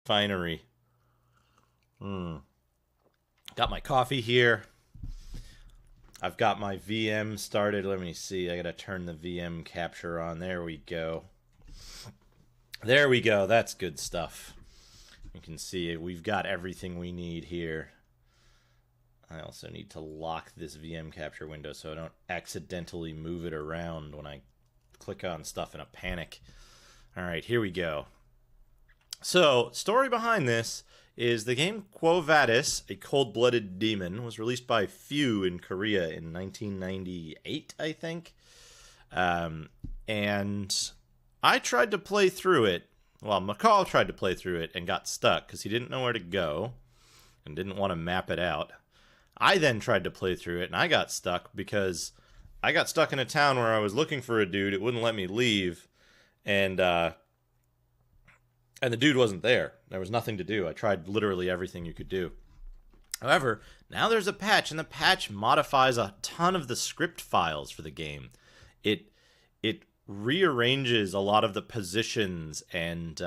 Refinery. Got my coffee here. I've got my VM started. Let me see. I gotta turn the VM capture on. There we go. There we go. That's good stuff. You can see it. We've got everything we need here. I also need to lock this VM capture window so I don't accidentally move it around when I click on stuff in a panic. All right, here we go. So, story behind this is the game Quo Vadis, a cold-blooded demon, was released by Few in Korea in 1998, I think. And I tried to play through it. Well, McCall tried to play through it and got stuck because he didn't know where to go and didn't want to map it out. I then tried to play through it, and I got stuck because I got stuck in a town where I was looking for a dude. It wouldn't let me leave, and the dude wasn't there. There was nothing to do. I tried literally everything you could do. However, now there's a patch, and the patch modifies a ton of the script files for the game. It rearranges a lot of the positions and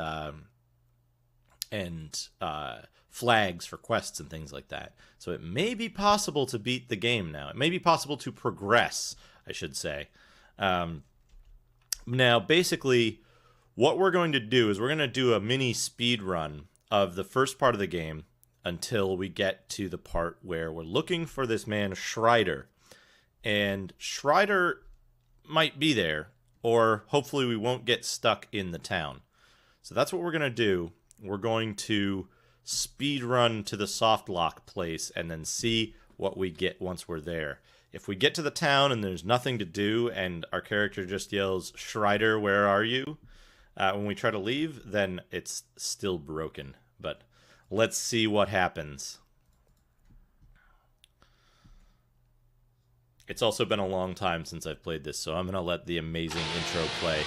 flags for quests and things like that. So it may be possible to beat the game now. It may be possible to progress, I should say. Now, basically, what we're going to do is we're going to do a mini speed run of the first part of the game until we get to the part where we're looking for this man, Schreider. And Schreider might be there, or hopefully we won't get stuck in the town. So that's what we're going to do. We're going to speed run to the soft lock place and then see what we get once we're there. If we get to the town and there's nothing to do and our character just yells, "Schreider, where are you?" When we try to leave, then it's still broken. But let's see what happens. It's also been a long time since I've played this, so I'm going to let the amazing intro play.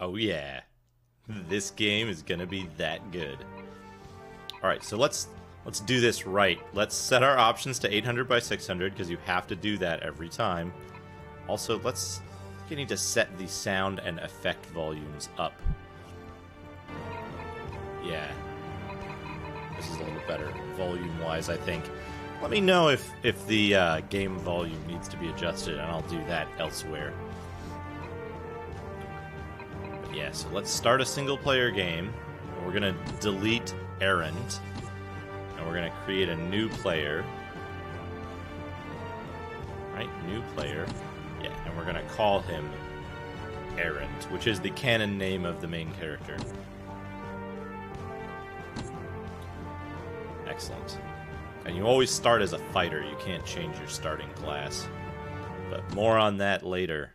Oh yeah, this game is gonna be that good. Alright, so let's do this right. Let's set our options to 800 by 600 because you have to do that every time. Also, you need to set the sound and effect volumes up. Yeah, this is a little better volume-wise, I think. Let me know if the game volume needs to be adjusted, and I'll do that elsewhere. Yeah, so let's start a single-player game. We're going to delete Errant, and we're going to create a new player. Right, new player. Yeah, and we're going to call him Errant, which is the canon name of the main character. Excellent. And you always start as a fighter. You can't change your starting class. But more on that later.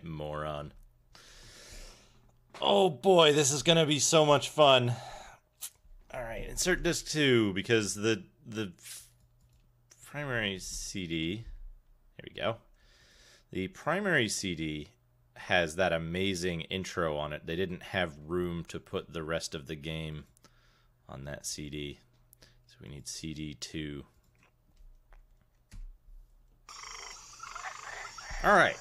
Moron. Oh boy, this is gonna be so much fun. Alright, insert disc 2, because the primary CD... Here we go. The primary CD has that amazing intro on it. They didn't have room to put the rest of the game on that CD. So we need CD 2. Alright.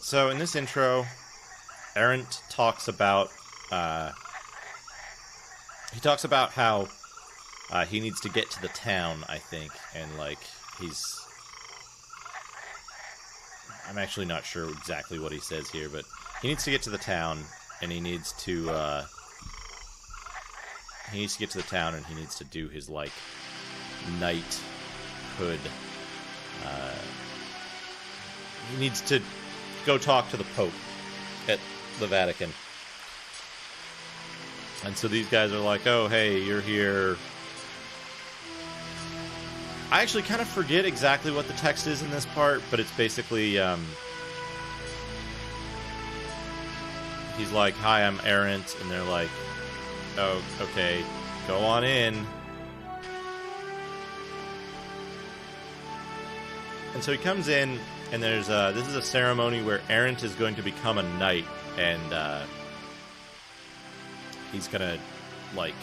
So in this intro, Errant talks about how he needs to get to the town, I think, and like I'm actually not sure exactly what he says here, but he needs to get to the town, and he needs to he needs to get to the town, and he needs to do his, like, knighthood. He needs to go talk to the Pope at the Vatican. And so these guys are like, oh, hey, you're here. I actually kind of forget exactly what the text is in this part, but it's basically, he's like, hi, I'm errant, and they're like, oh, okay, go on in. And so he comes in, and there's this is a ceremony where Errant is going to become a knight, and he's gonna, like,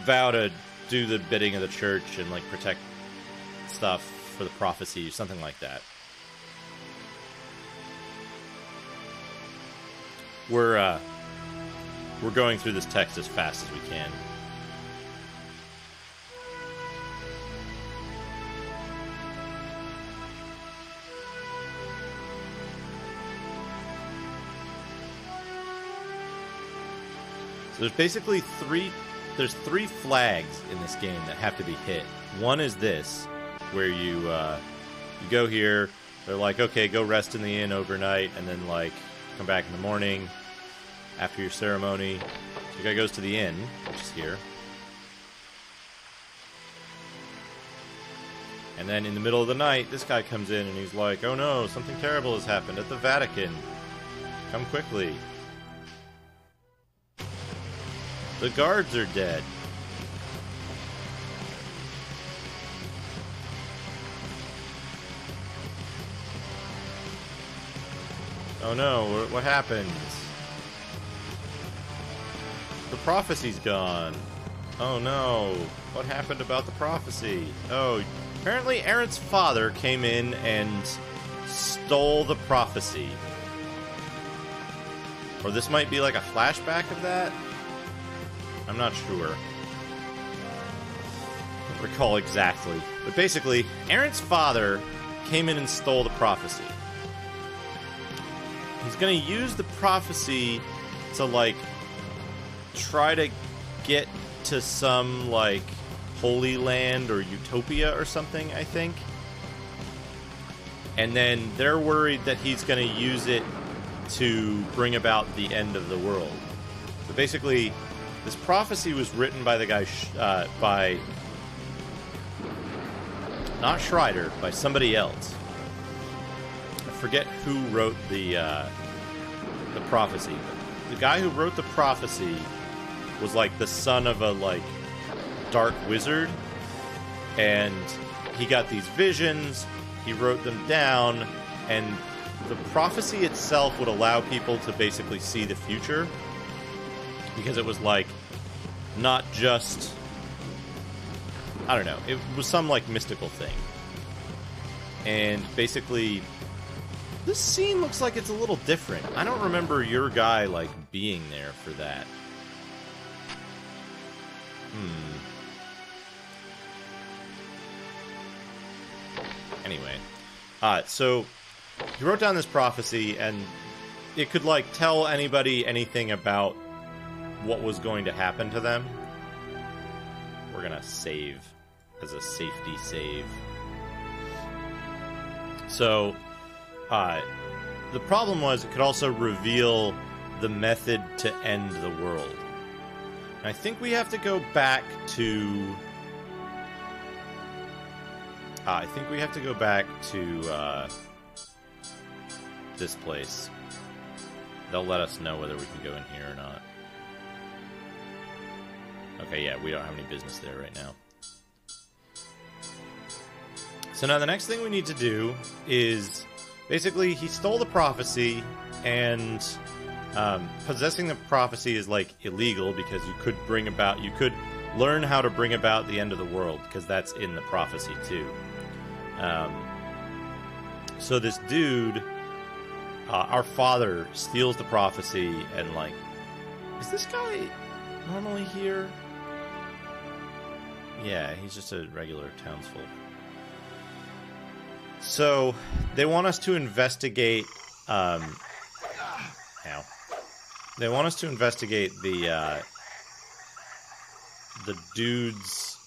vow to do the bidding of the church and, like, protect stuff for the prophecy, something like that. We're going through this text as fast as we can. So there's basically three flags in this game that have to be hit. One is this, where you go here, they're like, okay, go rest in the inn overnight, and then, like, come back in the morning after your ceremony. So the guy goes to the inn, which is here. And then in the middle of the night, this guy comes in and he's like, oh no, something terrible has happened at the Vatican. Come quickly. The guards are dead. Oh no, what happened? The prophecy's gone. Oh no, what happened about the prophecy? Oh, apparently Errant's father came in and stole the prophecy. Or this might be like a flashback of that? I'm not sure. I don't recall exactly. But basically, Errant's father came in and stole the prophecy. He's going to use the prophecy to, like, try to get to some, like, Holy Land or Utopia or something, I think. And then they're worried that he's going to use it to bring about the end of the world. So basically, this prophecy was written by the guy, by not Schreider, by somebody else. I forget who wrote the prophecy. The guy who wrote the prophecy was, like, the son of a, like, dark wizard, and he got these visions, he wrote them down, and the prophecy itself would allow people to basically see the future. Because it was, like, not just, I don't know, it was some, like, mystical thing. And basically, this scene looks like it's a little different. I don't remember your guy, like, being there for that. Anyway. So, he wrote down this prophecy, and it could, like, tell anybody anything about what was going to happen to them. We're gonna save as a safety save. So, the problem was it could also reveal the method to end the world. And I think we have to go back to... this place. They'll let us know whether we can go in here or not. Okay, yeah, we don't have any business there right now. So now the next thing we need to do is... Basically, he stole the prophecy, and possessing the prophecy is, like, illegal because you could learn how to bring about the end of the world, because that's in the prophecy, too. So this dude, our father, steals the prophecy, and, like... Is this guy normally here? Yeah, he's just a regular townsfolk. So, they want us to investigate, They want us to investigate the the dude's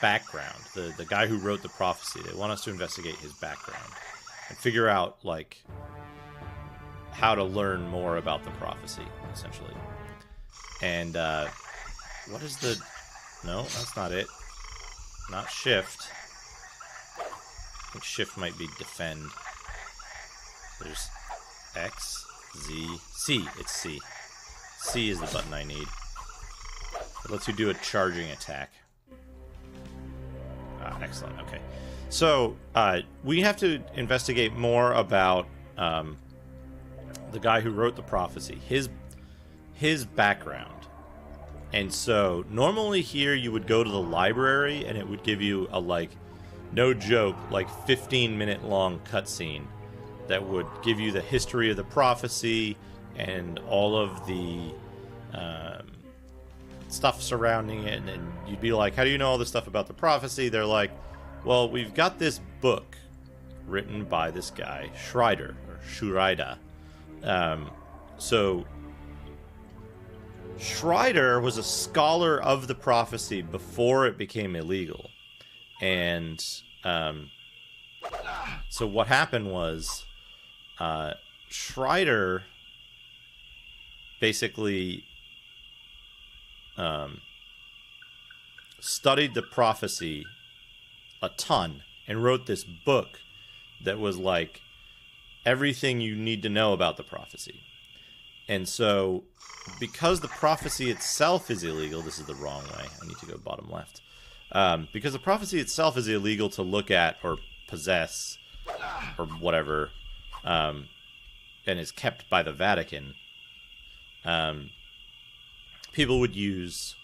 background, the guy who wrote the prophecy. They want us to investigate his background and figure out, like, how to learn more about the prophecy, essentially. And, what is the... No, that's not it. Not shift. I think shift might be defend. There's X, Z, C. It's C. C is the button I need. It lets you do a charging attack. Excellent, okay. So, we have to investigate more about the guy who wrote the prophecy. His background. And so, normally here you would go to the library and it would give you a, like, no joke, like 15-minute long cutscene that would give you the history of the prophecy and all of the stuff surrounding it. And you'd be like, how do you know all this stuff about the prophecy? They're like, well, we've got this book written by this guy, Schreider, or Schreider. So, Schreider was a scholar of the prophecy before it became illegal. And so what happened was Schreider basically studied the prophecy a ton and wrote this book that was like everything you need to know about the prophecy. And so, because the prophecy itself is illegal, this is the wrong way, I need to go bottom left. Because the prophecy itself is illegal to look at or possess or whatever, and is kept by the Vatican, people would use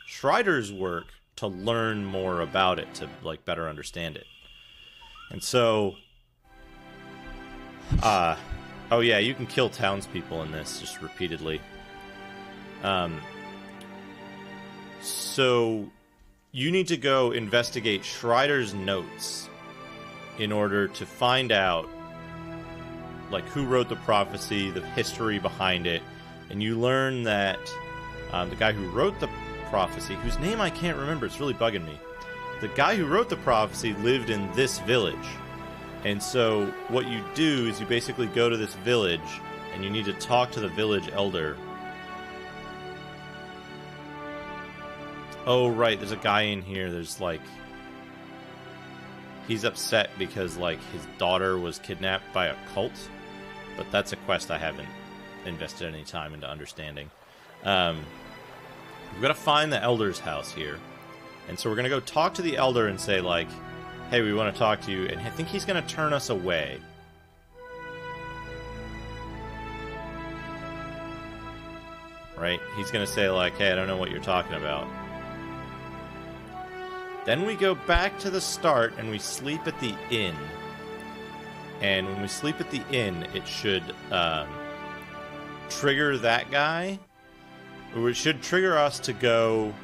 Schreider's work to learn more about it, to like better understand it. And so, oh yeah, you can kill townspeople in this just repeatedly. So you need to go investigate Schreider's notes in order to find out like who wrote the prophecy, the history behind it, and you learn that the guy who wrote the prophecy, whose name I can't remember, it's really bugging me. The guy who wrote the prophecy lived in this village. And so what you do is you basically go to this village and you need to talk to the village elder. Oh, right, there's a guy in here, there's like... He's upset because, like, his daughter was kidnapped by a cult. But that's a quest I haven't invested any time into understanding. We've got to find the elder's house here. And so we're going to go talk to the elder and say, like, hey, we want to talk to you. And I think he's going to turn us away. Right? He's going to say, like, hey, I don't know what you're talking about. Then we go back to the start and we sleep at the inn. And when we sleep at the inn, it should trigger that guy. Or it should trigger us to go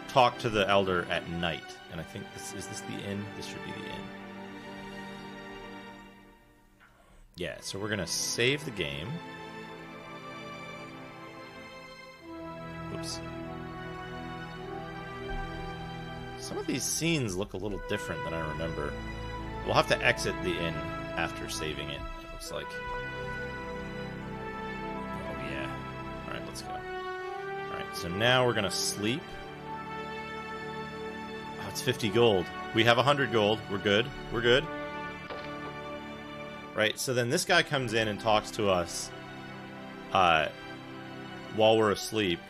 talk to the elder at night. And I think is this the inn? This should be the inn. Yeah, so we're going to save the game. Oops. Some of these scenes look a little different than I remember. We'll have to exit the inn after saving it, it looks like. Oh, yeah. Alright, let's go. Alright, so now we're going to sleep. Oh, it's 50 gold. We have 100 gold. We're good. We're good. Right, so then this guy comes in and talks to us while we're asleep.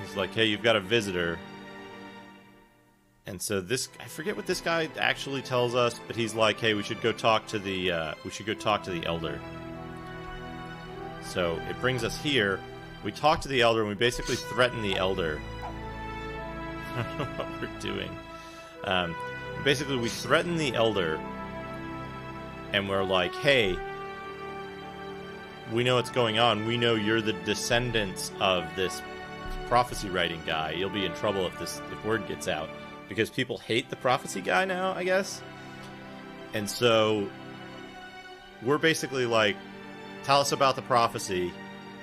He's like, hey, you've got a visitor. And so this, I forget what this guy actually tells us, but he's like, hey, we should go talk to the elder. So it brings us here. We talk to the elder, and we basically threaten the elder. I don't know what we're doing. Basically, we threaten the elder, and we're like, hey, we know what's going on. We know you're the descendants of this prophecy writing guy. You'll be in trouble if word gets out. Because people hate the prophecy guy now, I guess. And so we're basically like, tell us about the prophecy.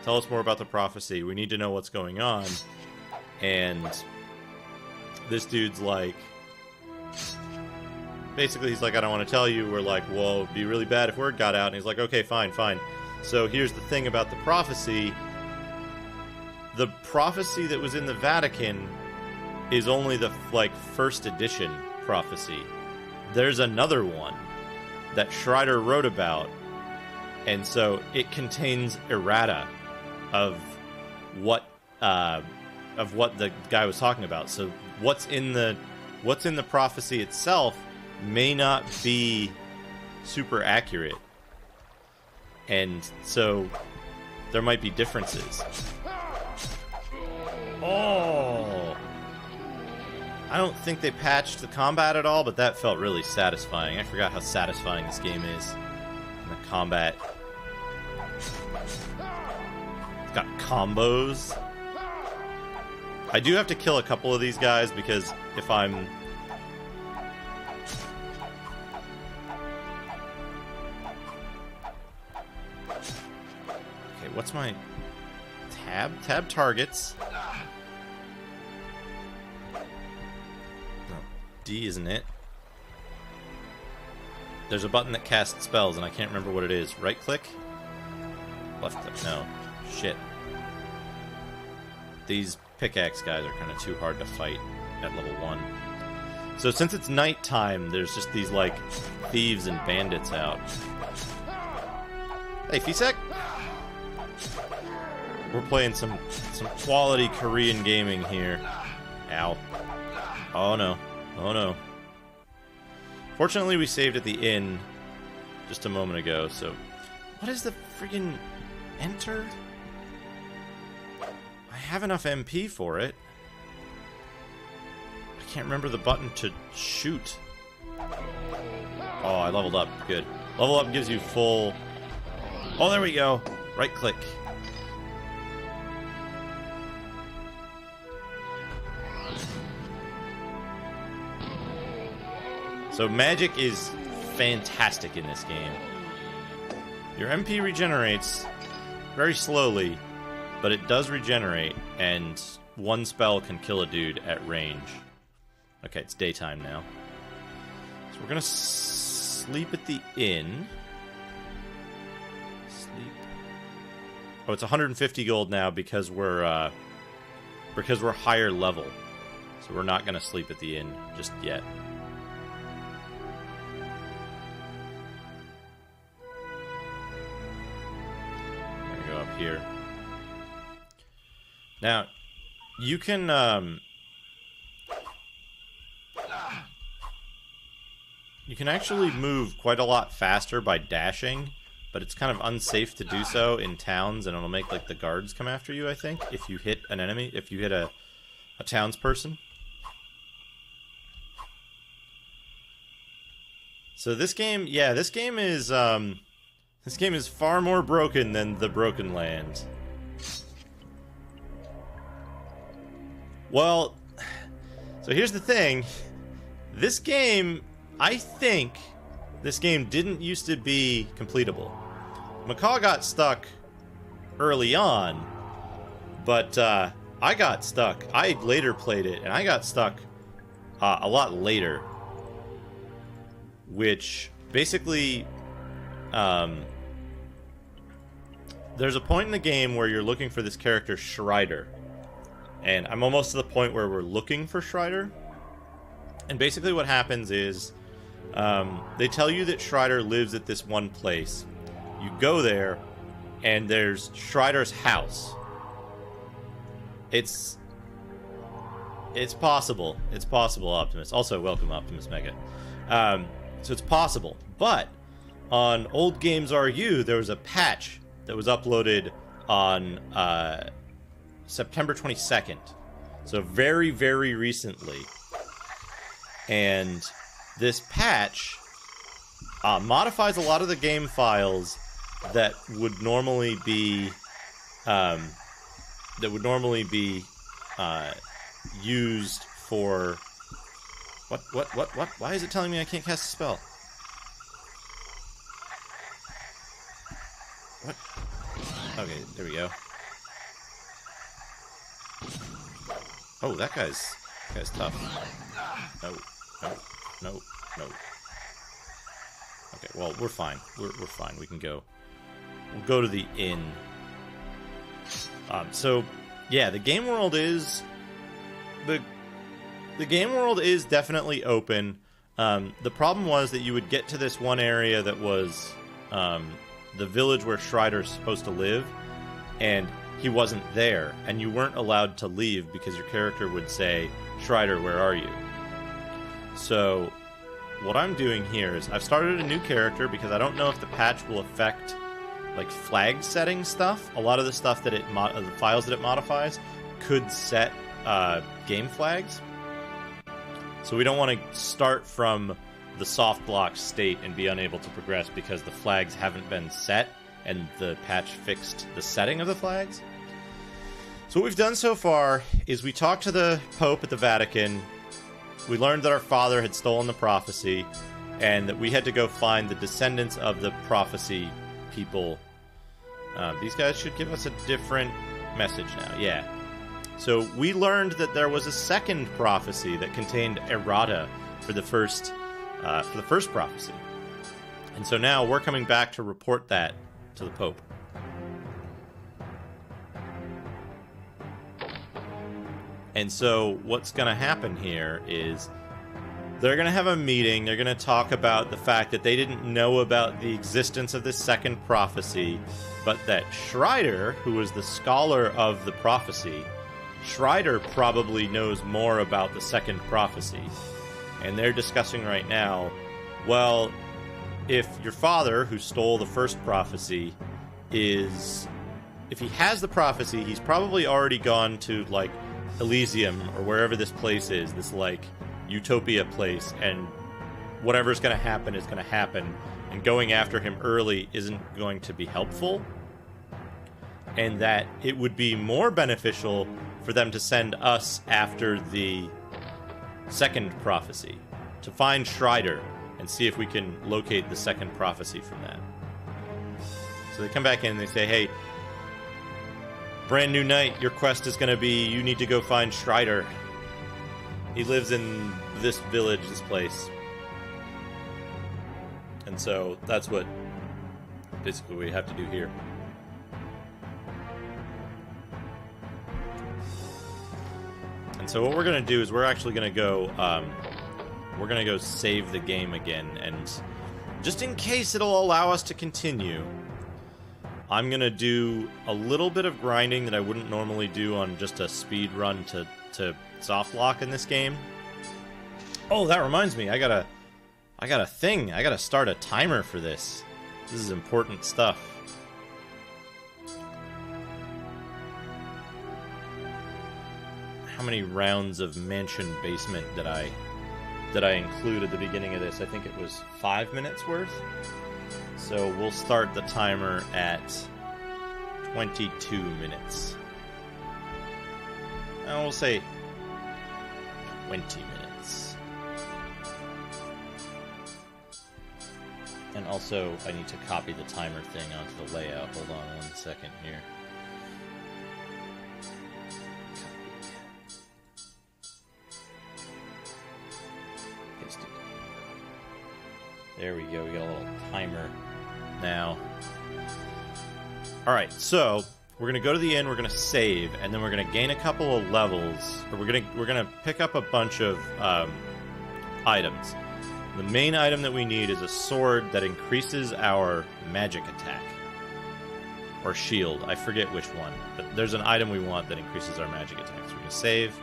Tell us more about the prophecy. We need to know what's going on. And this dude's like, basically he's like, I don't want to tell you. We're like, well, it'd be really bad if word got out. And he's like, okay, fine. So here's the thing about the prophecy. The prophecy that was in the Vatican is only the, like, first edition prophecy. There's another one that Schreider wrote about, and so it contains errata of what the guy was talking about. So what's in the prophecy itself may not be super accurate, and so there might be differences. Oh, I don't think they patched the combat at all, but that felt really satisfying. I forgot how satisfying this game is. And the combat. It's got combos. I do have to kill a couple of these guys because if I'm... Okay, what's my... Tab targets. D, isn't it? There's a button that casts spells, and I can't remember what it is. Right click? Left click. No. Shit. These pickaxe guys are kind of too hard to fight at level 1. So since it's nighttime, there's just these, like, thieves and bandits out. Hey, Fisek! We're playing some quality Korean gaming here. Ow. Oh no. Oh no. Fortunately, we saved at the inn just a moment ago, so... What is the friggin... enter? I have enough MP for it. I can't remember the button to shoot. Oh, I leveled up. Good. Level up gives you full... Oh, there we go. Right click. So magic is fantastic in this game. Your MP regenerates very slowly, but it does regenerate, and one spell can kill a dude at range. Okay, it's daytime now. So we're gonna sleep at the inn. Sleep. Oh, it's 150 gold now because we're higher level. So we're not gonna sleep at the inn just yet. Up here. Now, you can actually move quite a lot faster by dashing, but it's kind of unsafe to do so in towns, and it'll make, like, the guards come after you, I think, if you hit an enemy, if you hit a townsperson. So this game, yeah, this game is far more broken than the Broken Land. Well, so here's the thing. This game, I think, this game didn't used to be completable. Macaw got stuck early on, but I got stuck. I later played it, and I got stuck a lot later. Which, basically... there's a point in the game where you're looking for this character, Schreider. And I'm almost to the point where we're looking for Schreider. And basically what happens is, they tell you that Schreider lives at this one place. You go there, and there's Schreider's house. It's possible. It's possible, Optimus. Also, welcome, Optimus Mega. So it's possible. But on Old Games RU, there was a patch that was uploaded on September 22nd. So very, very recently. And this patch modifies a lot of the game files that would normally be used for what? Why is it telling me I can't cast a spell? What? Okay, there we go. Oh, that guy's tough. No, no, no, no. Okay, well, we're fine. We're fine. We can go. We'll go to the inn. So, yeah, the game world is... The game world is definitely open. The problem was that you would get to this one area that was the village where Strider's supposed to live, and he wasn't there, and you weren't allowed to leave because your character would say, Strider, where are you? So, what I'm doing here is I've started a new character because I don't know if the patch will affect like flag setting stuff. A lot of the stuff that the files that it modifies could set game flags. So we don't want to start from the soft block state and be unable to progress because the flags haven't been set and the patch fixed the setting of the flags. So what we've done so far is we talked to the Pope at the Vatican. We learned that our father had stolen the prophecy and that we had to go find the descendants of the prophecy people. These guys should give us a different message now. Yeah. So we learned that there was a second prophecy that contained errata for the first prophecy. And so now we're coming back to report that to the Pope. And so what's going to happen here is they're going to have a meeting. They're going to talk about the fact that they didn't know about the existence of this second prophecy, but that Strider, who was the scholar of the prophecy, Strider probably knows more about the second prophecy. And they're discussing right now, well, if your father, who stole the first prophecy, if he has the prophecy, he's probably already gone to, like, Elysium or wherever this place is, this, like, utopia place, and whatever's going to happen is going to happen, and going after him early isn't going to be helpful, and that it would be more beneficial for them to send us after the second prophecy, to find Strider and see if we can locate the second prophecy from that. So they come back in and they say, hey, brand new night, your quest is going to be, you need to go find Strider. He lives in this village, this place. And so that's what basically we have to do here. And so what we're going to do is we're actually going to go save the game again, and just in case it'll allow us to continue, I'm going to do a little bit of grinding that I wouldn't normally do on just a speed run to soft lock in this game. Oh, that reminds me, I got a thing. I got to start a timer for this. This is important stuff. How many rounds of mansion basement did I include at the beginning of this? I think it was 5 minutes worth. So we'll start the timer at 22 minutes. And we'll say 20 minutes. And also, I need to copy the timer thing onto the layout. Hold on 1 second here. There we go, we got a little timer now. Alright, so we're gonna go to the inn, we're gonna save, and then we're gonna gain a couple of levels, or we're gonna pick up a bunch of items. The main item that we need is a sword that increases our magic attack. Or shield, I forget which one. But there's an item we want that increases our magic attack. So we're gonna save.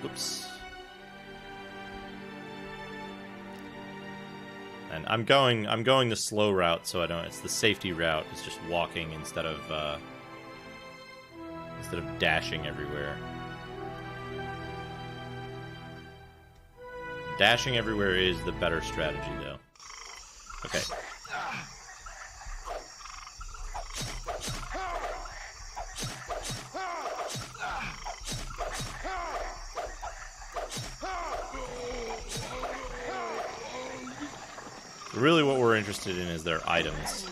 Oops. And I'm going the slow route, so I don't. It's the safety route. It's just walking instead of dashing everywhere. Dashing everywhere is the better strategy, though. Okay. Really what we're interested in is their items.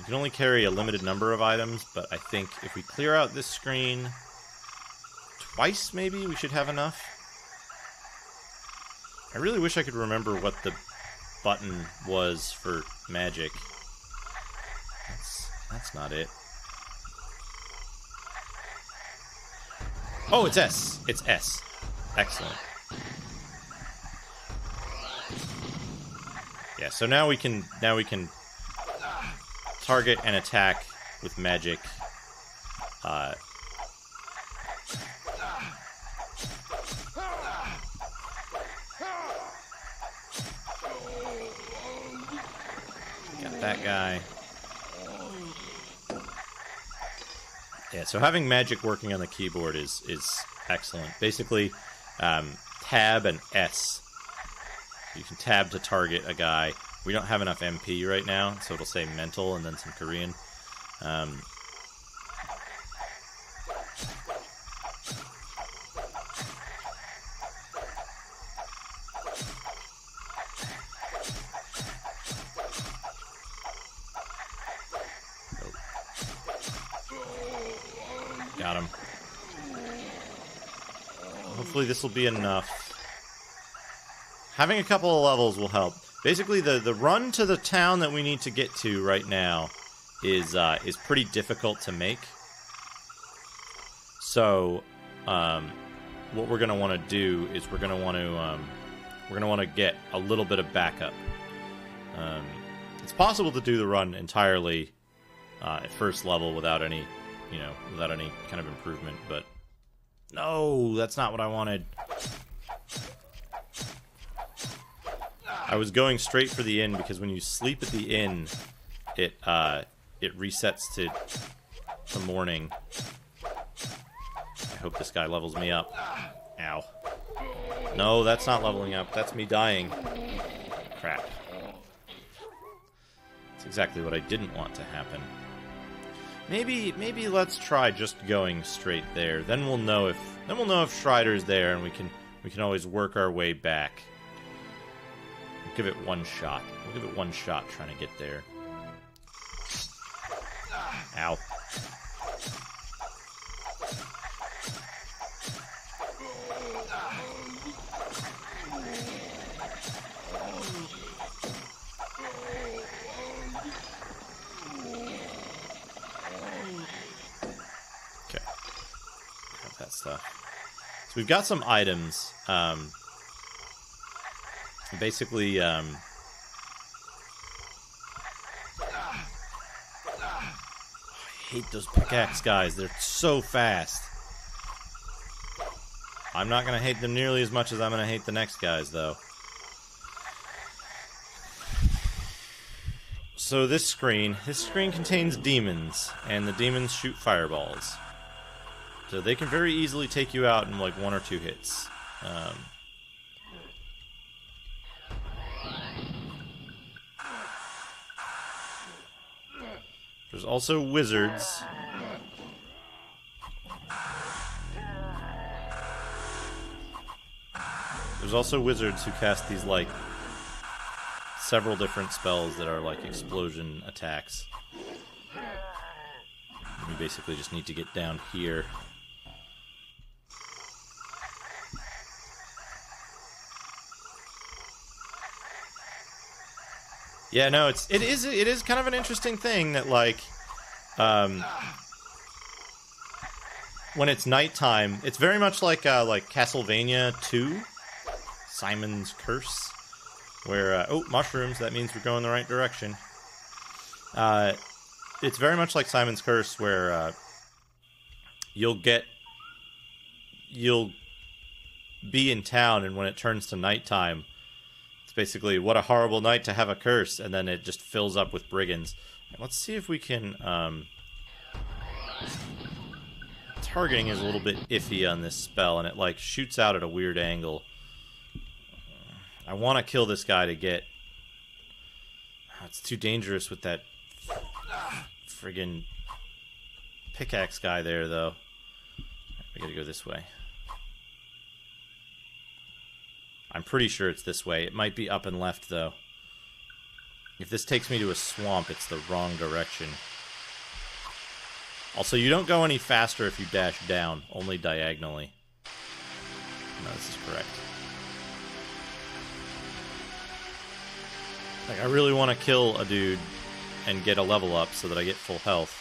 You can only carry a limited number of items, but I think if we clear out this screen twice, maybe, we should have enough. I really wish I could remember what the button was for magic. That's not it. Oh, it's S. It's S. Excellent. Yeah, so now we can target and attack with magic. Got that guy. Yeah, so having magic working on the keyboard is excellent. Basically, tab and S. You can tab to target a guy. We don't have enough MP right now, so it'll say mental and then some Korean. Got him. Hopefully this will be enough. Having a couple of levels will help. Basically, the run to the town that we need to get to right now is pretty difficult to make. So, what we're gonna want to do is we're gonna want to get a little bit of backup. It's possible to do the run entirely at first level without any kind of improvement, but no, that's not what I wanted. I was going straight for the inn because when you sleep at the inn, it resets to morning. I hope this guy levels me up. Ow. No, that's not leveling up. That's me dying. Crap. That's exactly what I didn't want to happen. Maybe let's try just going straight there. Then we'll know if Schreider's there, and we can always work our way back. We'll give it one shot. We'll give it one shot trying to get there. Ow. Okay. Grab that stuff. So we've got some items. Basically, I hate those pickaxe guys. They're so fast. I'm not going to hate them nearly as much as I'm going to hate the next guys, though. So this screen contains demons, and the demons shoot fireballs. So they can very easily take you out in like 1 or 2 hits. There's also wizards. There's also wizards who cast these, like, several different spells that are, like, explosion attacks. We basically just need to get down here. Yeah, no, it is kind of an interesting thing that, like, when it's nighttime, it's very much like Castlevania 2, Simon's Curse, where oh, mushrooms, that means we're going the right direction. It's very much like Simon's Curse, where you'll be in town, and when it turns to nighttime, basically, what a horrible night to have a curse, and then it just fills up with brigands. Let's see if we can, targeting is a little bit iffy on this spell, and it, like, shoots out at a weird angle. I want to kill this guy to get... it's too dangerous with that friggin' pickaxe guy there, though. We gotta go this way. I'm pretty sure it's this way. It might be up and left, though. If this takes me to a swamp, it's the wrong direction. Also, you don't go any faster if you dash down, only diagonally. No, this is correct. Like, I really want to kill a dude and get a level up so that I get full health.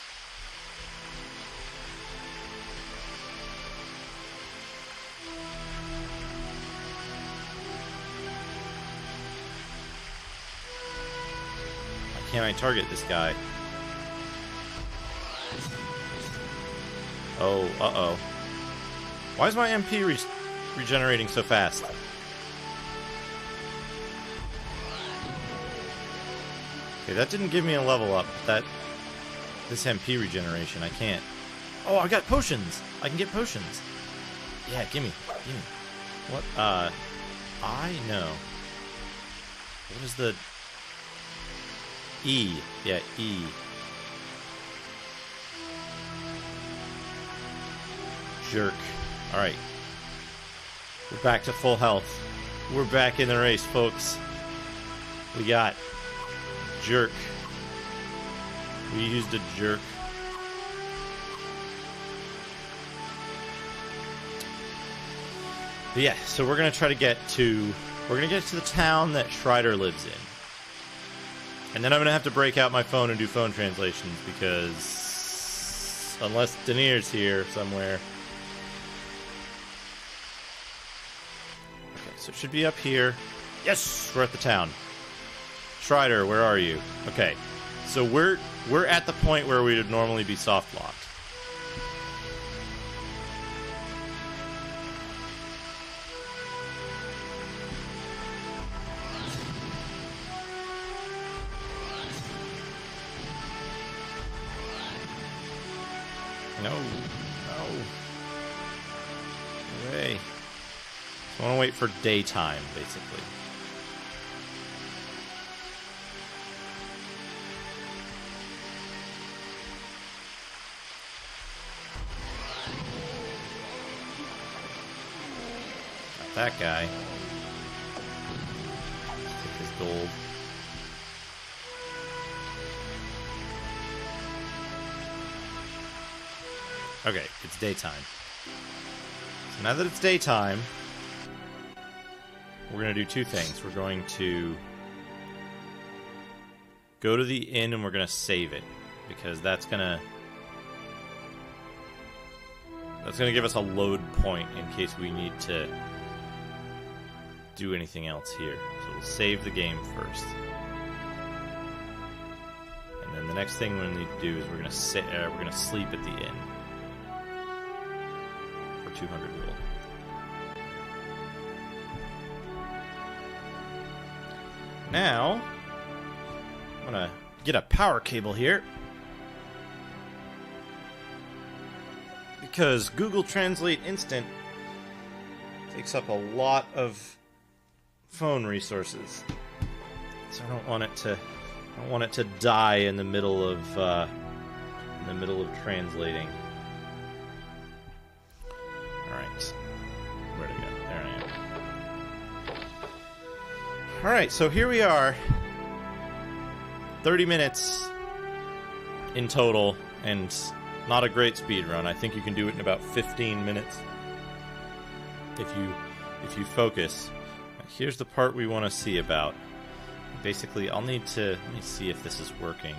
Why can't I target this guy? Oh, uh-oh. Why is my MP regenerating so fast? Okay, that didn't give me a level up. This MP regeneration, I can't. Oh, I got potions! I can get potions. Yeah, gimme. What? I know. What is the... E. Yeah, E. Jerk. Alright. We're back to full health. We're back in the race, folks. We got... Jerk. We used a jerk. But yeah, so we're gonna try to get to... We're gonna get to the town that Strider lives in. And then I'm gonna have to break out my phone and do phone translations, because... Unless Denir's here somewhere... So it should be up here. Yes! We're at the town. Strider, where are you? Okay. So we're at the point where we would normally be soft locked. No. No. Away. I want to wait for daytime, basically. Got that guy. Let's take his gold. Okay, it's daytime. So now that it's daytime... We're going to do two things. We're going to go to the inn and we're going to save it, because that's going to give us a load point in case we need to do anything else here. So we'll save the game first. And then the next thing we need to do is we're going to sleep at the inn for 200 gold. Now, I'm gonna get a power cable here, because Google Translate Instant takes up a lot of phone resources, so I don't want it to die in the middle of translating. All right, where'd it go? There I am. Alright, so here we are. 30 minutes in total, and not a great speed run. I think you can do it in about 15 minutes if you focus. Here's the part we want to see about. Basically, I'll need to... Let me see if this is working.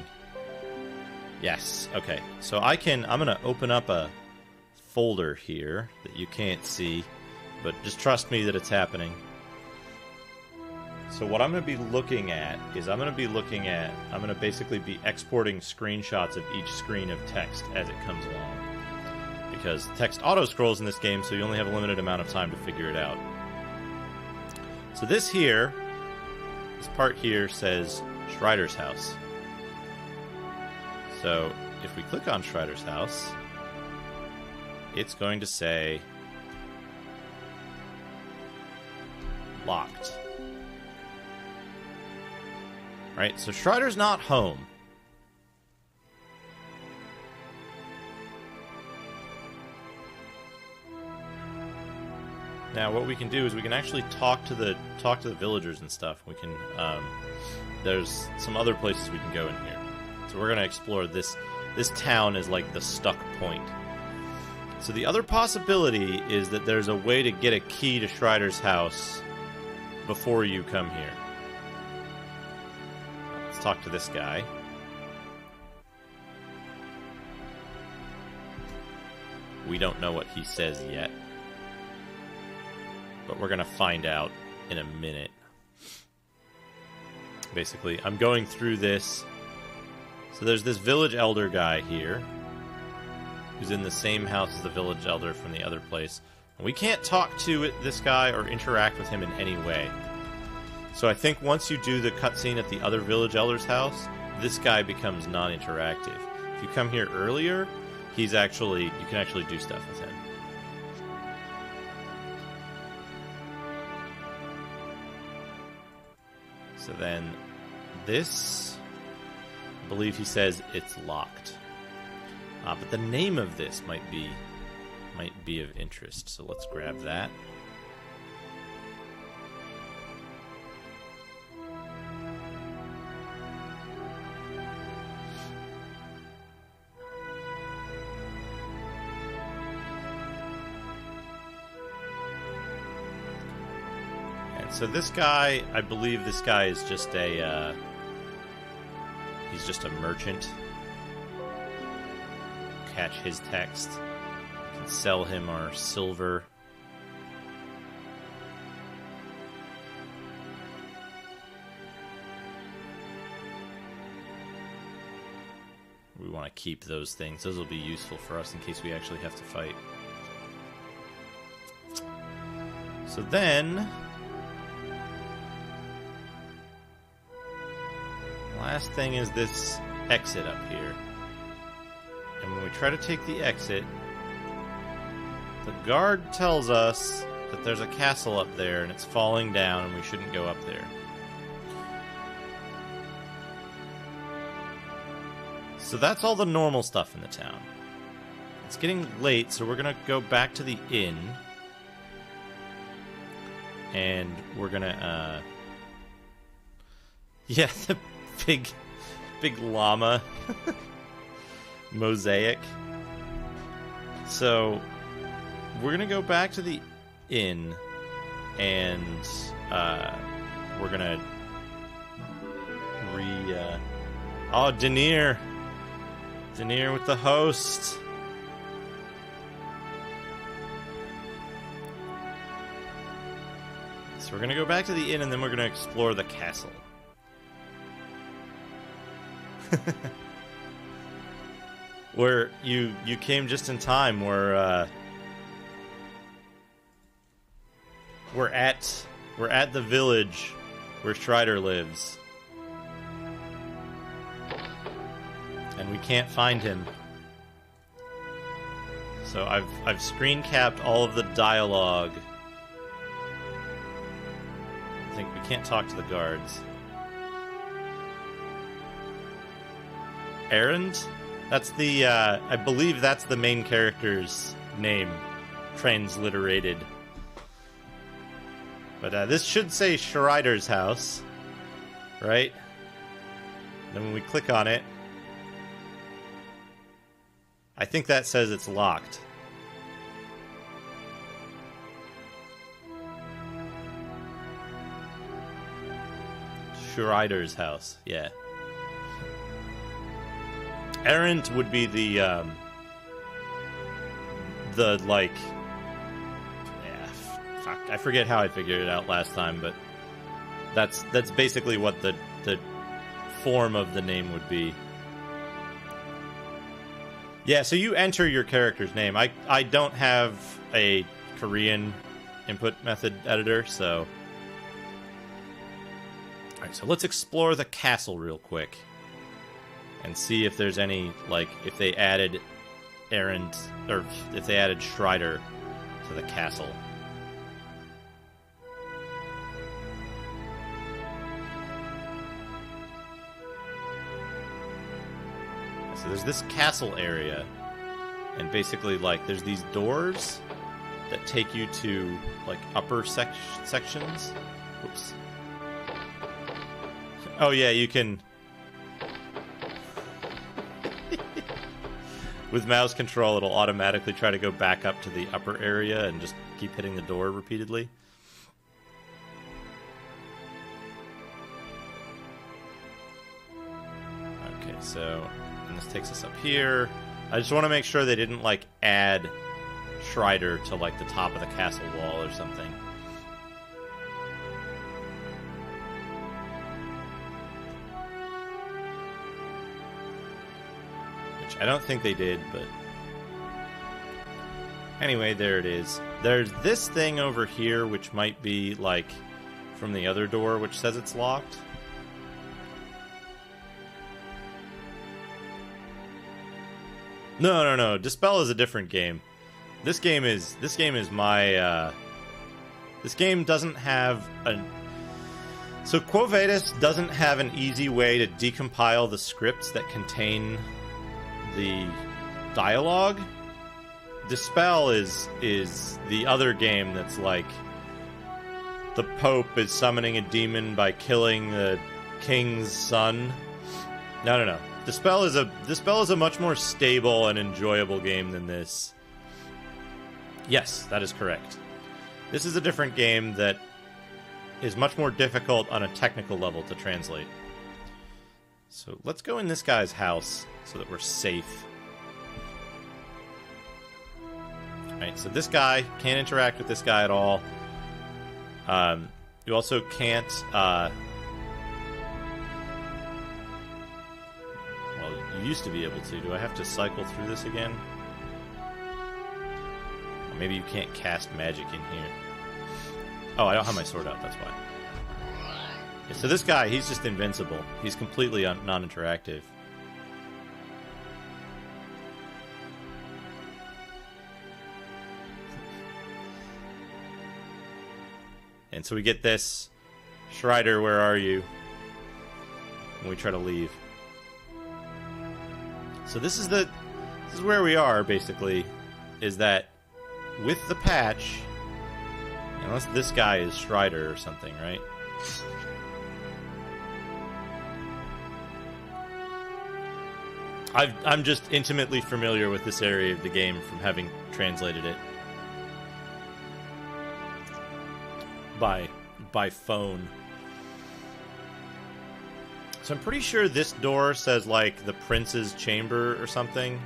Yes, okay. So I'm going to open up a folder here that you can't see, but just trust me that it's happening. So what I'm going to be looking at is I'm going to basically be exporting screenshots of each screen of text as it comes along. Because text auto-scrolls in this game, so you only have a limited amount of time to figure it out. So this part here says Strider's house. So if we click on Strider's house, it's going to say locked. Right, so Strider's not home. Now, what we can do is we can actually talk to the villagers and stuff. We can there's some other places we can go in here. So we're gonna explore this. This town is like the stuck point. So the other possibility is that there's a way to get a key to Strider's house before you come here. Let's talk to this guy. We don't know what he says yet, but we're gonna find out in a minute. Basically, I'm going through this. So there's this village elder guy here, who's in the same house as the village elder from the other place. And we can't talk to this guy or interact with him in any way. So I think once you do the cutscene at the other village elder's house, this guy becomes non-interactive. If you come here earlier, you can actually do stuff with him. So then this, I believe he says it's locked. But the name of this might be of interest. So let's grab that. So this guy, I believe this guy is just a, he's just a merchant. Catch his text. We can sell him our silver. We want to keep those things. Those will be useful for us in case we actually have to fight. So then... last thing is this exit up here. And when we try to take the exit, the guard tells us that there's a castle up there and it's falling down and we shouldn't go up there. So that's all the normal stuff in the town. It's getting late, so we're gonna go back to the inn. And we're gonna, yeah, the big llama mosaic. So we're gonna go back to the inn, and we're gonna oh, Denier with the host. So we're gonna go back to the inn, and then we're gonna explore the castle. Where you came just in time. We're at the village where Strider lives, and we can't find him. So I've screen capped all of the dialogue. I think we can't talk to the guards. Errand? That's the, I believe that's the main character's name, transliterated. But this should say Strider's house, right? And when we click on it, I think that says it's locked. Strider's house, yeah. Errant would be the like, yeah, fuck, I forget how I figured it out last time, but that's basically what the form of the name would be. Yeah, so you enter your character's name. I don't have a Korean input method editor, so... Alright, so let's explore the castle real quick. And see if there's any, like, if they added Errand, or if they added Strider to the castle. So there's this castle area, and basically, like, there's these doors that take you to, like, upper sections. Oops. Oh, yeah, you can... With mouse control, it'll automatically try to go back up to the upper area and just keep hitting the door repeatedly. Okay, so... And this takes us up here. I just want to make sure they didn't, like, add Schreider to, like, the top of the castle wall or something. Which I don't think they did, but... Anyway, there it is. There's this thing over here, which might be, like, from the other door, which says it's locked. No. Dispel is a different game. This game is my, this game doesn't have a... So Quo Vadis doesn't have an easy way to decompile the scripts that contain the dialogue. Dispel is the other game that's like the Pope is summoning a demon by killing the king's son. No. Dispel is a much more stable and enjoyable game than this. Yes, that is correct. This is a different game that is much more difficult on a technical level to translate. So let's go in this guy's house so that we're safe. Alright, so this guy can't interact with this guy at all. You also can't... Well, you used to be able to. Do I have to cycle through this again? Or maybe you can't cast magic in here. Oh, I don't have my sword out, that's why. Yeah, so this guy, he's just invincible. He's completely non-interactive. And so we get this, Schreider, where are you? And we try to leave. So this is where we are, basically, is that with the patch, unless this guy is Schreider or something, right? I'm just intimately familiar with this area of the game from having translated it by phone. So I'm pretty sure this door says, like, the prince's chamber or something.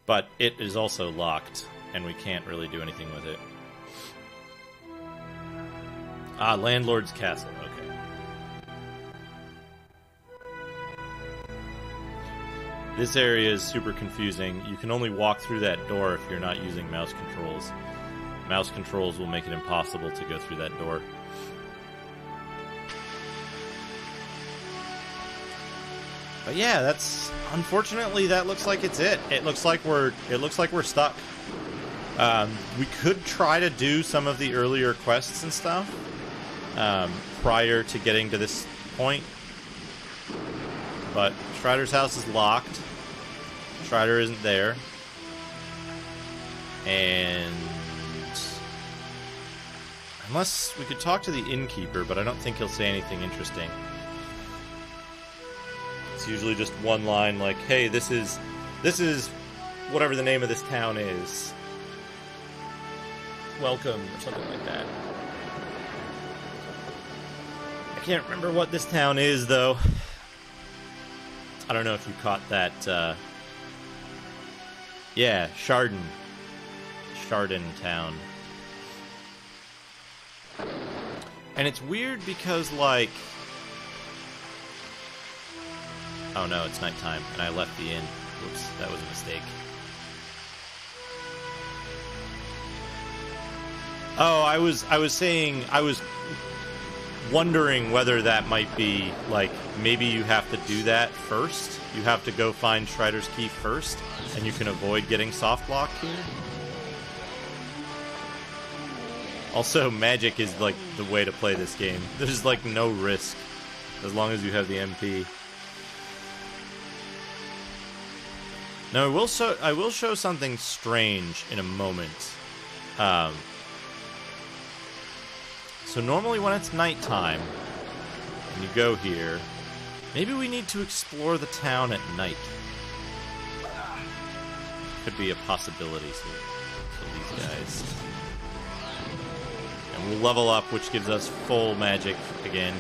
But it is also locked, and we can't really do anything with it. Ah, landlord's castle, okay. This area is super confusing. You can only walk through that door if you're not using mouse controls. Mouse controls will make it impossible to go through that door. But yeah, that's unfortunately that looks like it's it. It looks like we're stuck. We could try to do some of the earlier quests and stuff prior to getting to this point, but Schreider's house is locked. Schreider isn't there, and unless we could talk to the innkeeper, but I don't think he'll say anything interesting. It's usually just one line like, hey, this is whatever the name of this town is. Welcome, or something like that. I can't remember what this town is, though. I don't know if you caught that, yeah, Chardon town. And it's weird because, like... Oh no, it's nighttime, and I left the inn. Whoops, that was a mistake. Oh, I was saying, I was wondering whether that might be, like, maybe you have to do that first. You have to go find Schreider's key first, and you can avoid getting soft lock here. Also, magic is, like, the way to play this game. There's, like, no risk, as long as you have the MP. Now, I will show something strange in a moment. So normally when it's nighttime, and you go here, maybe we need to explore the town at night. Could be a possibility for these guys. And we'll level up, which gives us full magic again.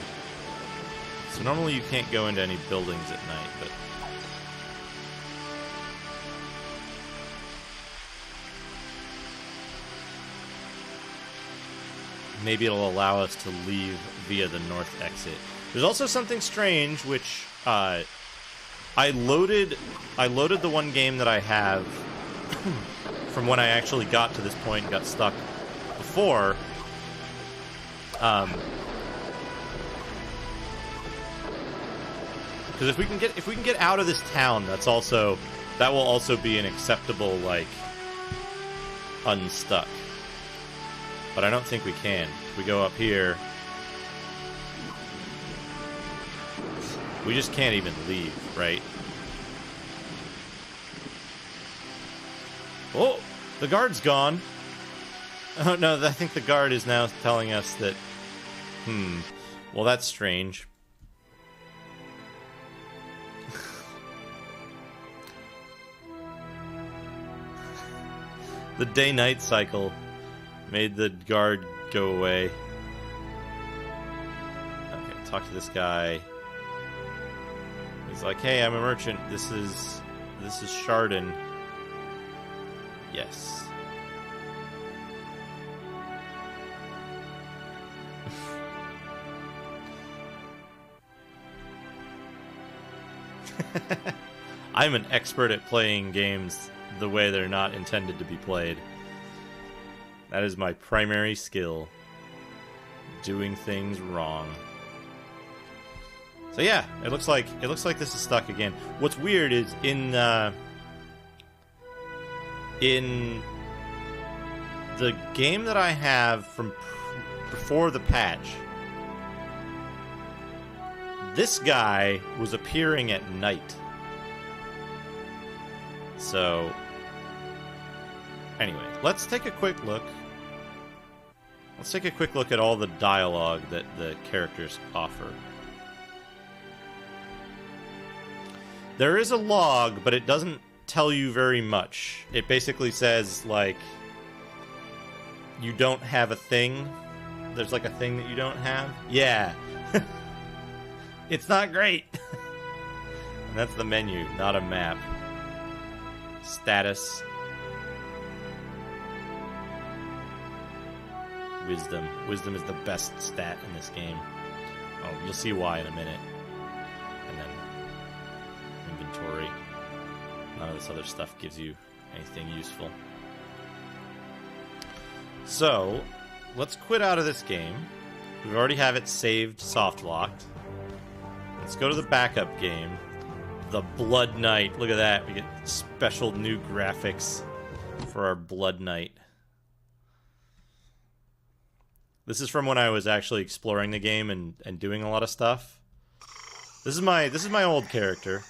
So normally you can't go into any buildings at night, but... maybe it'll allow us to leave via the north exit. There's also something strange, which I loaded the one game that I have from when I actually got to this point and got stuck before. Because if we can get out of this town, that will also be an acceptable, like, unstuck. But I don't think we can. If we go up here, we just can't even leave, right? Oh, the guard's gone. Oh, no, I think the guard is now telling us that... well, that's strange. The day-night cycle made the guard go away. Okay, talk to this guy. He's like, hey, I'm a merchant. This is Chardon. Yes. I'm an expert at playing games the way they're not intended to be played. That is my primary skill. Doing things wrong. So yeah, it looks like this is stuck again. What's weird is in the game that I have from before the patch, this guy was appearing at night. So anyway, let's take a quick look. Let's take a quick look at all the dialogue that the characters offer. There is a log, but it doesn't tell you very much. It basically says, like, you don't have a thing. There's, like, a thing that you don't have. Yeah. It's not great. And that's the menu, not a map. Status. Wisdom. Wisdom is the best stat in this game. Oh, you'll see why in a minute. And then inventory. None of this other stuff gives you anything useful. So, let's quit out of this game. We already have it saved, soft locked. Let's go to the backup game. The Blood Knight. Look at that. We get special new graphics for our Blood Knight. This is from when I was actually exploring the game and doing a lot of stuff. This is my old character.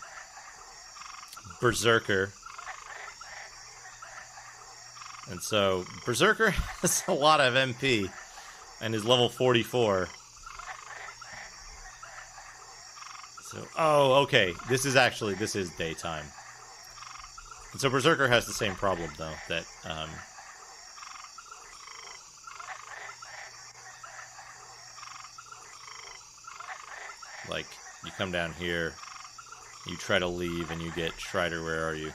Berserker. And so, Berserker has a lot of MP and is level 44. So, oh, okay. This is daytime. And so Berserker has the same problem, though, that, like, you come down here, you try to leave, and you get Strider, where are you?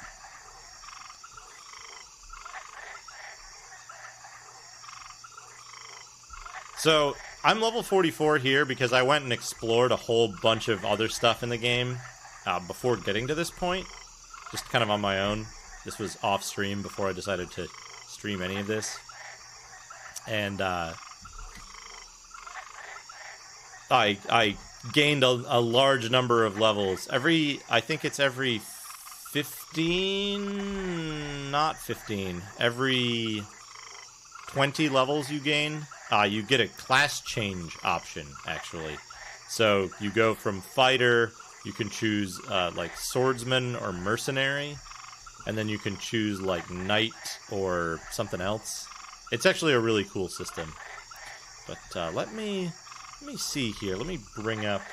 So, I'm level 44 here because I went and explored a whole bunch of other stuff in the game before getting to this point. Just kind of on my own. This was off stream before I decided to stream any of this. And I gained a large number of levels. I think it's every 15... not 15. Every 20 levels you gain. You get a class change option, actually. So you go from fighter, you can choose like swordsman or mercenary, and then you can choose like night or something else. It's actually a really cool system. But let me see here. Let me bring up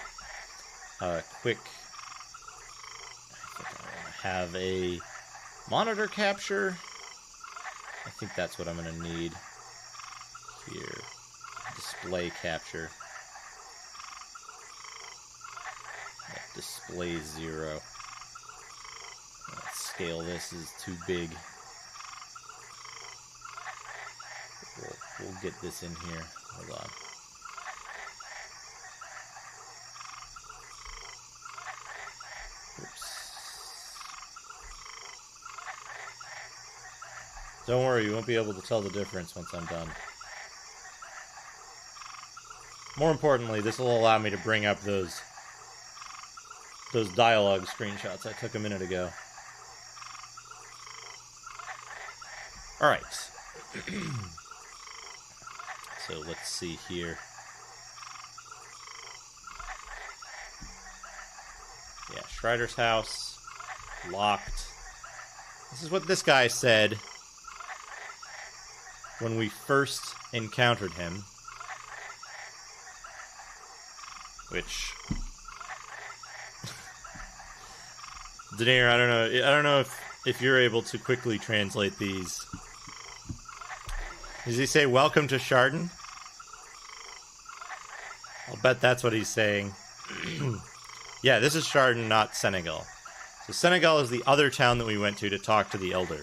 a quick. I think I want to have a monitor capture. I think that's what I'm going to need here. Display capture. Display 0. Let's scale this is too big. We'll get this in here. Hold on. Oops. Don't worry, you won't be able to tell the difference once I'm done. More importantly, this will allow me to bring up those dialogue screenshots I took a minute ago. Alright. So let's see here. Yeah, Strider's house. Locked. This is what this guy said when we first encountered him. Which... Danair, I don't know if you're able to quickly translate these. Does he say, welcome to Chardon? I'll bet that's what he's saying. Yeah, this is Chardon, not Senegal. So Senegal is the other town that we went to talk to the Elder.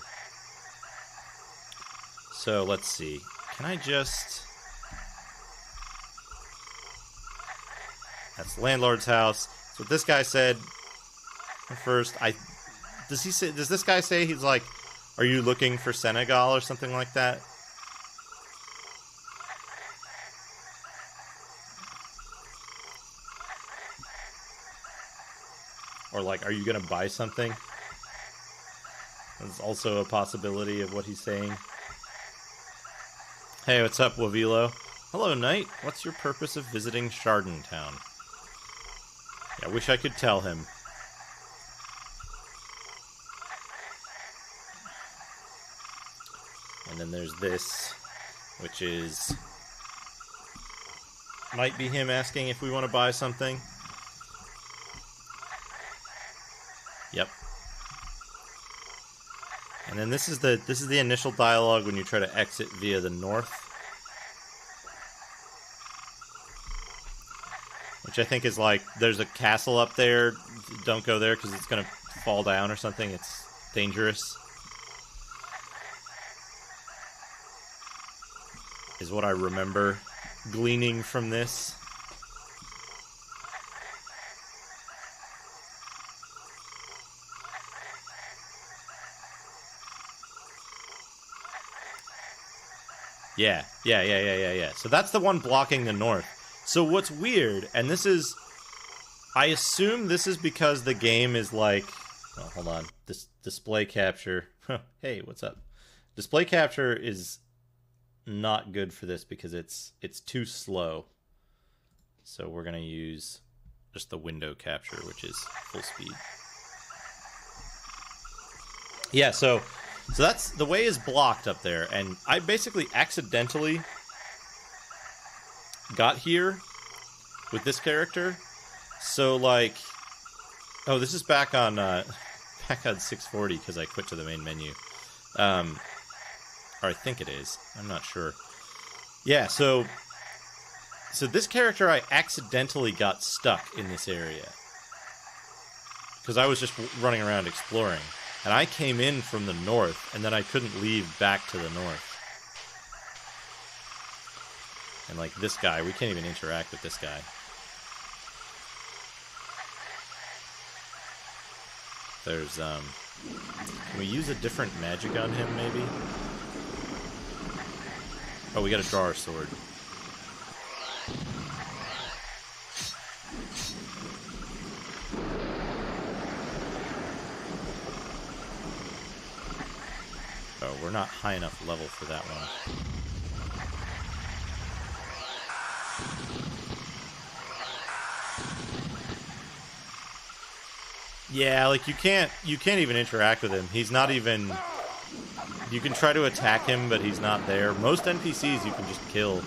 So, let's see. Can I just... That's the landlord's house. So what this guy said... First, does this guy say he's like, are you looking for Senegal or something like that? Or like, are you gonna buy something? That's also a possibility of what he's saying. Hey, what's up, Wavilo? Hello, Knight. What's your purpose of visiting Chardon Town? Yeah, I wish I could tell him. And then there's this, which is... might be him asking if we want to buy something. Yep. And then this is the initial dialogue when you try to exit via the north. Which I think is like, there's a castle up there, don't go there because it's going to fall down or something, it's dangerous. Is what I remember gleaning from this. Yeah. So that's the one blocking the north. So what's weird, and this is... I assume this is because the game is like... Oh, hold on. Display capture. Hey, what's up? Display capture is... not good for this because it's too slow. So we're gonna use just the window capture, which is full speed. Yeah, so that's the way is blocked up there, and I basically accidentally got here with this character. So like, oh, this is back on 640 because I quit to the main menu. Or I think it is. I'm not sure. Yeah, so this character, I accidentally got stuck in this area. Because I was just running around exploring. And I came in from the north, and then I couldn't leave back to the north. And like this guy, we can't even interact with this guy. There's, can we use a different magic on him, maybe? Oh, we gotta draw our sword. Oh, we're not high enough level for that one. Yeah, like you can't even interact with him. He's not even. You can try to attack him, but he's not there. Most NPCs you can just kill.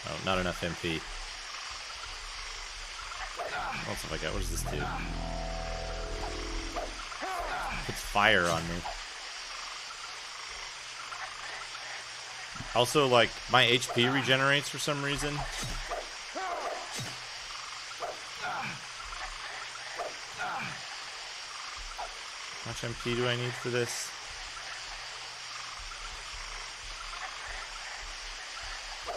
Oh, not enough MP. What else have I got? What does this do? Puts fire on me. Also, like, my HP regenerates for some reason. How much MP do I need for this?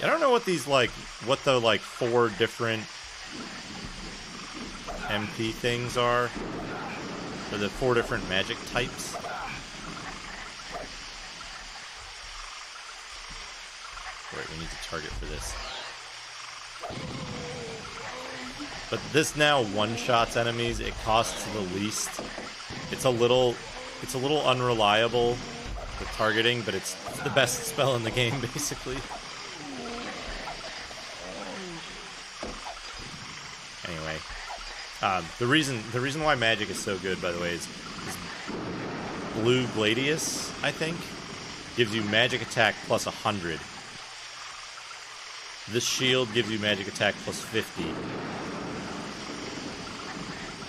I don't know what these, like, what the, like, 4 different MP things are. Or the 4 different magic types. Right, we need to target for this. But this now one-shots enemies. It costs the least. It's a little unreliable, the targeting, but it's the best spell in the game, basically. Anyway, the reason why magic is so good, by the way, is Blue Gladius, I think, gives you magic attack plus 100. This shield gives you magic attack plus 50.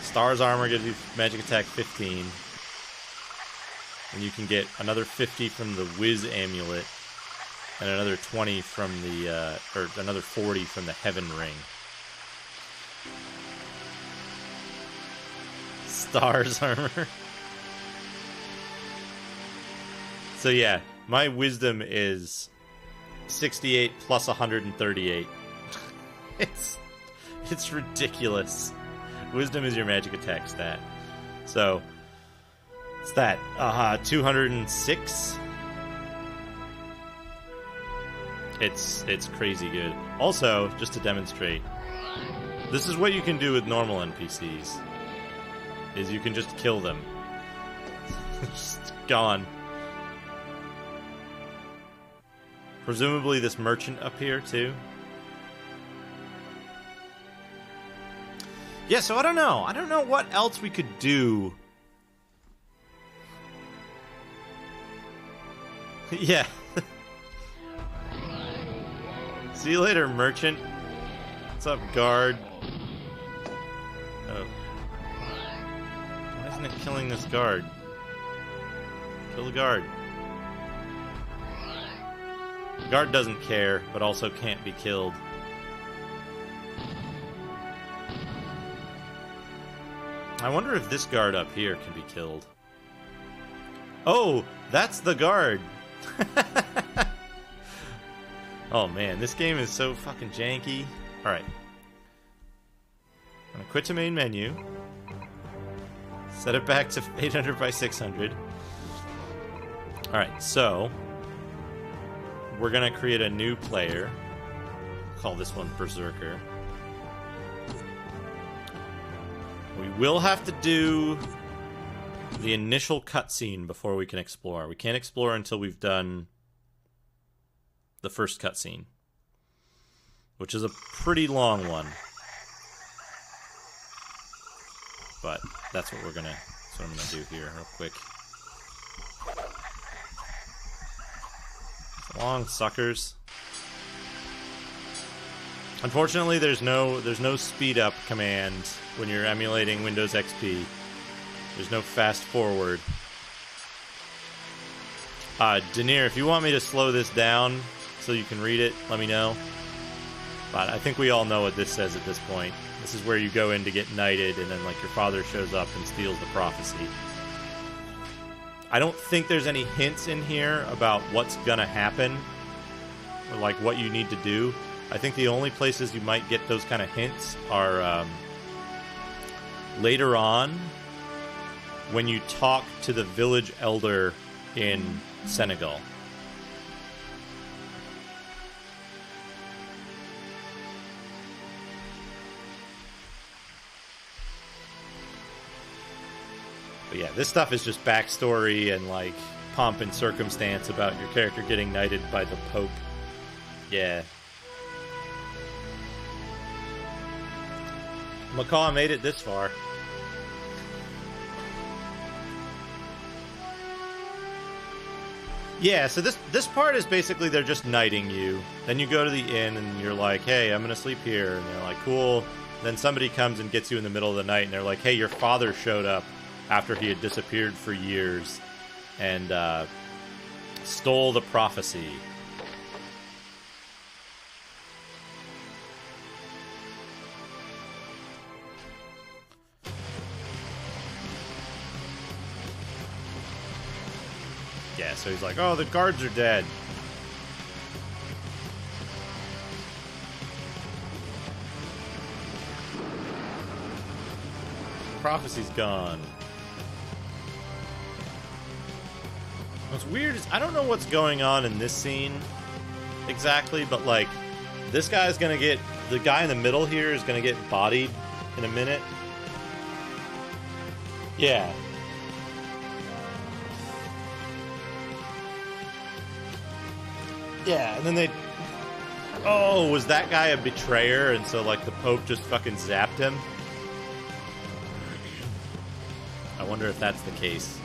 Star's armor gives you magic attack 15. And you can get another 50 from the Wiz amulet. And another 20 from the, or another 40 from the Heaven ring. Star's armor. So yeah, my wisdom is 68 plus 138. It's ridiculous. Wisdom is your magic attack stat. So it's that 206. It's crazy good. Also, just to demonstrate, this is what you can do with normal NPCs. Is you can just kill them. Just gone. Presumably this merchant up here, too. Yeah, so I don't know. I don't know what else we could do. Yeah. See you later, merchant. What's up, guard? Oh. Why isn't it killing this guard? Kill the guard. Guard doesn't care, but also can't be killed. I wonder if this guard up here can be killed. Oh, that's the guard! Oh man, this game is so fucking janky. Alright. I'm gonna quit to main menu. Set it back to 800 by 600. Alright, so we're gonna create a new player. Call this one Berserker. We will have to do the initial cutscene before we can explore. We can't explore until we've done the first cutscene, which is a pretty long one. But that's what I'm gonna do here real quick. Long suckers. Unfortunately, there's no speed up command when you're emulating Windows XP. There's no fast forward. Denier, if you want me to slow this down so you can read it, let me know. But I think we all know what this says at this point. This is where you go in to get knighted, and then like your father shows up and steals the prophecy. I don't think there's any hints in here about what's gonna happen, or like what you need to do. I think the only places you might get those kind of hints are later on when you talk to the village elder in Senegal. But yeah, this stuff is just backstory and like pomp and circumstance about your character getting knighted by the Pope. Yeah. Macaw made it this far. Yeah, so this part is basically they're just knighting you. Then you go to the inn and you're like, hey, I'm gonna sleep here. And they're like, cool. Then somebody comes and gets you in the middle of the night and they're like, hey, your father showed up after he had disappeared for years and stole the prophecy. Yeah, so he's like, oh, the guards are dead. Prophecy's gone. What's weird is I don't know what's going on in this scene exactly, but like this guy's gonna get, the guy in the middle here is gonna get bodied in a minute. Yeah. Yeah, and then they... Oh, was that guy a betrayer? And so, like, the Pope just fucking zapped him? I wonder if that's the case.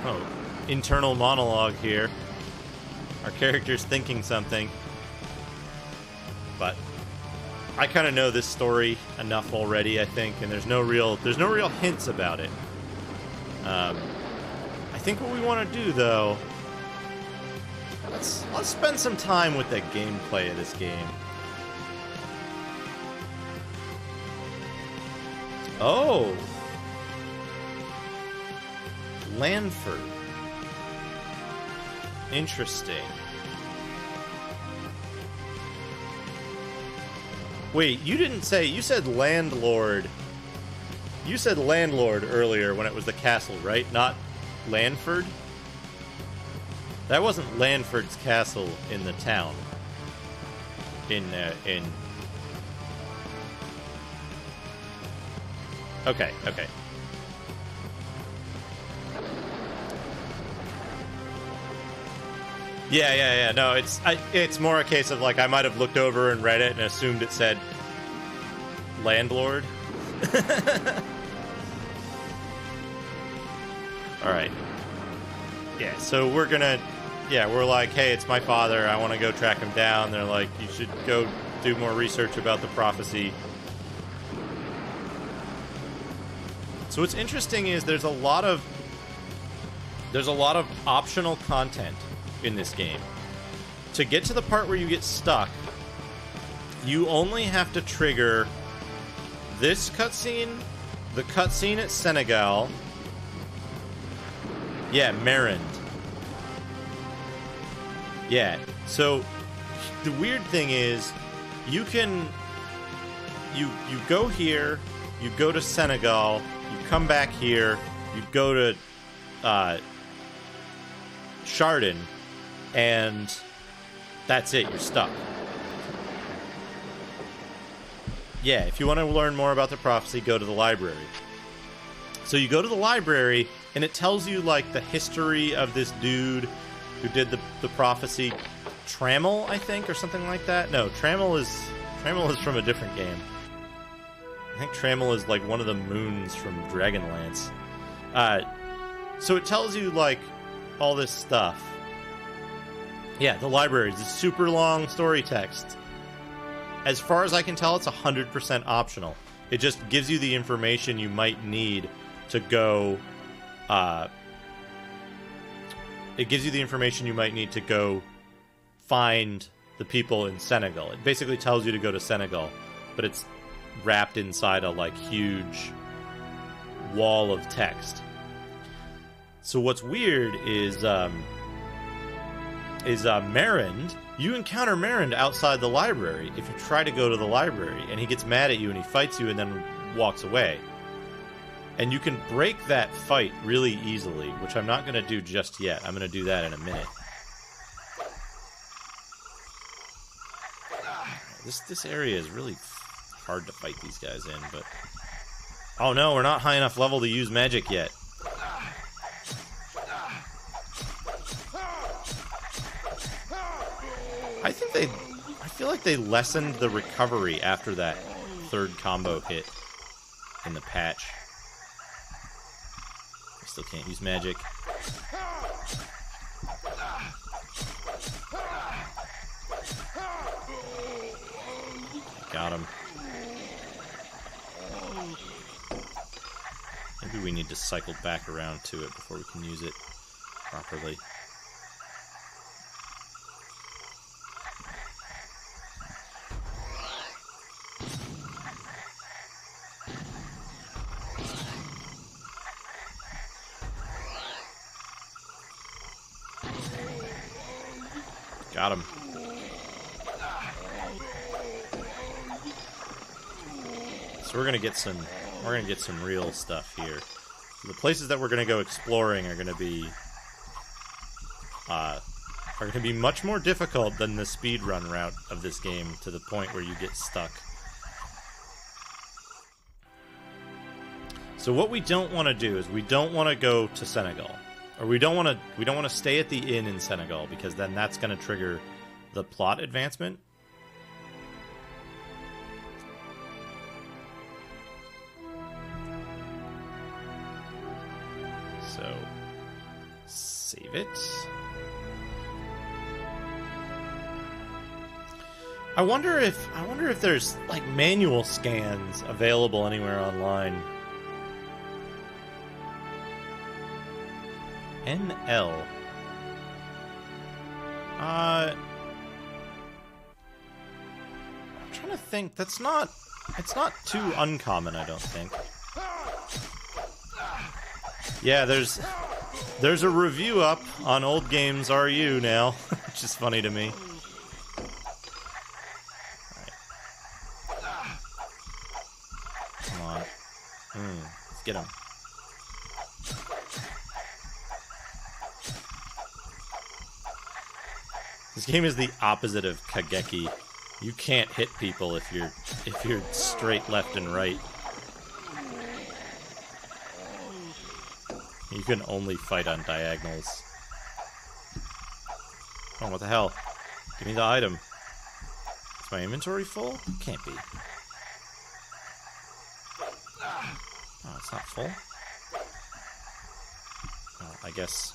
Oh, internal monologue here. Our character's thinking something. But I kind of know this story enough already, I think, and there's no real hints about it. I think what we want to do, though, let's spend some time with the gameplay of this game. Oh, Lanford. Interesting. Wait, you didn't say, you said landlord. You said landlord earlier when it was the castle, right? Not Lanford? That wasn't Lanford's castle in the town. Okay. Yeah. No, it's more a case of like I might have looked over and read it and assumed it said landlord. All right. Yeah, so we're like, hey, it's my father. I want to go track him down. They're like, you should go do more research about the prophecy. So what's interesting is there's a lot of optional content in this game. To get to the part where you get stuck, you only have to trigger this cutscene, the cutscene at Senegal. Yeah, Marind. Yeah, so the weird thing is you go here, you go to Senegal, you come back here, you go to Chardon, and that's it, you're stuck. Yeah, if you want to learn more about the prophecy, go to the library. So you go to the library, and it tells you, like, the history of this dude who did the prophecy. Trammel, I think, or something like that? No, Trammel is from a different game. I think Trammel is, like, one of the moons from Dragonlance. So it tells you, like, all this stuff. Yeah, the library is a super long story text. As far as I can tell, it's 100% optional. It just gives you the information you might need to go... it gives you the information you might need to go find the people in Senegal. It basically tells you to go to Senegal, but it's wrapped inside a, like, huge wall of text. So what's weird is Marind. You encounter Marind outside the library if you try to go to the library, and he gets mad at you and he fights you and then walks away. And you can break that fight really easily, which I'm not going to do just yet. I'm going to do that in a minute. This area is really hard to fight these guys in, but... Oh no, we're not high enough level to use magic yet. I feel like they lessened the recovery after that third combo hit in the patch. I still can't use magic. Got him. Maybe we need to cycle back around to it before we can use it properly. Got him. So we're gonna get some real stuff here. The places that we're gonna go exploring are gonna be much more difficult than the speedrun route of this game, to the point where you get stuck. So what we don't want to do is we don't want to go to Senegal, or we don't want to stay at the inn in Senegal, because then that's going to trigger the plot advancement. So save it. I wonder if there's like manual scans available anywhere online. NL. I'm trying to think. It's not too uncommon, I don't think. Yeah, there's a review up on Old Games RU now, which is funny to me. Come on. Let's get him. This game is the opposite of Kageki. You can't hit people if you're straight left and right. You can only fight on diagonals. Oh, what the hell? Give me the item. Is my inventory full? Can't be. Oh, it's not full? Oh, I guess.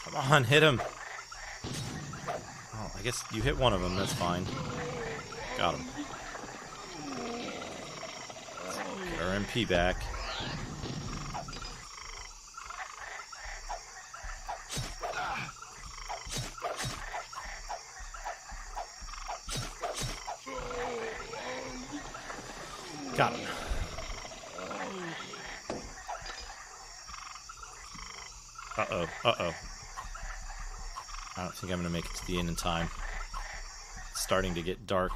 Come on, hit him. Oh, I guess you hit one of them, that's fine. Got him. Get our MP back. Got him. Uh-oh, uh-oh. I don't think I'm gonna make it to the inn in time. It's starting to get dark.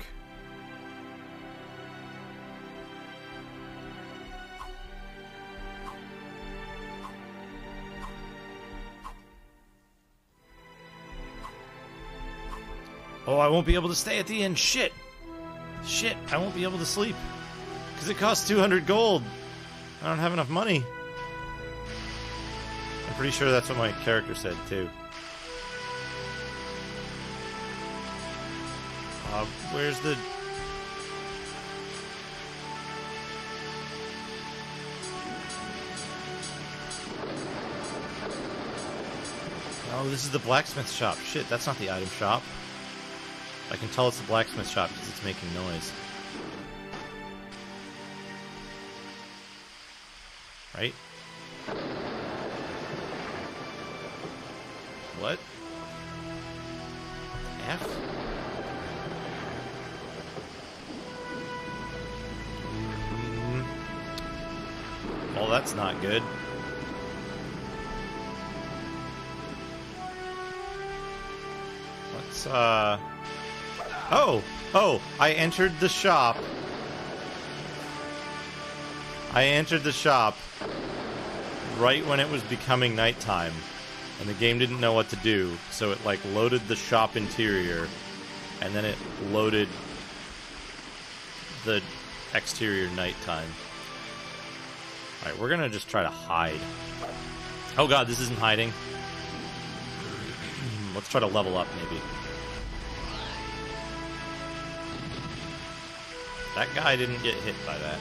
Oh, I won't be able to stay at the inn. Shit! Shit, I won't be able to sleep. Because it costs 200 gold. I don't have enough money. I'm pretty sure that's what my character said, too. Where's the... Oh, this is the blacksmith shop. Shit, that's not the item shop. I can tell it's the blacksmith shop because it's making noise. Right? What? F? Well, that's not good. Let's, Oh, I entered the shop. I entered the shop right when it was becoming nighttime, and the game didn't know what to do, so it, like, loaded the shop interior, and then it loaded the exterior nighttime. Alright, we're gonna just try to hide. Oh god, this isn't hiding. Let's try to level up, maybe. That guy didn't get hit by that.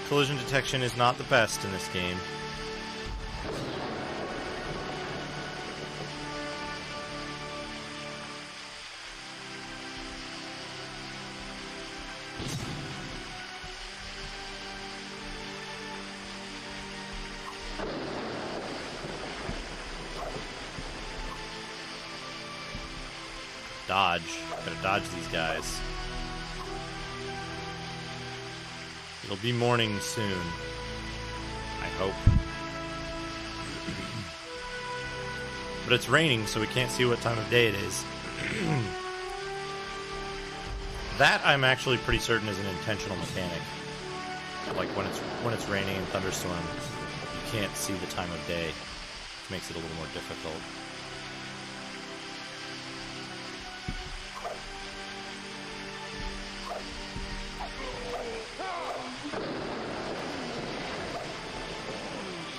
Collision detection is not the best in this game. Dodge. Gotta dodge these guys. It'll be morning soon. I hope. But it's raining, so we can't see what time of day it is. That I'm actually pretty certain is an intentional mechanic. Like when it's raining and thunderstorm, you can't see the time of day, which makes it a little more difficult.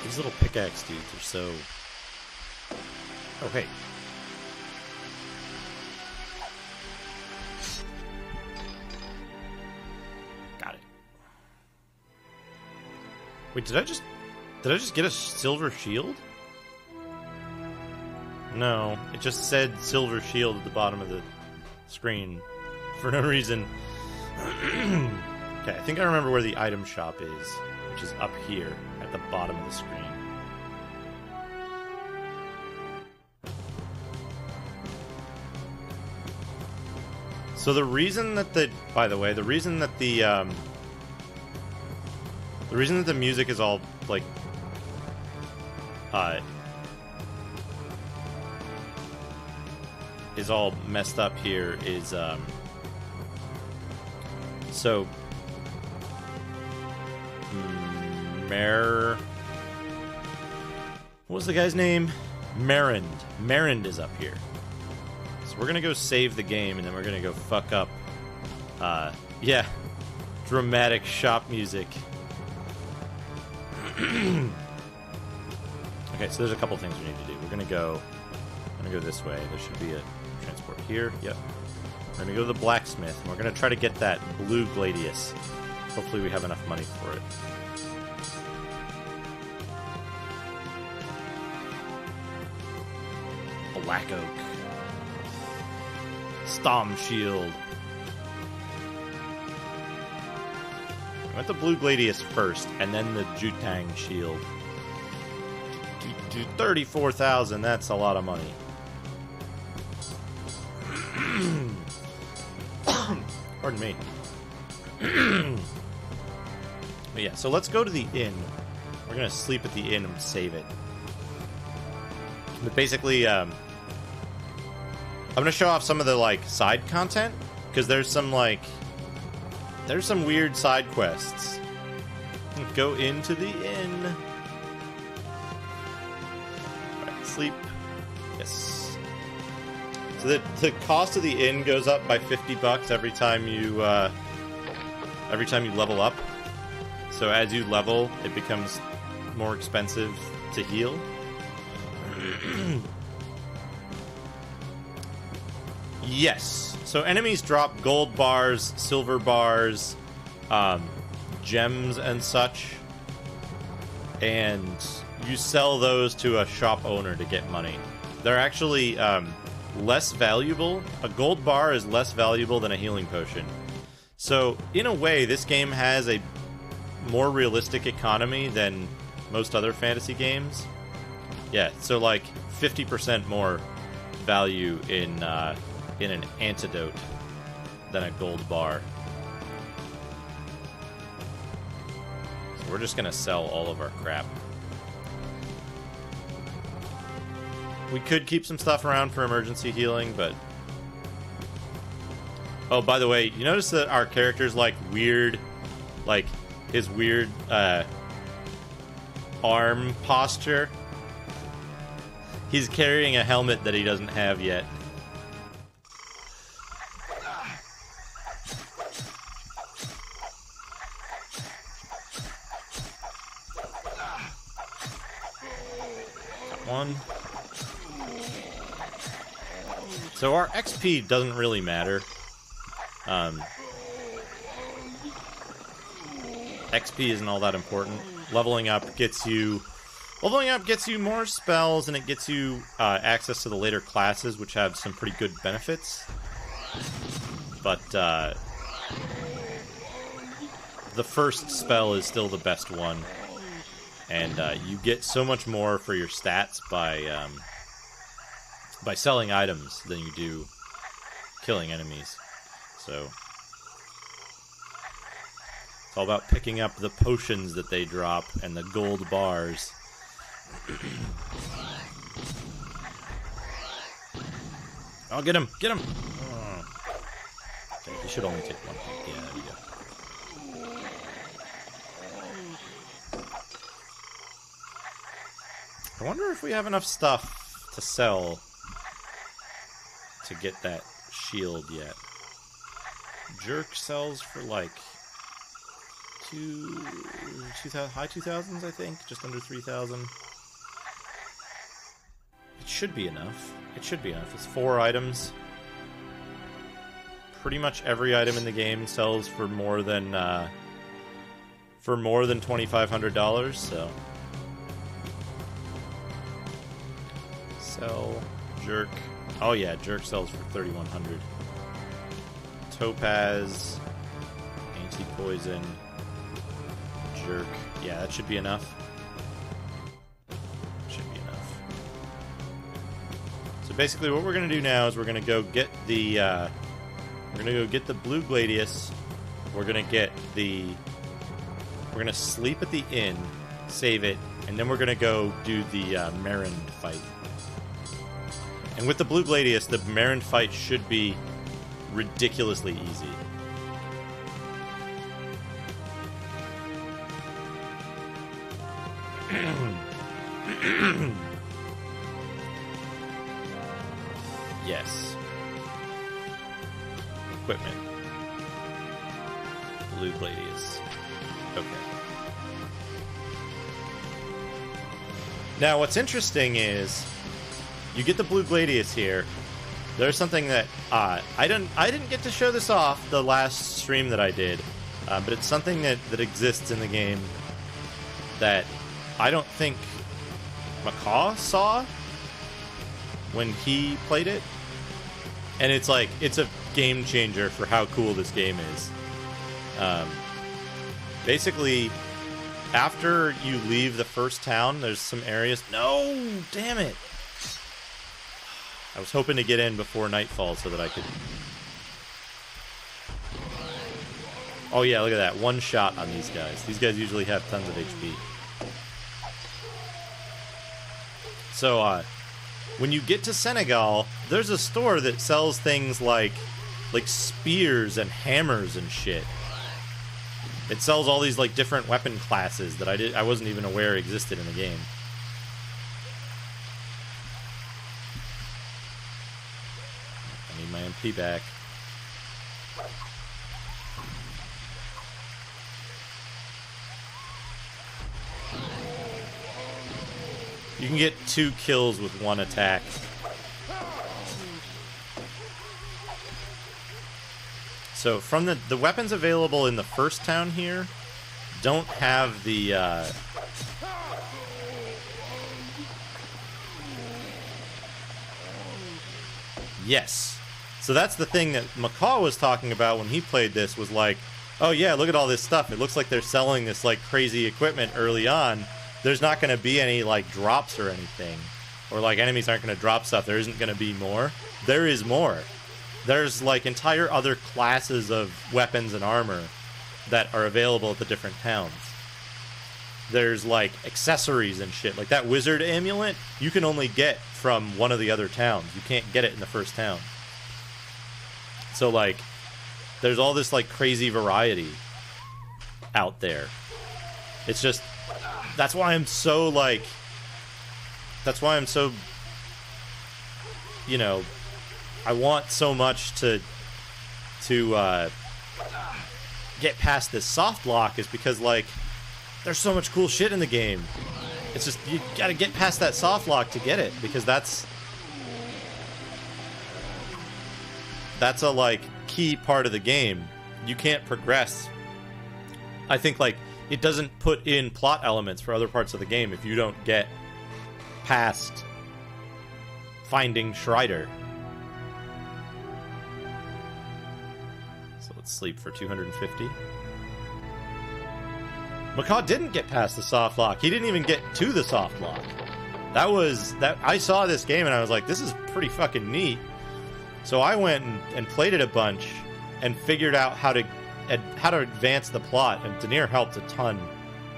These little pickaxe dudes are so... Oh, hey. Got it. Wait, did I just get a silver shield? No, it just said silver shield at the bottom of the screen for no reason. Okay, I think I remember where the item shop is, which is up here at the bottom of the screen. So the reason that the reason that the music is all like is all messed up here is so what was the guy's name? Marind. Marind is up here. So we're gonna go save the game, and then we're gonna go fuck up. Yeah, dramatic shop music. Okay, so there's a couple things we need to do. We're gonna go this way. There should be a transport here. Yep. We're gonna go to the blacksmith, and we're gonna try to get that blue gladius. Hopefully, we have enough money for it. Black oak. Stom shield. I went the blue gladius first, and then the Jutang shield. 34,000, that's a lot of money. Pardon me. But yeah, so let's go to the inn. We're gonna sleep at the inn and save it. But basically, I'm gonna show off some of the like side content because there's some weird side quests. Go into the inn. All right, sleep. Yes. So the cost of the inn goes up by $50 every time you level up. So as you level, it becomes more expensive to heal. Yes. So enemies drop gold bars, silver bars, gems and such. And you sell those to a shop owner to get money. They're actually less valuable. A gold bar is less valuable than a healing potion. So in a way, this game has a more realistic economy than most other fantasy games. Yeah, so like 50% more value in an antidote than a gold bar. So we're just gonna sell all of our crap. We could keep some stuff around for emergency healing, but... Oh, by the way, you notice that our character's like weird, like his weird arm posture? He's carrying a helmet that he doesn't have yet. one. So our XP doesn't really matter. XP isn't all that important. Leveling up gets you more spells, and it gets you access to the later classes, which have some pretty good benefits. But the first spell is still the best one, and you get so much more for your stats by selling items than you do killing enemies. So it's all about picking up the potions that they drop and the gold bars. Oh, get him! Get him! Oh. Okay, he should only take one. Yeah, there we go. I wonder if we have enough stuff to sell to get that shield yet. Jerk sells for like high 2000s, I think, just under 3000. It should be enough. It should be enough. It's 4 items. Pretty much every item in the game sells for more than $2,500. So sell jerk. Oh yeah, jerk sells for 3,100. Topaz, anti-poison, jerk. Yeah, that should be enough. Should be enough. So basically, what we're gonna do now is we're gonna go get the blue gladius. We're gonna sleep at the inn, save it, and then we're gonna go do the Marin fight. And with the blue gladius, the Marin fight should be ridiculously easy. Yes. Equipment. Blue gladius. Okay. Now, what's interesting is you get the blue gladius here. There's something that I didn't get to show this off the last stream that I did, but it's something that exists in the game that I don't think Macaw saw when he played it, and it's a game changer for how cool this game is. Basically, after you leave the first town, there's some areas. No, damn it! I was hoping to get in before nightfall so that I could... Oh yeah, look at that. One shot on these guys. These guys usually have tons of HP. So, when you get to Senegal, there's a store that sells things like spears and hammers and shit. It sells all these like different weapon classes that I wasn't even aware existed in the game. I need my MP back. You can get 2 kills with 1 attack. So from the weapons available in the first town here don't have the yes. So that's the thing that Macaw was talking about when he played this, was like, oh yeah, look at all this stuff. It looks like they're selling this like crazy equipment early on. There's not going to be any like drops or anything, or like enemies aren't going to drop stuff. There isn't going to be more. There is more. There's like entire other classes of weapons and armor that are available at the different towns. There's like accessories and shit. Like that wizard amulet, you can only get from one of the other towns. You can't get it in the first town. So like, there's all this like crazy variety out there. It's just, that's why I'm so, you know, I want so much to get past this soft lock, is because, like, there's so much cool shit in the game. It's just, you gotta get past that soft lock to get it, because that's a, like, key part of the game. You can't progress. I think, like, it doesn't put in plot elements for other parts of the game if you don't get past finding Schreider. So let's sleep for 250. Macaw didn't get past the soft lock. He didn't even get to the soft lock. I saw this game and I was like, this is pretty fucking neat. So I went and played it a bunch and figured out how to advance the plot, and Denier helped a ton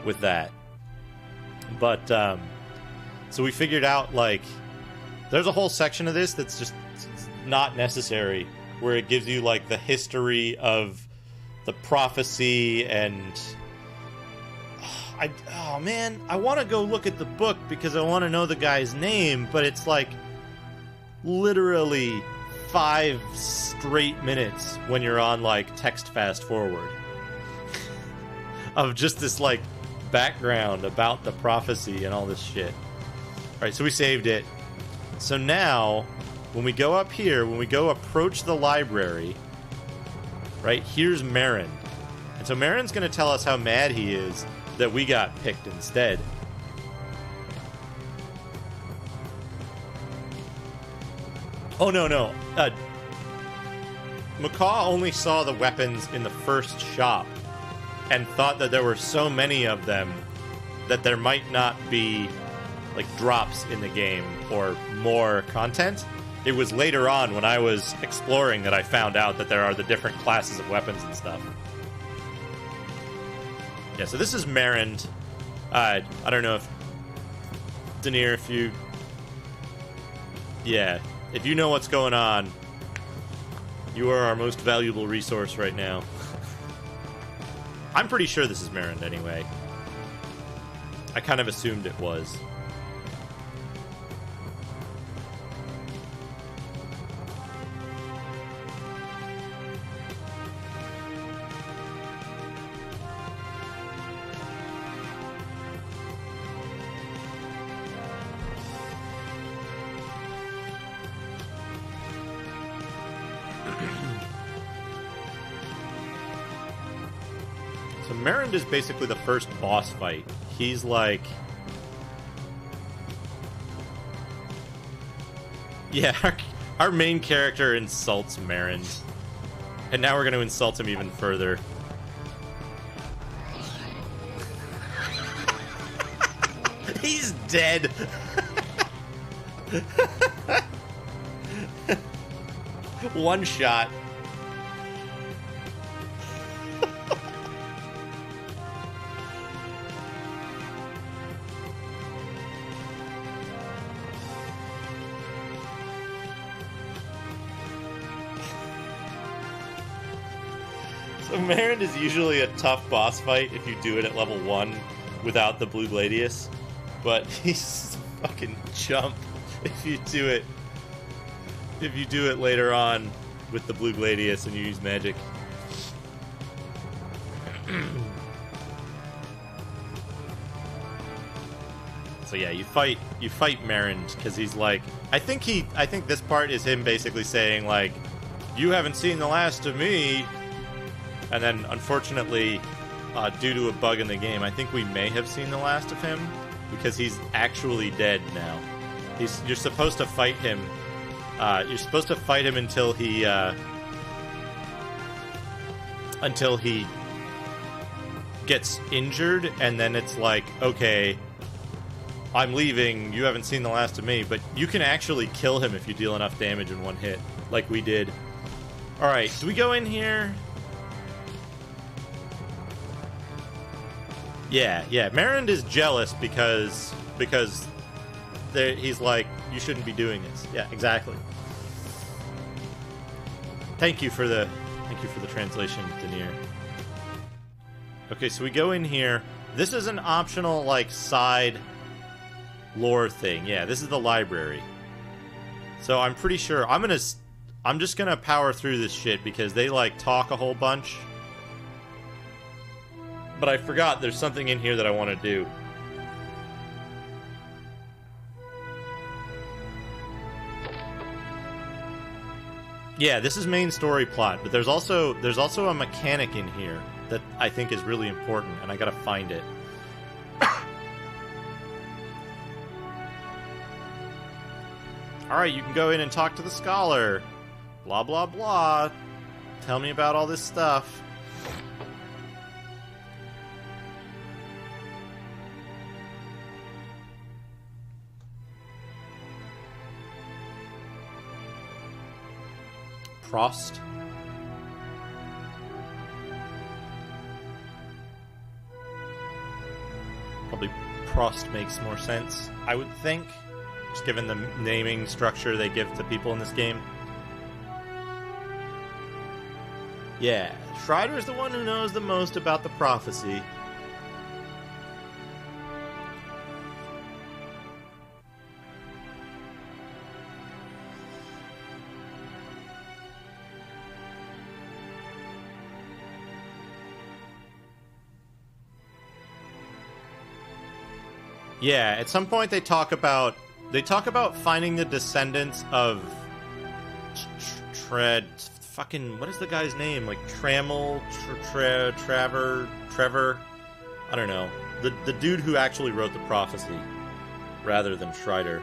with that. But so we figured out, like, there's a whole section of this that's just not necessary, where it gives you, like, the history of the prophecy, and oh man, I want to go look at the book because I want to know the guy's name, but it's like literally 5 straight minutes when you're on, like, text fast forward of just this, like, background about the prophecy and all this shit. Alright, so we saved it. So now, when we go up here, when we go approach the library, right, here's Marin. And so Marin's going to tell us how mad he is that we got picked instead. Oh, no. Macaw only saw the weapons in the first shop and thought that there were so many of them that there might not be, like, drops in the game or more content. It was later on when I was exploring that I found out that there are the different classes of weapons and stuff. Yeah, so this is Marin. I don't know if Denier, if you know what's going on, you are our most valuable resource right now. I'm pretty sure this is Marin anyway. I kind of assumed it was. So Marin is basically the first boss fight. He's like... Yeah, our main character insults Marin. And now we're going to insult him even further. He's dead! One shot. So Marin is usually a tough boss fight if you do it at level 1 without the Blue Gladius, but he's a fucking chump if you do it later on with the Blue Gladius and you use magic. So yeah, you fight Marin because he's like, I think this part is him basically saying, like, you haven't seen the last of me. And then, unfortunately, due to a bug in the game, I think we may have seen the last of him because he's actually dead now. You're supposed to fight him. You're supposed to fight him until he gets injured, and then it's like, okay, I'm leaving. You haven't seen the last of me, but you can actually kill him if you deal enough damage in one hit, like we did. All right, do we go in here? Yeah. Marin is jealous because he's like, you shouldn't be doing this. Yeah, exactly. Thank you for the translation, Denier. Okay, so we go in here. This is an optional, like, side lore thing. Yeah, this is the library. So I'm pretty sure I'm just gonna power through this shit because they, like, talk a whole bunch. But I forgot there's something in here that I want to do. Yeah, this is main story plot, but there's also a mechanic in here that I think is really important, and I gotta find it. Alright, you can go in and talk to the scholar. Blah, blah, blah. Tell me about all this stuff. Prost. Probably Prost makes more sense, I would think. Just given the naming structure they give to people in this game. Yeah, Strider's the one who knows the most about the prophecy. Yeah, at some point they talk about finding the descendants of fucking, what is the guy's name? Like Trevor, I don't know. The dude who actually wrote the prophecy rather than Strider.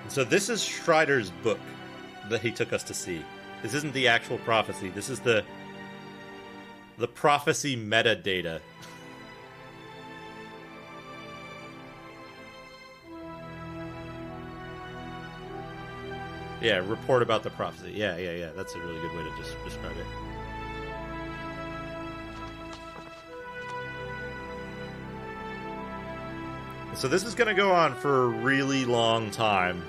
So this is Strider's book that he took us to see. This isn't the actual prophecy. This is the prophecy metadata. Yeah, report about the prophecy. Yeah. That's a really good way to just describe it. So this is going to go on for a really long time.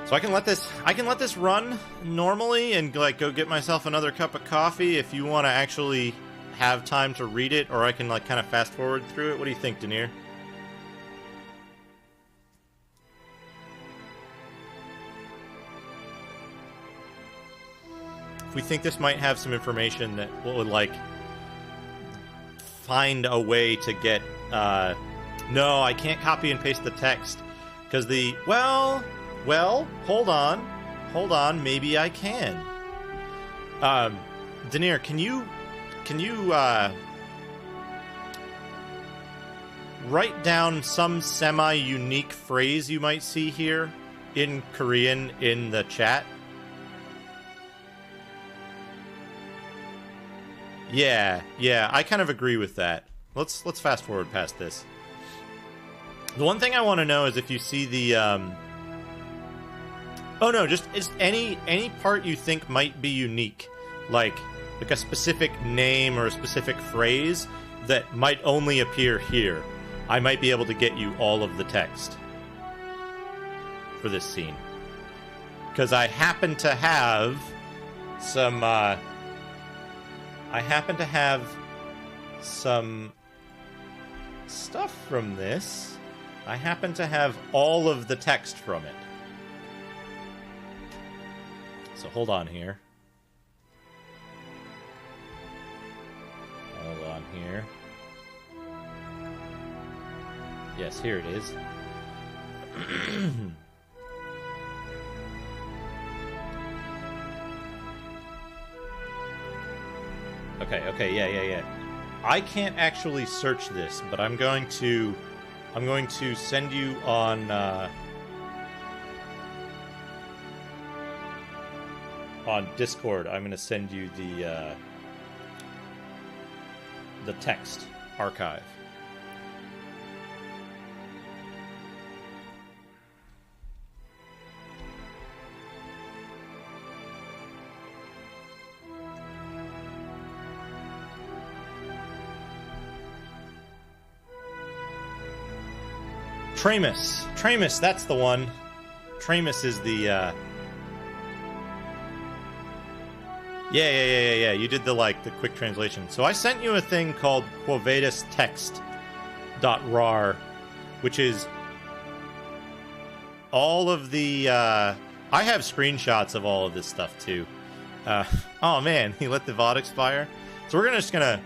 So I can let this run normally and like go get myself another cup of coffee if you want to actually have time to read it, or I can like kind of fast forward through it. What do you think, Denier? If we think this might have some information that would like find a way to get no, I can't copy and paste the text because well, hold on, maybe I can. Denier, can you write down some semi-unique phrase you might see here in Korean in the chat? Yeah, I kind of agree with that. Let's fast forward past this. The one thing I want to know is if you see the oh no, just any part you think might be unique, like a specific name or a specific phrase that might only appear here. I might be able to get you all of the text for this scene. Because I happen to have some stuff from this. I happen to have all of the text from it. So hold on here. Hold on here. Yes, here it is. Okay, yeah. I can't actually search this, but I'm going to send you on Discord. I'm going to send you the text archive. Tramus, that's the one. Tramus is the, Yeah, you did the quick translation. So I sent you a thing called Vadis text.rar, which is all of the I have screenshots of all of this stuff too. Oh man, he let the VOD expire. So we're just gonna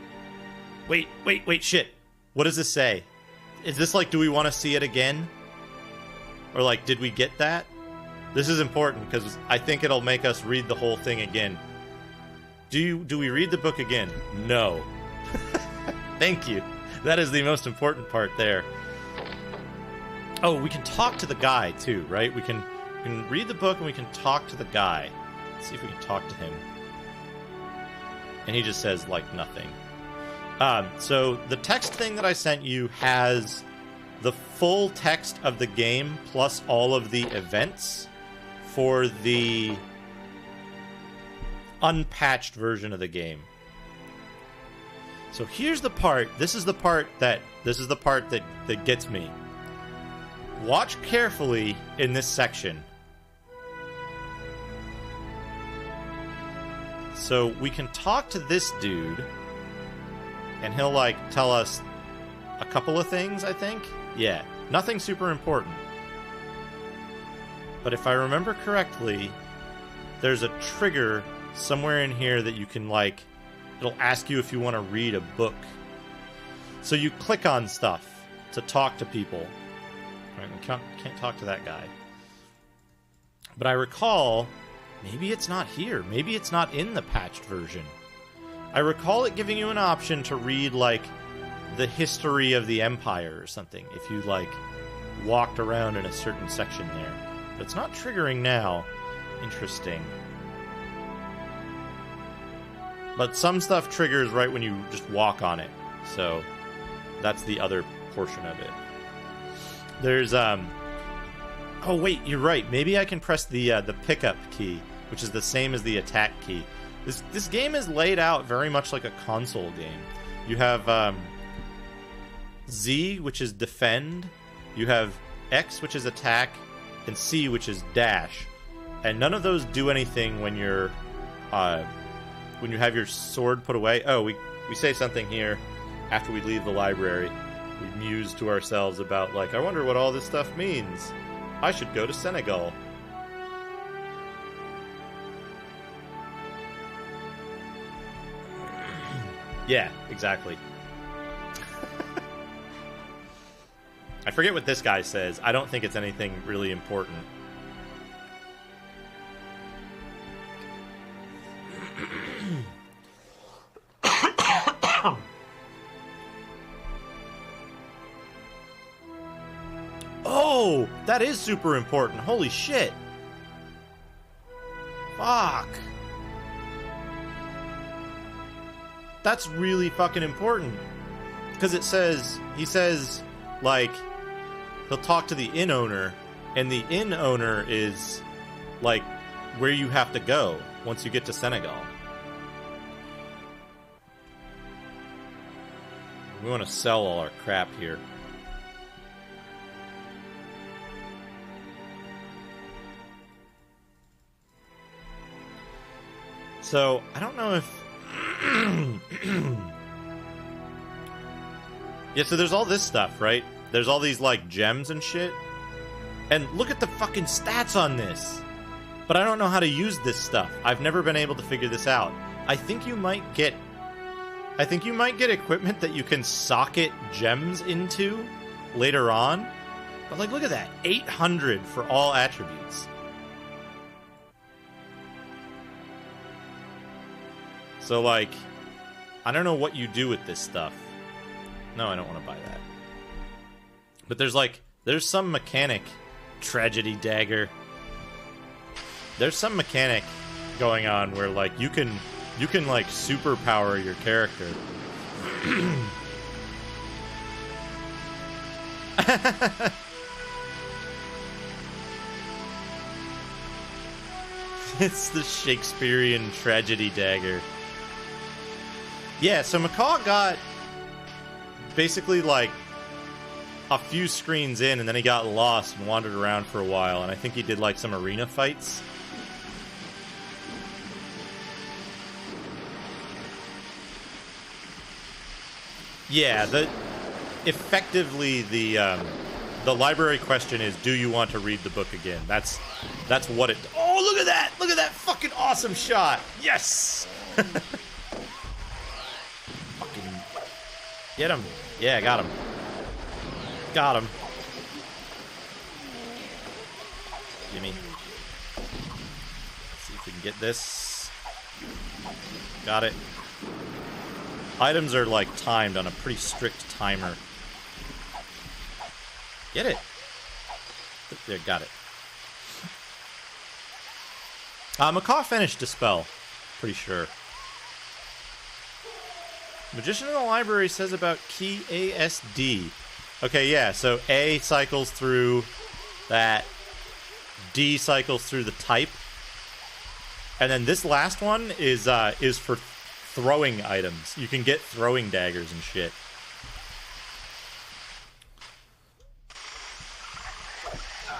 wait, shit. What does this say? Is this like, do we want to see it again? Or like, did we get that? This is important because I think it'll make us read the whole thing again. Do we read the book again? No. Thank you. That is the most important part there. Oh, we can talk to the guy too, right? We can read the book and we can talk to the guy. Let's see if we can talk to him. And he just says, like, nothing. So the text thing that I sent you has the full text of the game plus all of the events for the unpatched version of the game. So here's the part. This is the part that gets me. Watch carefully in this section. So we can talk to this dude, and he'll, like, tell us a couple of things, I think. Yeah, nothing super important. But if I remember correctly, there's a trigger somewhere in here that you can, like, it'll ask you if you want to read a book. So you click on stuff to talk to people. Right, we can't talk to that guy. But I recall, maybe it's not here. Maybe it's not in the patched version. I recall it giving you an option to read, like, the history of the Empire or something, if you, like, walked around in a certain section there. But it's not triggering now. Interesting. But some stuff triggers right when you just walk on it. So that's the other portion of it. There's, oh wait, you're right. Maybe I can press the pickup key, which is the same as the attack key. This game is laid out very much like a console game. You have Z, which is defend. You have X, which is attack, and C, which is dash. And none of those do anything when you're when you have your sword put away. Oh, we say something here after we leave the library. We muse to ourselves about, like, I wonder what all this stuff means. I should go to Senegal. Yeah, exactly. I forget what this guy says. I don't think it's anything really important. Oh, that is super important. Holy shit. Fuck. That's really fucking important. Because he says, like, he'll talk to the inn owner, and the inn owner is, like, where you have to go once you get to Senegal. We want to sell all our crap here. So, I don't know if... Yeah, so there's all this stuff, right? There's all these, like, gems and shit. And look at the fucking stats on this! But I don't know how to use this stuff. I've never been able to figure this out. I think you might get equipment that you can socket gems into later on. But, like, look at that. 800 for all attributes. So, like, I don't know what you do with this stuff. No, I don't want to buy that. But there's some mechanic. Tragedy dagger. There's some mechanic going on where, like, you can like, superpower your character. It's the Shakespearean tragedy dagger. Yeah, so McCaw got basically, like, a few screens in, and then he got lost and wandered around for a while, and I think he did, like, some arena fights. Yeah, effectively the the library question is, do you want to read the book again? That's what it... Oh, look at that! Look at that fucking awesome shot! Yes! Fucking... Get him. Yeah, got him. Got him. Gimme. Let's see if we can get this. Got it. Items are, like, timed on a pretty strict timer. Get it. There, got it. Macaw finished Dispel. Pretty sure. Magician in the Library says about key ASD. Okay, yeah, so A cycles through that. D cycles through the type. And then this last one is for throwing items. You can get throwing daggers and shit.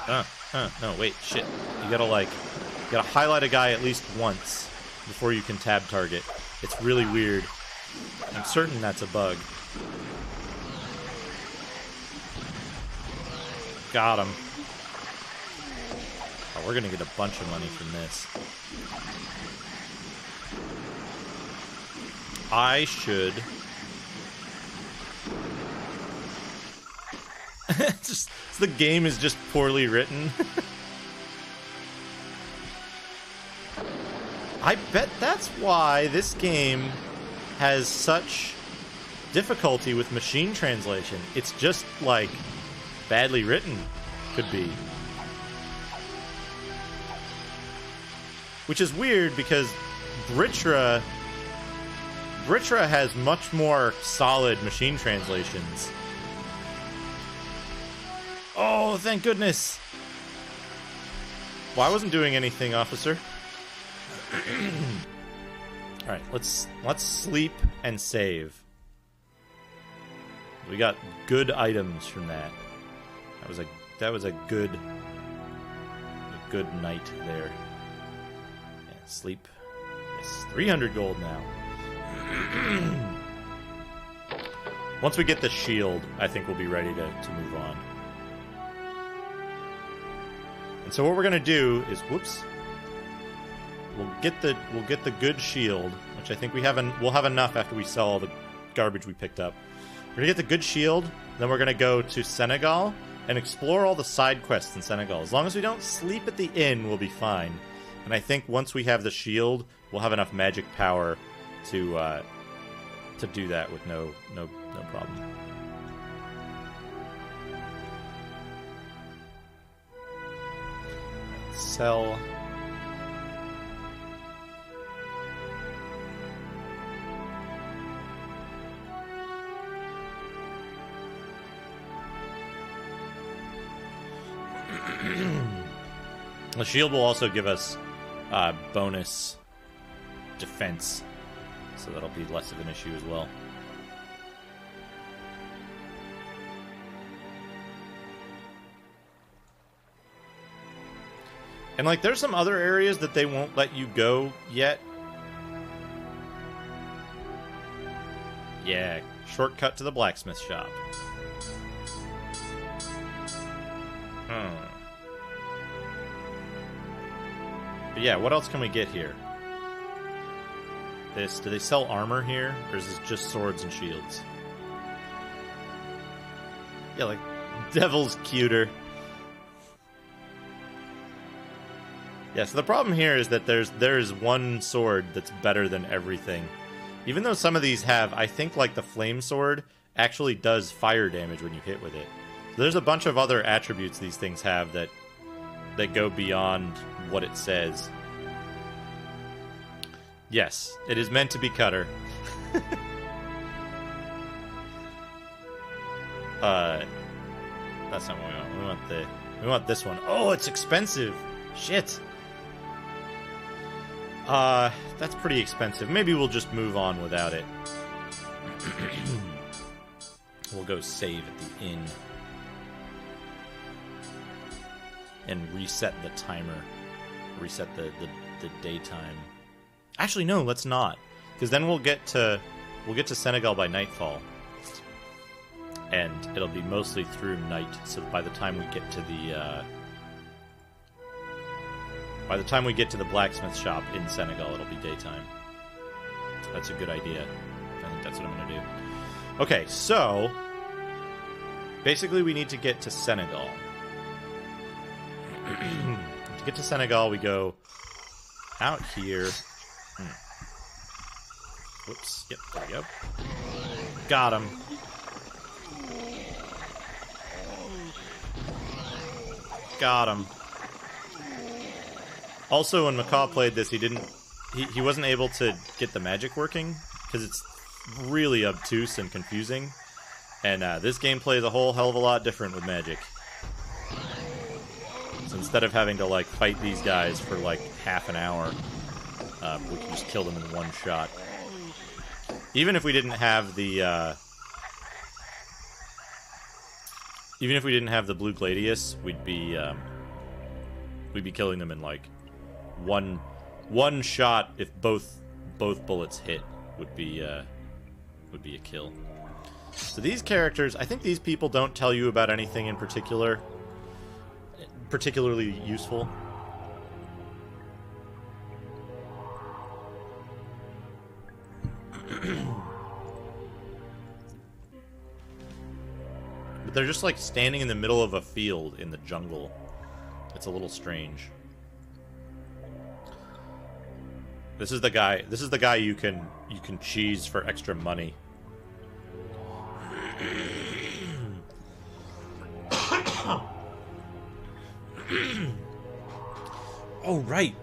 No, wait, shit. You gotta highlight a guy at least once before you can tab target. It's really weird. I'm certain that's a bug. Got him. Oh, we're gonna get a bunch of money from this. I should... the game is just poorly written. I bet that's why this game has such difficulty with machine translation. It's just, like, badly written. Could be. Which is weird because Britra has much more solid machine translations. Oh, thank goodness. Well, I wasn't doing anything, officer. Alright, let's sleep and save. We got good items from that. That was a good night there. Yeah, sleep. It's 300 gold now. Once we get the shield, I think we'll be ready to move on. And so what we're gonna do is, whoops, we'll get the good shield, which I think we'll have enough after we sell all the garbage we picked up. We're gonna get the good shield, then we're gonna go to Senegal and explore all the side quests in Senegal. As long as we don't sleep at the inn, we'll be fine. And I think once we have the shield, we'll have enough magic power to do that with no problem. Sell. The shield will also give us bonus defense, so that'll be less of an issue as well. And, like, there's some other areas that they won't let you go yet. Yeah, shortcut to the blacksmith shop. But yeah, what else can we get here? Do they sell armor here? Or is this just swords and shields? Yeah, like, devil's cuter. Yeah, so the problem here is that there is one sword that's better than everything. Even though some of these have, I think, like, the flame sword actually does fire damage when you hit with it. So there's a bunch of other attributes these things have that go beyond what it says. Yes, it is meant to be cutter. That's not what we want. We want this one. Oh, it's expensive. Shit. That's pretty expensive. Maybe we'll just move on without it. We'll go save at the inn. And reset the timer. Reset the daytime. Actually, no, let's not. Because then we'll get to Senegal by nightfall. and it'll be mostly through night. So by the time we get to the blacksmith shop in Senegal, it'll be daytime. That's a good idea. I think that's what I'm gonna do. Okay, so basically we need to get to Senegal. To get to Senegal, we go out here. Whoops. Yep, there we go. Got him. Got him. Also, when Macaw played this, he wasn't able to get the magic working, because it's really obtuse and confusing. And this game plays a whole hell of a lot different with magic. So instead of having to, like, fight these guys for, like, half an hour, we can just kill them in one shot. Even if we didn't have the, blue gladius, we'd be killing them in, like, one shot. If both bullets hit, would be a kill. So these characters, I think these people don't tell you about anything in particularly useful. But they're just like standing in the middle of a field in the jungle. It's a little strange. This is the guy you can cheese for extra money. Oh, right.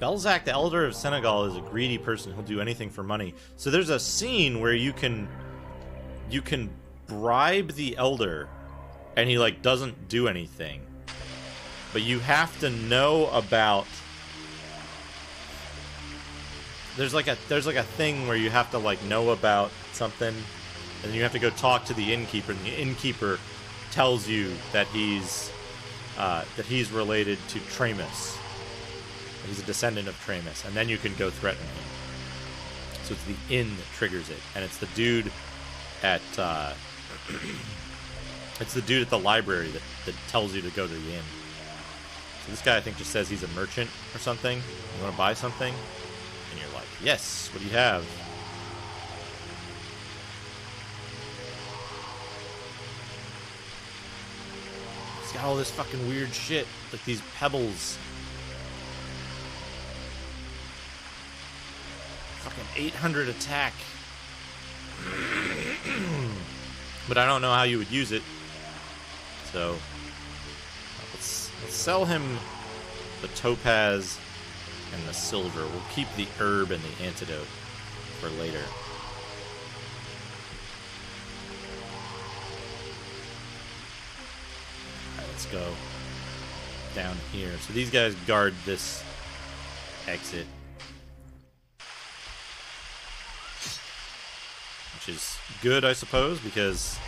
Belzac, the Elder of Senegal, is a greedy person who'll do anything for money. So there's a scene where you can bribe the Elder, and he, like, doesn't do anything. But you have to know about... There's like a thing where you have to, like, know about something, and you have to go talk to the innkeeper, and the innkeeper tells you that he's related to Tramus. He's a descendant of Tramus, and then you can go threaten him. So it's the inn that triggers it, and it's the dude at the library that tells you to go to the inn. So this guy, I think, just says he's a merchant or something. You want to buy something? And you're like, yes, what do you have? He's got all this fucking weird shit, like these pebbles. Fucking 800 attack. But I don't know how you would use it. So let's sell him the topaz and the silver. We'll keep the herb and the antidote for later. Alright, let's go down here. So these guys guard this exit, which is good, I suppose, because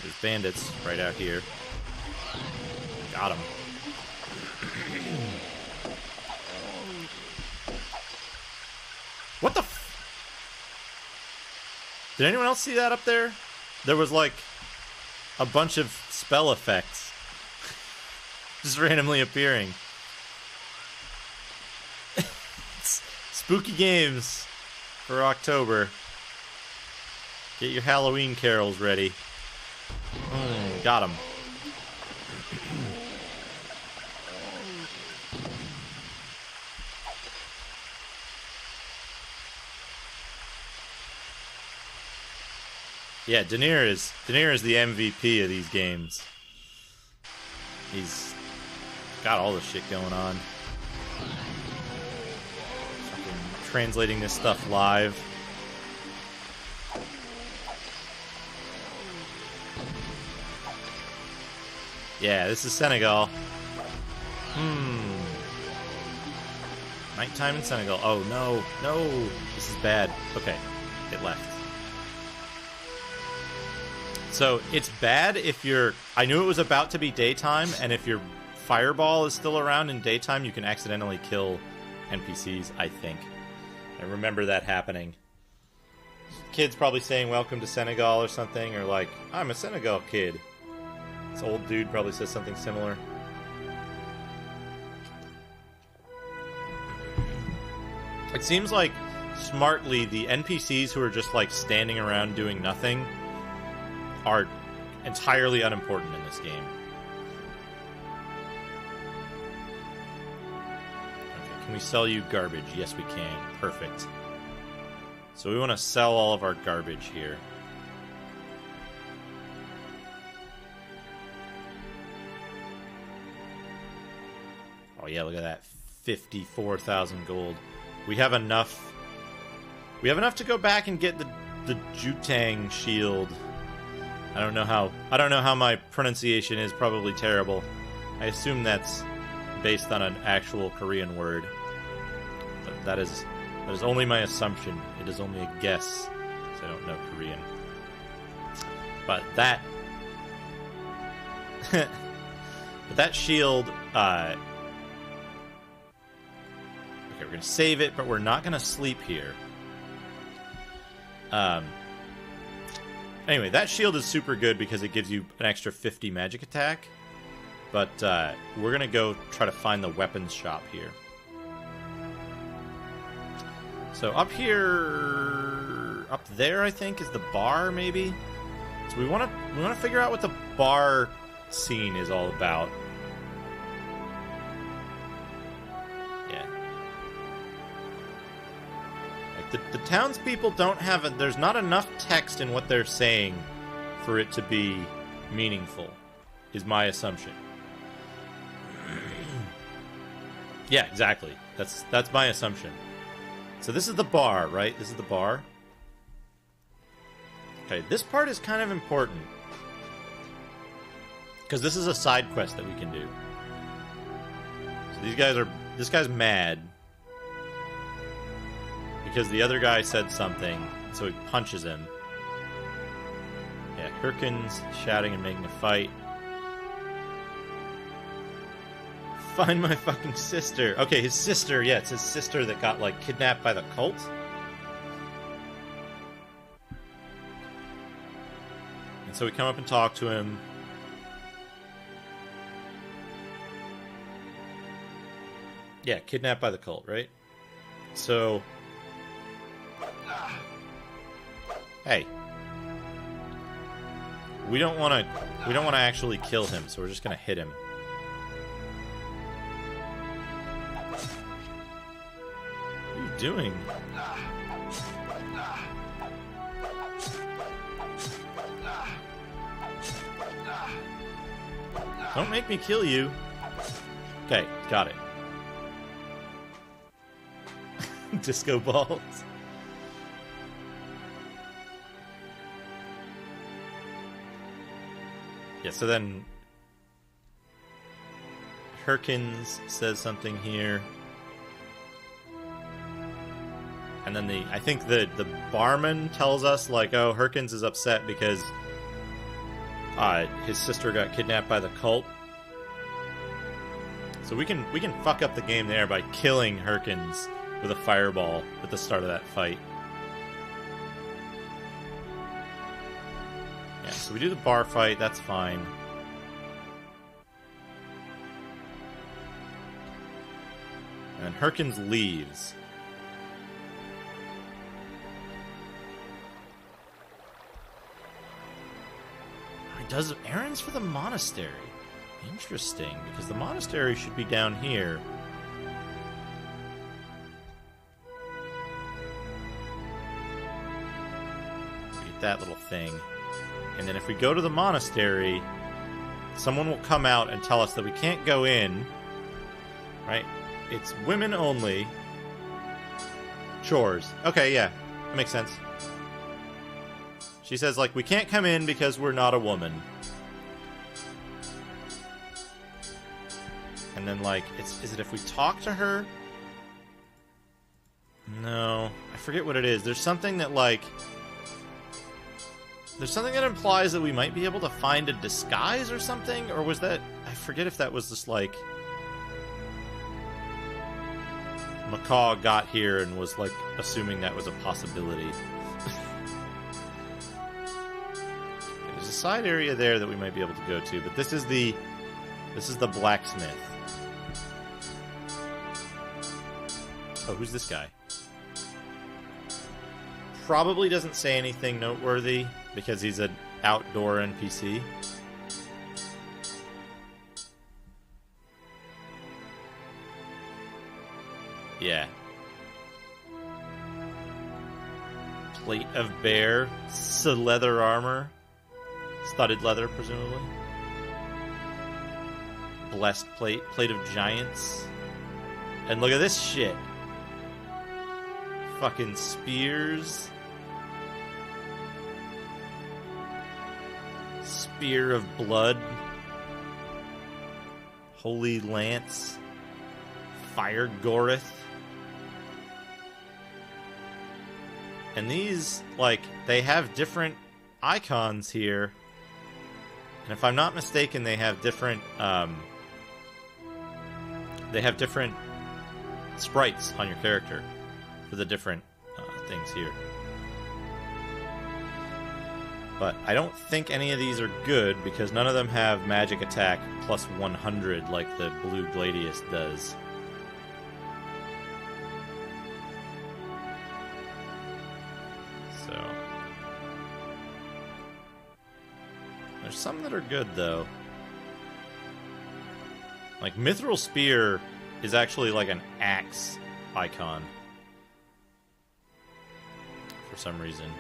there's bandits right out here. Got him. What the Did anyone else see that up there? There was, like, a bunch of spell effects just randomly appearing. Spooky games for October. Get your Halloween carols ready. Got him. Yeah, Denier is the MVP of these games. He's got all this shit going on. Fucking translating this stuff live. Yeah, this is Senegal. Nighttime in Senegal. Oh, no. No. This is bad. Okay. It left. So, it's bad if you're... I knew it was about to be daytime, and if your fireball is still around in daytime, you can accidentally kill NPCs, I think. I remember that happening. Kid's probably saying welcome to Senegal or something, or like, I'm a Senegal kid. This old dude probably says something similar. It seems like, smartly, the NPCs who are just, like, standing around doing nothing are entirely unimportant in this game. Okay, can we sell you garbage? Yes, we can. Perfect. So we want to sell all of our garbage here. Oh yeah, look at that. 54,000 gold. We have enough. We have enough to go back and get the Jutang shield. I don't know how my pronunciation is, probably terrible. I assume that's based on an actual Korean word. But that is only my assumption. It is only a guess, because I don't know Korean. But that... but that shield... Okay, we're going to save it, but we're not going to sleep here. Anyway, that shield is super good because it gives you an extra 50 magic attack. But we're going to go try to find the weapons shop here. So up here, up there, I think, is the bar, maybe? So we want to figure out what the bar scene is all about. Yeah. Like the townspeople don't have there's not enough text in what they're saying for it to be meaningful, is my assumption. Yeah, exactly. That's my assumption. So this is the bar, right? This is the bar. Okay, this part is kind of important. Because this is a side quest that we can do. So this guy's mad. Because the other guy said something, so he punches him. Yeah, Hirkin's shouting and making a fight. Find my fucking sister. Okay, his sister, yeah, it's his sister that got, like, kidnapped by the cult. And so we come up and talk to him. Yeah, kidnapped by the cult, right? So... Hey. We don't want to actually kill him, so we're just going to hit him. What are you doing? Don't make me kill you. Okay, got it. Disco balls. Yeah, so then Hirkins says something here. And then I think the barman tells us, like, oh, Hirkins is upset because his sister got kidnapped by the cult. So we can fuck up the game there by killing Hirkins with a fireball at the start of that fight. Yeah, so we do the bar fight, that's fine. And then Hirkins leaves. He does errands for the monastery. Interesting, because the monastery should be down here. Get that little thing. And then if we go to the monastery, someone will come out and tell us that we can't go in. Right? It's women only. Chores. Okay, yeah. That makes sense. She says, like, we can't come in because we're not a woman. And then, like, is it if we talk to her? No. I forget what it is. There's something that, like... There's something that implies that we might be able to find a disguise or something? Or was that... I forget if that was just, like... Macaw got here and was, like, assuming that was a possibility. side area there that we might be able to go to, but this is the blacksmith. Oh, who's this guy? Probably doesn't say anything noteworthy because he's an outdoor NPC. Yeah. Plate of bear, leather armor, studded leather, presumably. Blessed plate, plate of giants. And look at this shit. Fucking spears. Spear of blood. Holy lance. Fire Goreth. And these, like, they have different icons here. And if I'm not mistaken, they have different, sprites on your character for the different things here. But I don't think any of these are good because none of them have magic attack plus 100 like the blue Gladius does. So there's some that are good though. Like Mithril Spear is actually like an axe icon for some reason.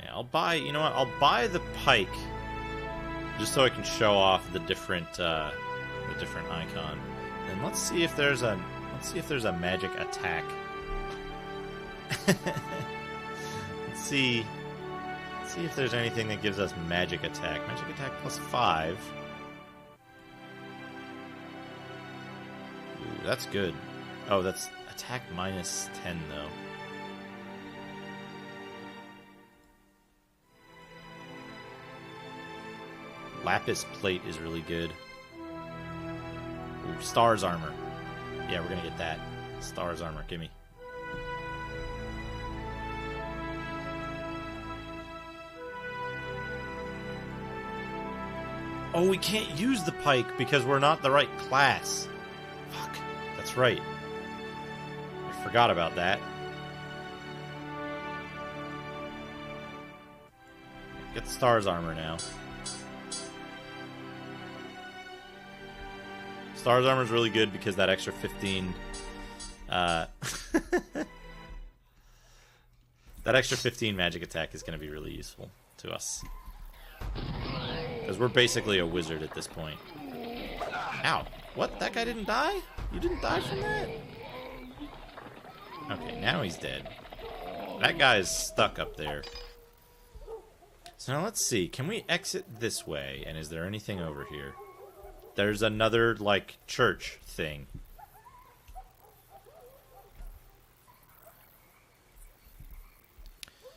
Yeah, I'll buy, you know what? I'll buy the pike just so I can show off the different icon. And let's see if there's a magic attack. Let's see if there's anything that gives us magic attack. Magic attack plus 5. Ooh, that's good. Oh, that's attack minus 10, though. Lapis plate is really good. Ooh, Stars armor. Yeah, we're gonna get that. Stars armor, gimme. Oh, we can't use the pike because we're not the right class. Fuck, that's right. I forgot about that. Get the Stars armor now. Stars armor is really good because that extra 15... that extra 15 magic attack is going to be really useful to us. Because we're basically a wizard at this point. Ow. What? That guy didn't die? You didn't die from that? Okay, now he's dead. That guy is stuck up there. So now let's see. Can we exit this way? And is there anything over here? There's another, like, church thing.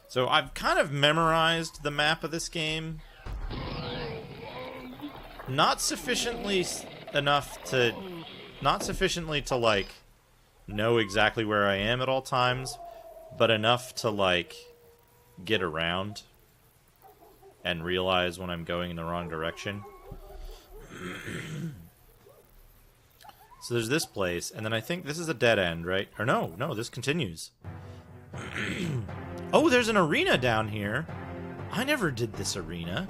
So I've kind of memorized the map of this game. Not sufficiently to, like, know exactly where I am at all times, but enough to, like, get around and realize when I'm going in the wrong direction. So there's this place, and then I think this is a dead end, right? Or no, this continues. Oh, there's an arena down here. I never did this arena.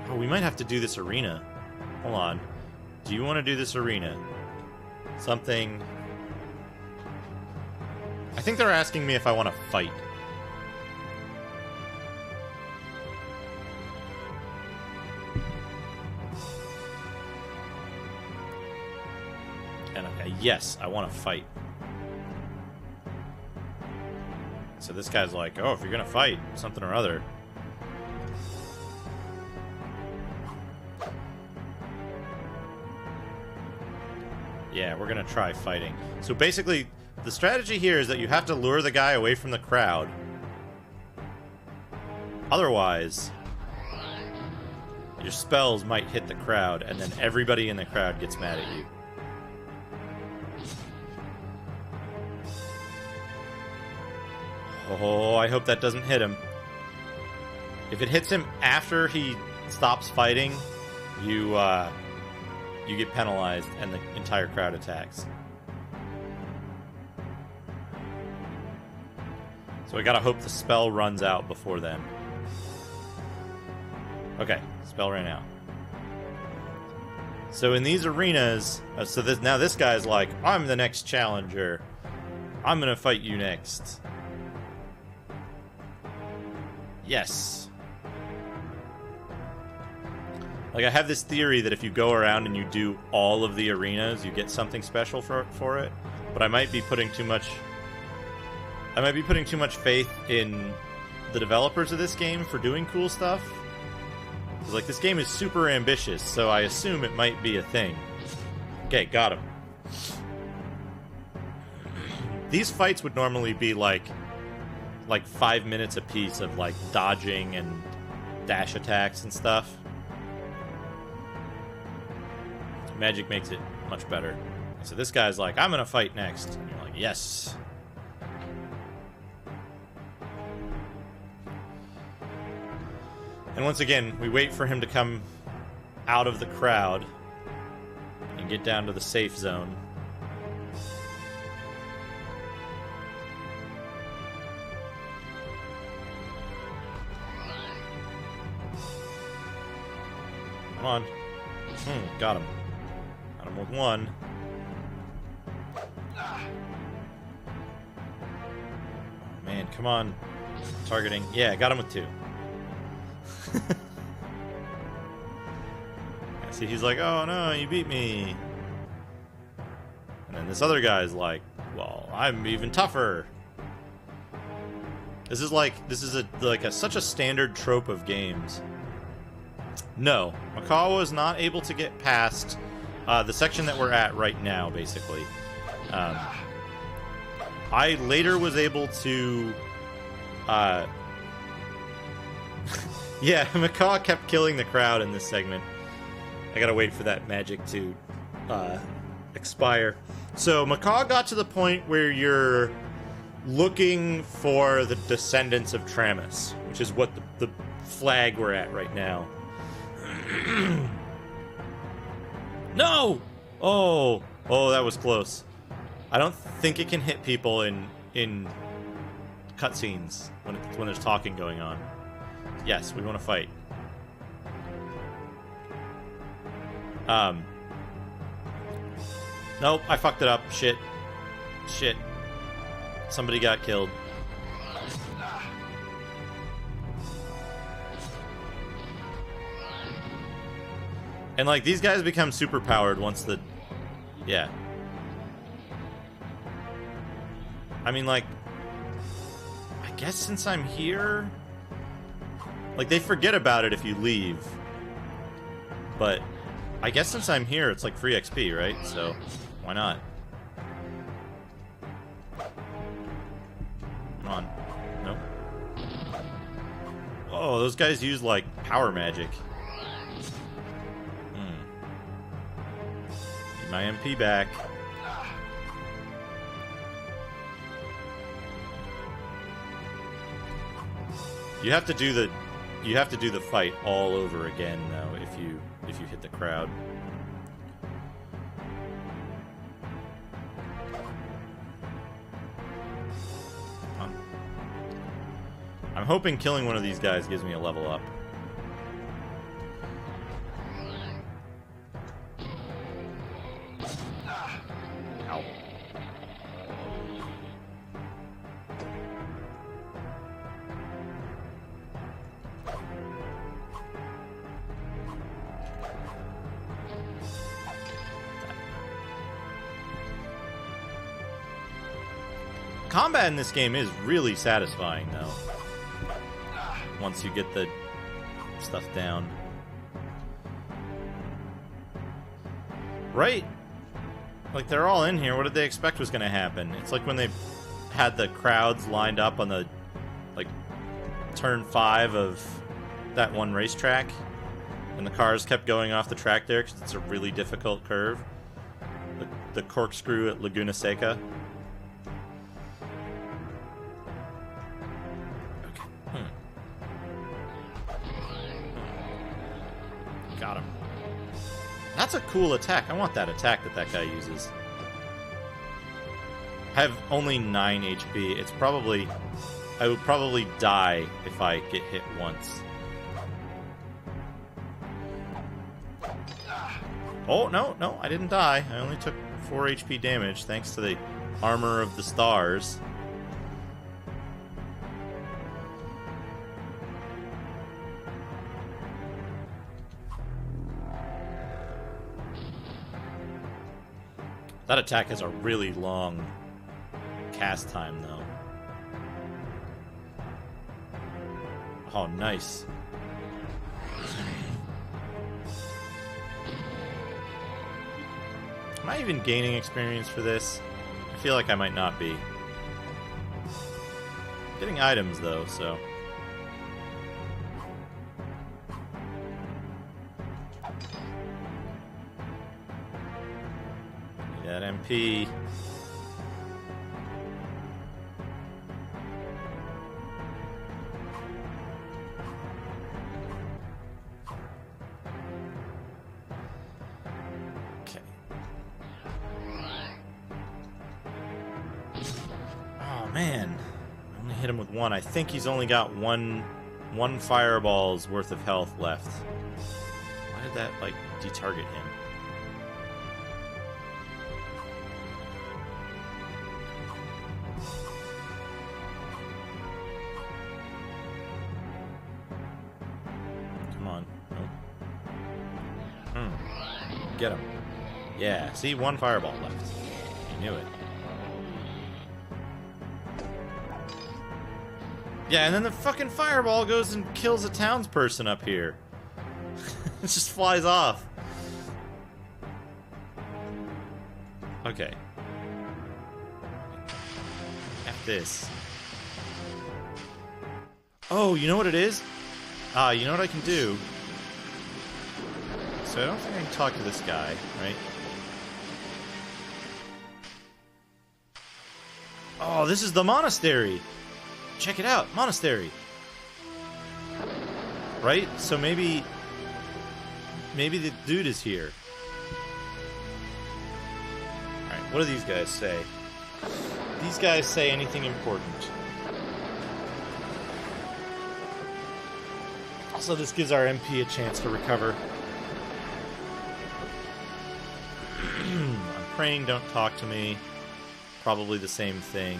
Oh, we might have to do this arena. Hold on. Do you want to do this arena? Something... I think they're asking me if I want to fight. And okay, yes, I want to fight. So this guy's like, oh, if you're going to fight, something or other... Yeah, we're gonna try fighting. So basically, the strategy here is that you have to lure the guy away from the crowd. Otherwise, your spells might hit the crowd, and then everybody in the crowd gets mad at you. Oh, I hope that doesn't hit him. If it hits him after he stops fighting, you get penalized and the entire crowd attacks. So I gotta hope the spell runs out before then. Okay, spell ran out. So in these arenas, now this guy's like, I'm the next challenger. I'm gonna fight you next. Yes. Like, I have this theory that if you go around and you do all of the arenas, you get something special for it. But I might be putting too much faith in the developers of this game for doing cool stuff. Like, this game is super ambitious, so I assume it might be a thing. Okay, got him. These fights would normally be like 5 minutes a piece of like dodging and dash attacks and stuff. Magic makes it much better. So this guy's like, I'm gonna fight next. And you're like, yes. And once again, we wait for him to come out of the crowd and get down to the safe zone. Come on. Got him. Got him with one. Oh, man, come on. Targeting. Yeah, got him with two. See, he's like, oh no, you beat me. And then this other guy's like, well, I'm even tougher. This is such a standard trope of games. No, Macaw was not able to get past the section that we're at right now, basically. I later was able to... yeah, Macaw kept killing the crowd in this segment. I gotta wait for that magic to expire. So Macaw got to the point where you're looking for the descendants of Tramus, which is what the flag we're at right now. No! Oh, that was close. I don't think it can hit people in cutscenes when there's talking going on. Yes, we want to fight. Nope, I fucked it up. Shit. Somebody got killed. And, like, these guys become super powered once the... Yeah. I mean, like... I guess since I'm here... Like, they forget about it if you leave. But... I guess since I'm here, it's like free XP, right? So, why not? Come on. Nope. Oh, those guys use, like, power magic. Need my MP back. You have to do the fight all over again, though, if you hit the crowd. I'm hoping killing one of these guys gives me a level up. Ow. Combat in this game is really satisfying, though. Once you get the stuff down. Right? Like, they're all in here. What did they expect was going to happen? It's like when they had the crowds lined up on the, like, turn 5 of that one racetrack. And the cars kept going off the track there because it's a really difficult curve. The corkscrew at Laguna Seca. Got him. That's a cool attack. I want that attack that guy uses. I have only 9 HP. It's probably... I would probably die if I get hit once. Oh, no, I didn't die. I only took 4 HP damage thanks to the armor of the stars. That attack has a really long cast time, though. Oh, nice. Am I even gaining experience for this? I feel like I might not be. Getting items, though, so... That MP. Okay. Oh man, I only hit him with one. I think he's only got one fireball's worth of health left. Why did that like detarget him? Get him. Yeah, see, 1 fireball left. I knew it. Yeah, and then the fucking fireball goes and kills a townsperson up here. It just flies off. Okay. F this. Oh, you know what it is? You know what I can do? So I don't think I can talk to this guy, right? Oh, this is the monastery! Check it out, monastery! Right? So maybe the dude is here. Alright, what do these guys say? These guys say anything important. Also, this gives our MP a chance to recover. I'm praying don't talk to me. Probably the same thing.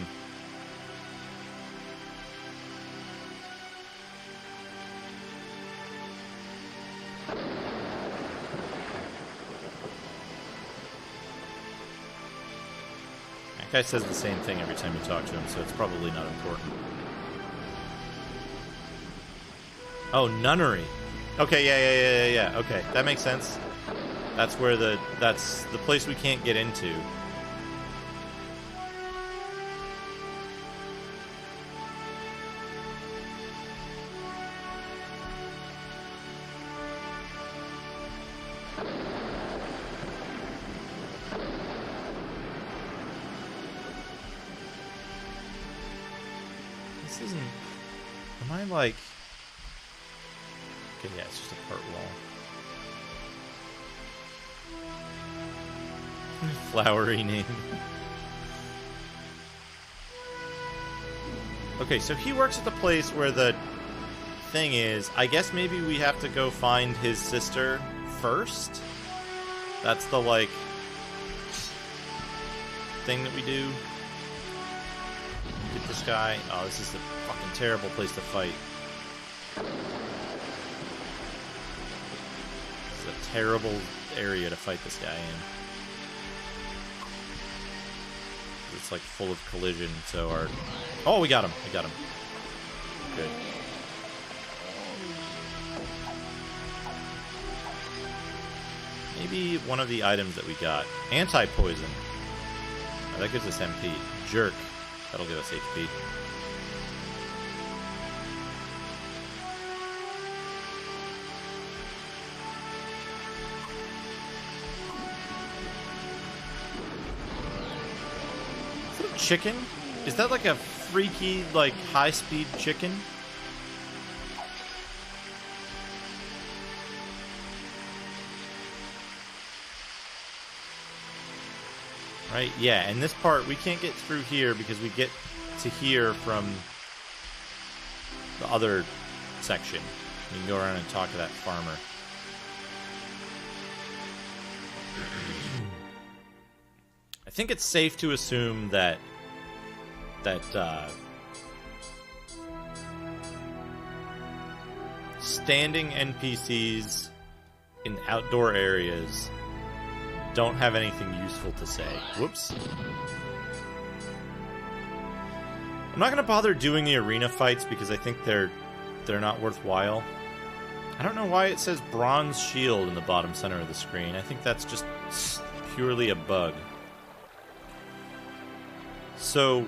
That guy says the same thing every time you talk to him, so it's probably not important. Oh, nunnery. Okay, yeah. Okay, that makes sense. That's where that's the place we can't get into. This isn't... Am I like... Okay, yeah, it's just a part wall. Flowery name. Okay, so he works at the place where the thing is. I guess maybe we have to go find his sister first? That's the, like, thing that we do? Get this guy. Oh, this is a fucking terrible place to fight. This is a terrible area to fight this guy in. It's like full of collision, so our... Oh, we got him. Good. Maybe one of the items that we got. Anti-poison. Oh, that gives us MP. Jerk. That'll give us HP. Chicken? Is that like a freaky, like, high-speed chicken? Right? Yeah, and this part, we can't get through here because we get to here from the other section. You can go around and talk to that farmer. I think it's safe to assume that standing NPCs in outdoor areas don't have anything useful to say. Whoops. I'm not going to bother doing the arena fights because I think they're not worthwhile. I don't know why it says bronze shield in the bottom center of the screen. I think that's just purely a bug. So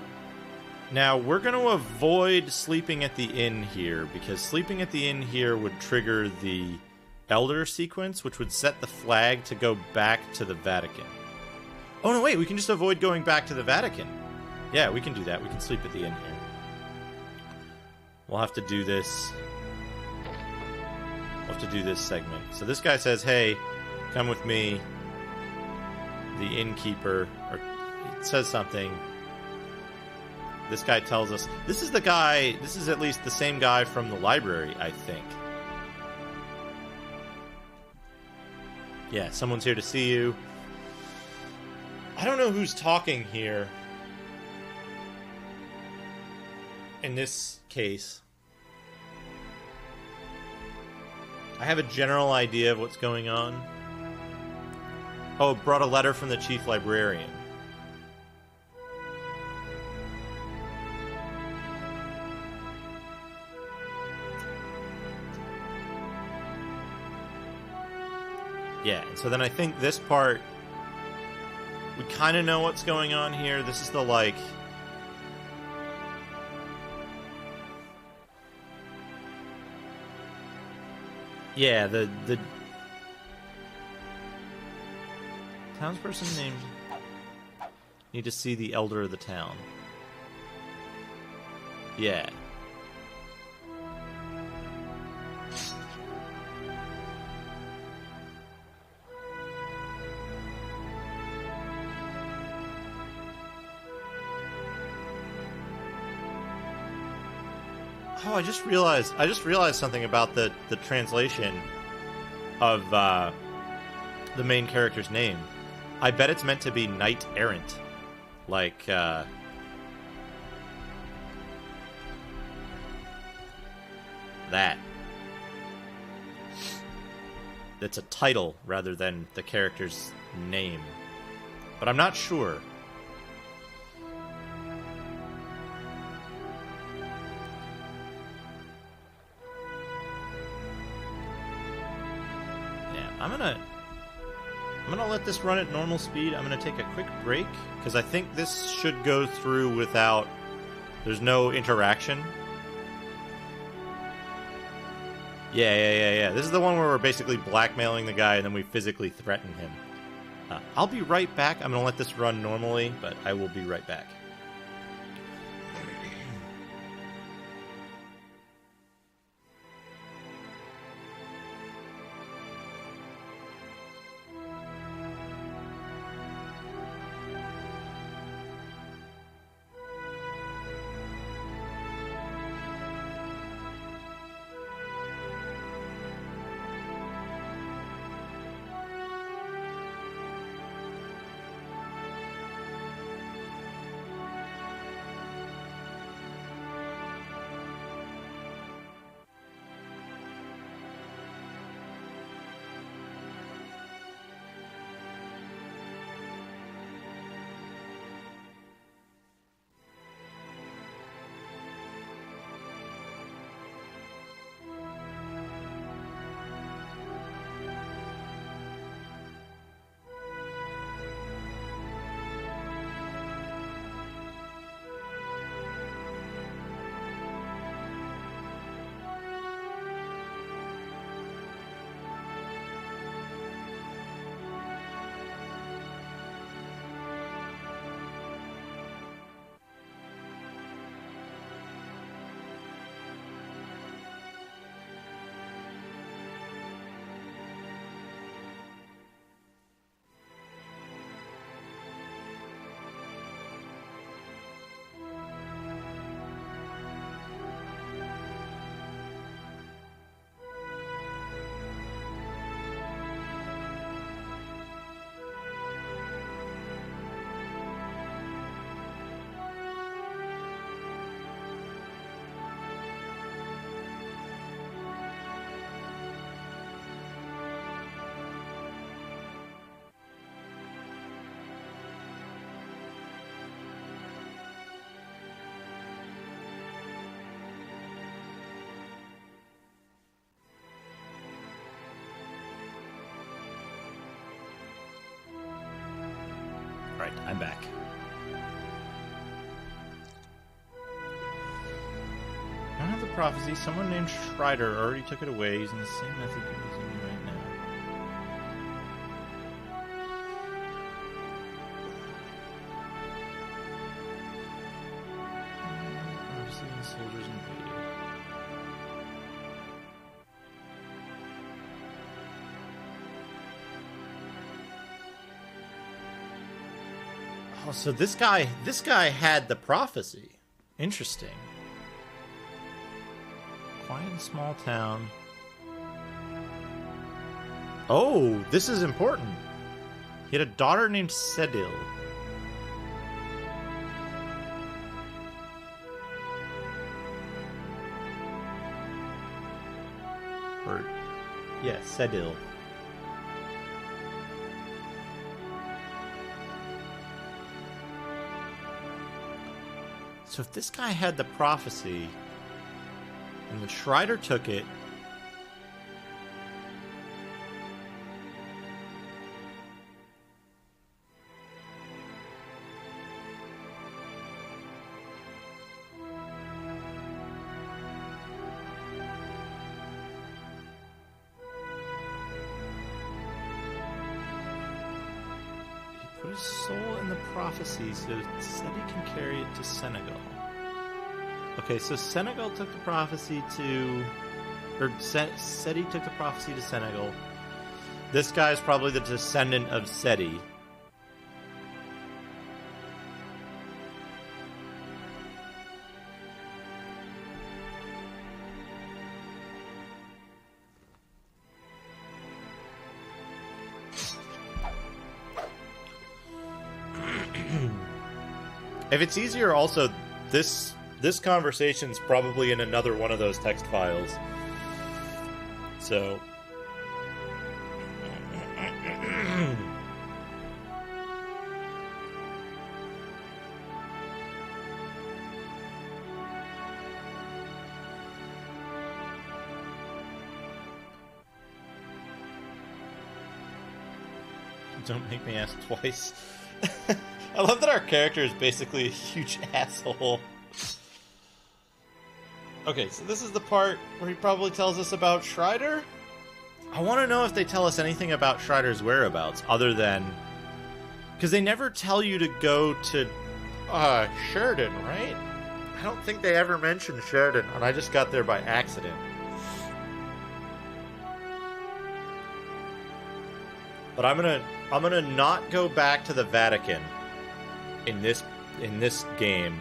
now we're going to avoid sleeping at the inn here because sleeping at the inn here would trigger the Elder sequence, which would set the flag to go back to the Vatican. Oh, no, wait, we can just avoid going back to the Vatican. Yeah, we can do that. We can sleep at the inn here. We'll have to do this. We'll have to do this segment. So this guy says, hey, come with me. The innkeeper, or it says something. This guy tells us, this is the guy, this is at least the same guy from the library, I think. Yeah, someone's here to see you. I don't know who's talking here. In this case. I have a general idea of what's going on. Oh, brought a letter from the chief librarian. Yeah, and so then I think this part, we kind of know what's going on here. This is the, like... Yeah, the townsperson named... Need to see the elder of the town. Yeah. Oh, I just realized something about the translation of the main character's name. I bet it's meant to be knight errant, like that. It's a title rather than the character's name, but I'm not sure. I'm gonna let this run at normal speed. I'm gonna take a quick break because I think this should go through without. There's no interaction. Yeah. This is the one where we're basically blackmailing the guy and then we physically threaten him. I'll be right back. I'm gonna let this run normally, but I will be right back. Alright, I'm back. I don't have the prophecy. Someone named Strider already took it away using the same method you're using right now. Obviously, the soldiers invaded. Oh, so this guy had the prophecy. Interesting. Quiet and small town. Oh, this is important. He had a daughter named Sedil. Or, yeah, Sedil. So if this guy had the prophecy, and the Strider took it, he put his soul in the prophecy so said he can carry it to Senegal. Okay, so Senegal took the prophecy to... Or Seti took the prophecy to Senegal. This guy is probably the descendant of Seti. If it's easier, also, this conversation's probably in another one of those text files. So... Don't make me ask twice. I love that our character is basically a huge asshole. Okay, so this is the part where he probably tells us about Strider? I want to know if they tell us anything about Strider's whereabouts, other than... Because they never tell you to go to... Sheridan, right? I don't think they ever mentioned Sheridan, and I just got there by accident. But I'm gonna not go back to the Vatican in this game,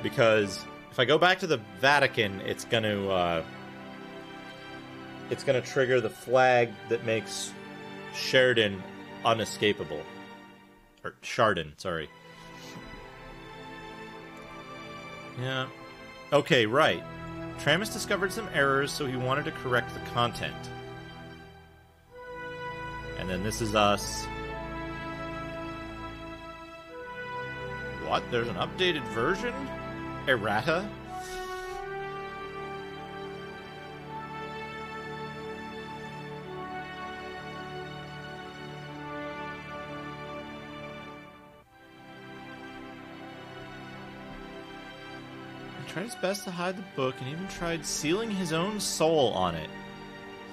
because if I go back to the Vatican, it's gonna trigger the flag that makes Sheridan unescapable. Or Chardon, sorry. Yeah. Okay, right. Tramus discovered some errors, so he wanted to correct the content. And then this is us. What? There's an updated version? Errata? He tried his best to hide the book and even tried sealing his own soul on it.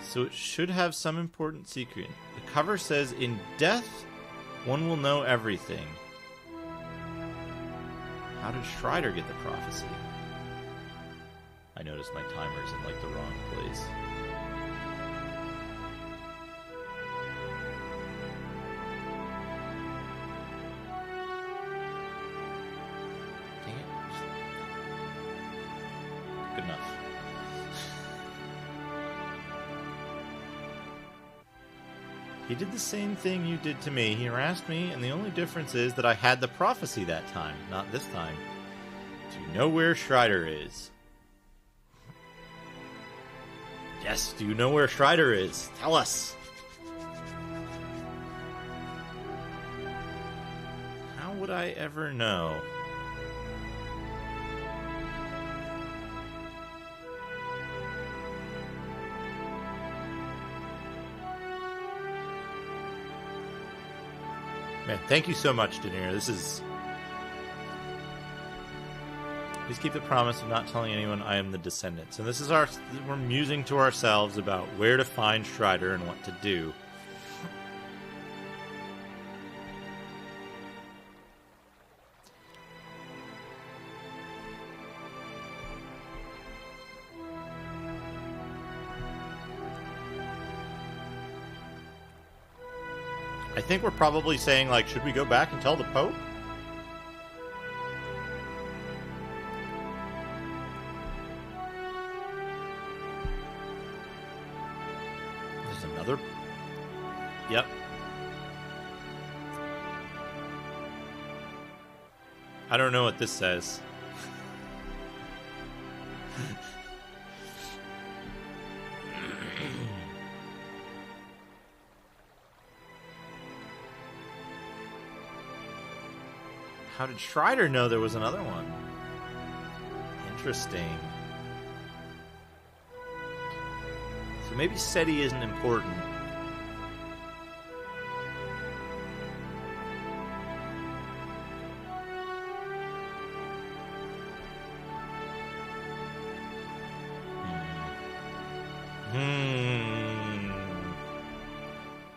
So it should have some important secret. The cover says, "In death, one will know everything." How did Strider get the prophecy? I noticed my timer's in, like, the wrong place. Dang it. Good enough. He did the same thing you did to me. He harassed me, and the only difference is that I had the prophecy that time, not this time. Do you know where Strider is? Yes, do you know where Strider is? Tell us! How would I ever know? Man, thank you so much, Daenerys. This is... Please keep the promise of not telling anyone I am the descendant. And this is our... We're musing to ourselves about where to find Strider and what to do. I think we're probably saying, like, should we go back and tell the Pope? There's another... Yep. I don't know what this says. How did Strider know there was another one? Interesting. So maybe SETI isn't important.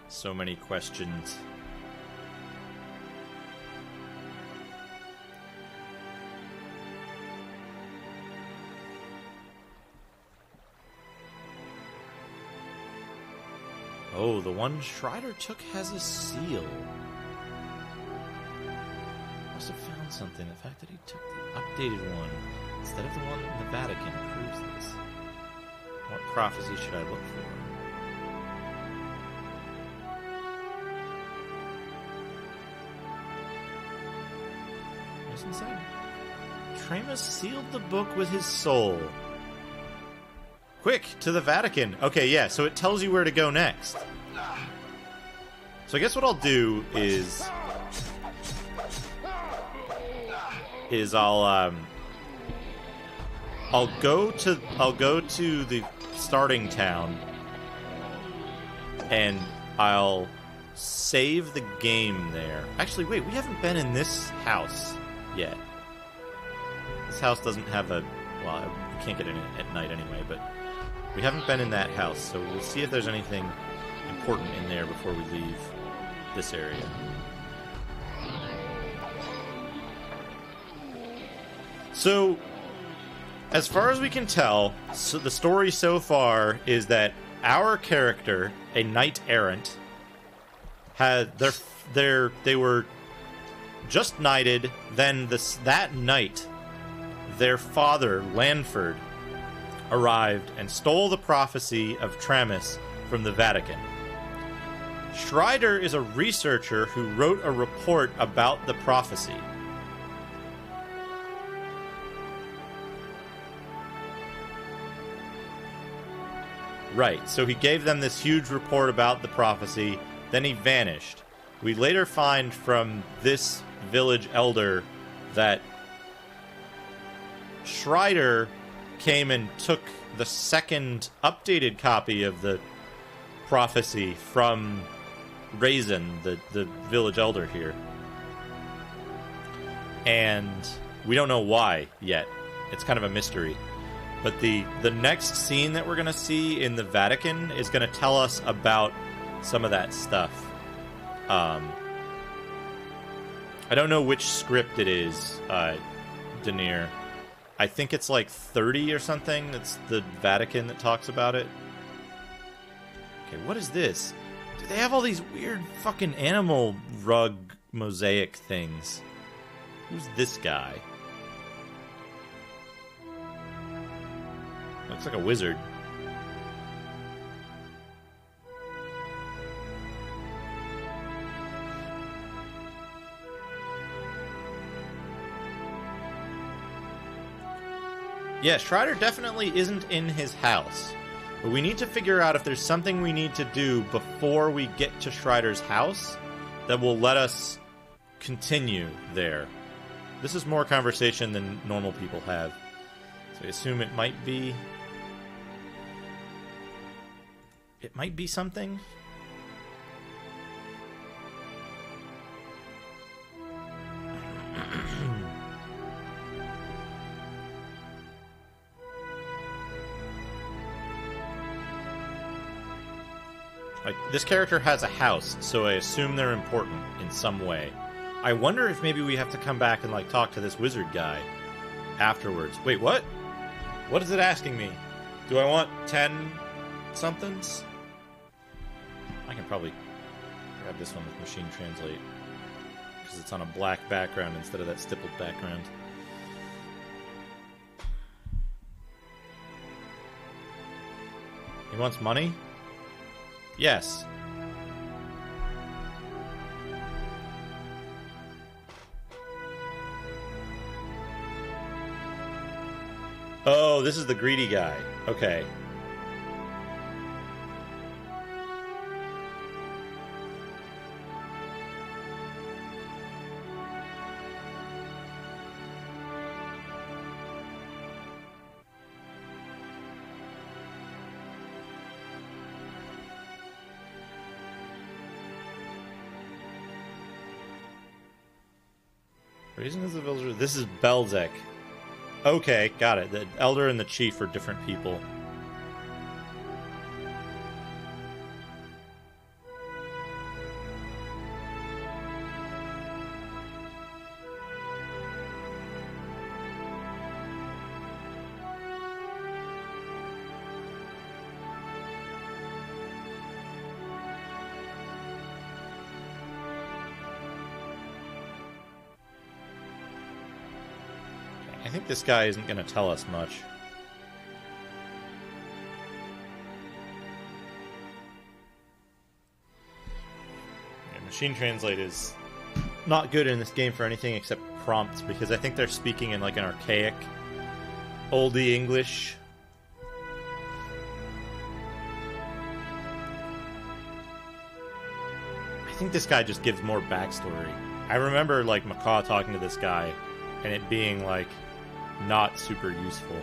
So many questions. Oh, the one Strider took has a seal. Must have found something. The fact that he took the updated one instead of the one in the Vatican proves this. What prophecy should I look for? What's inside? Tremus sealed the book with his soul. Quick, to the Vatican. Okay, yeah, so it tells you where to go next. So I guess what I'll do is I'll go to the starting town and I'll save the game there. Actually, wait, we haven't been in this house yet. This house doesn't have a... Well, we can't get in it at night anyway, but we haven't been in that house, so we'll see if there's anything important in there before we leave this area. So, as far as we can tell, so the story so far is that our character, a knight-errant, had they were just knighted. Then that night, their father, Lanford, arrived and stole the prophecy of Tremus from the Vatican. Strider is a researcher who wrote a report about the prophecy. Right, so he gave them this huge report about the prophecy, then he vanished. We later find from this village elder that Strider came and took the second updated copy of the prophecy from Raisin, the village elder here. And we don't know why yet. It's kind of a mystery. But the next scene that we're going to see in the Vatican is going to tell us about some of that stuff. I don't know which script it is, Denier. I think it's like 30 or something. It's the Vatican that talks about it. Okay, what is this? Do they have all these weird fucking animal rug mosaic things? Who's this guy? Looks like a wizard. Yeah, Strider definitely isn't in his house. But we need to figure out if there's something we need to do before we get to Strider's house that will let us continue there. This is more conversation than normal people have. So I assume it might be... It might be something. Like, this character has a house, so I assume they're important in some way. I wonder if maybe we have to come back and, like, talk to this wizard guy afterwards. Wait, what? What is it asking me? Do I want 10 somethings? I can probably grab this one with machine translate, because it's on a black background instead of that stippled background. He wants money? Yes. Oh, this is the greedy guy. Okay. Reason is the villager. This is Belzec. Okay, got it. The elder and the chief are different people. I think this guy isn't going to tell us much. Yeah, machine translate is not good in this game for anything except prompts, because I think they're speaking in like an archaic, oldie English. I think this guy just gives more backstory. I remember like Macaw talking to this guy and it being like not super useful.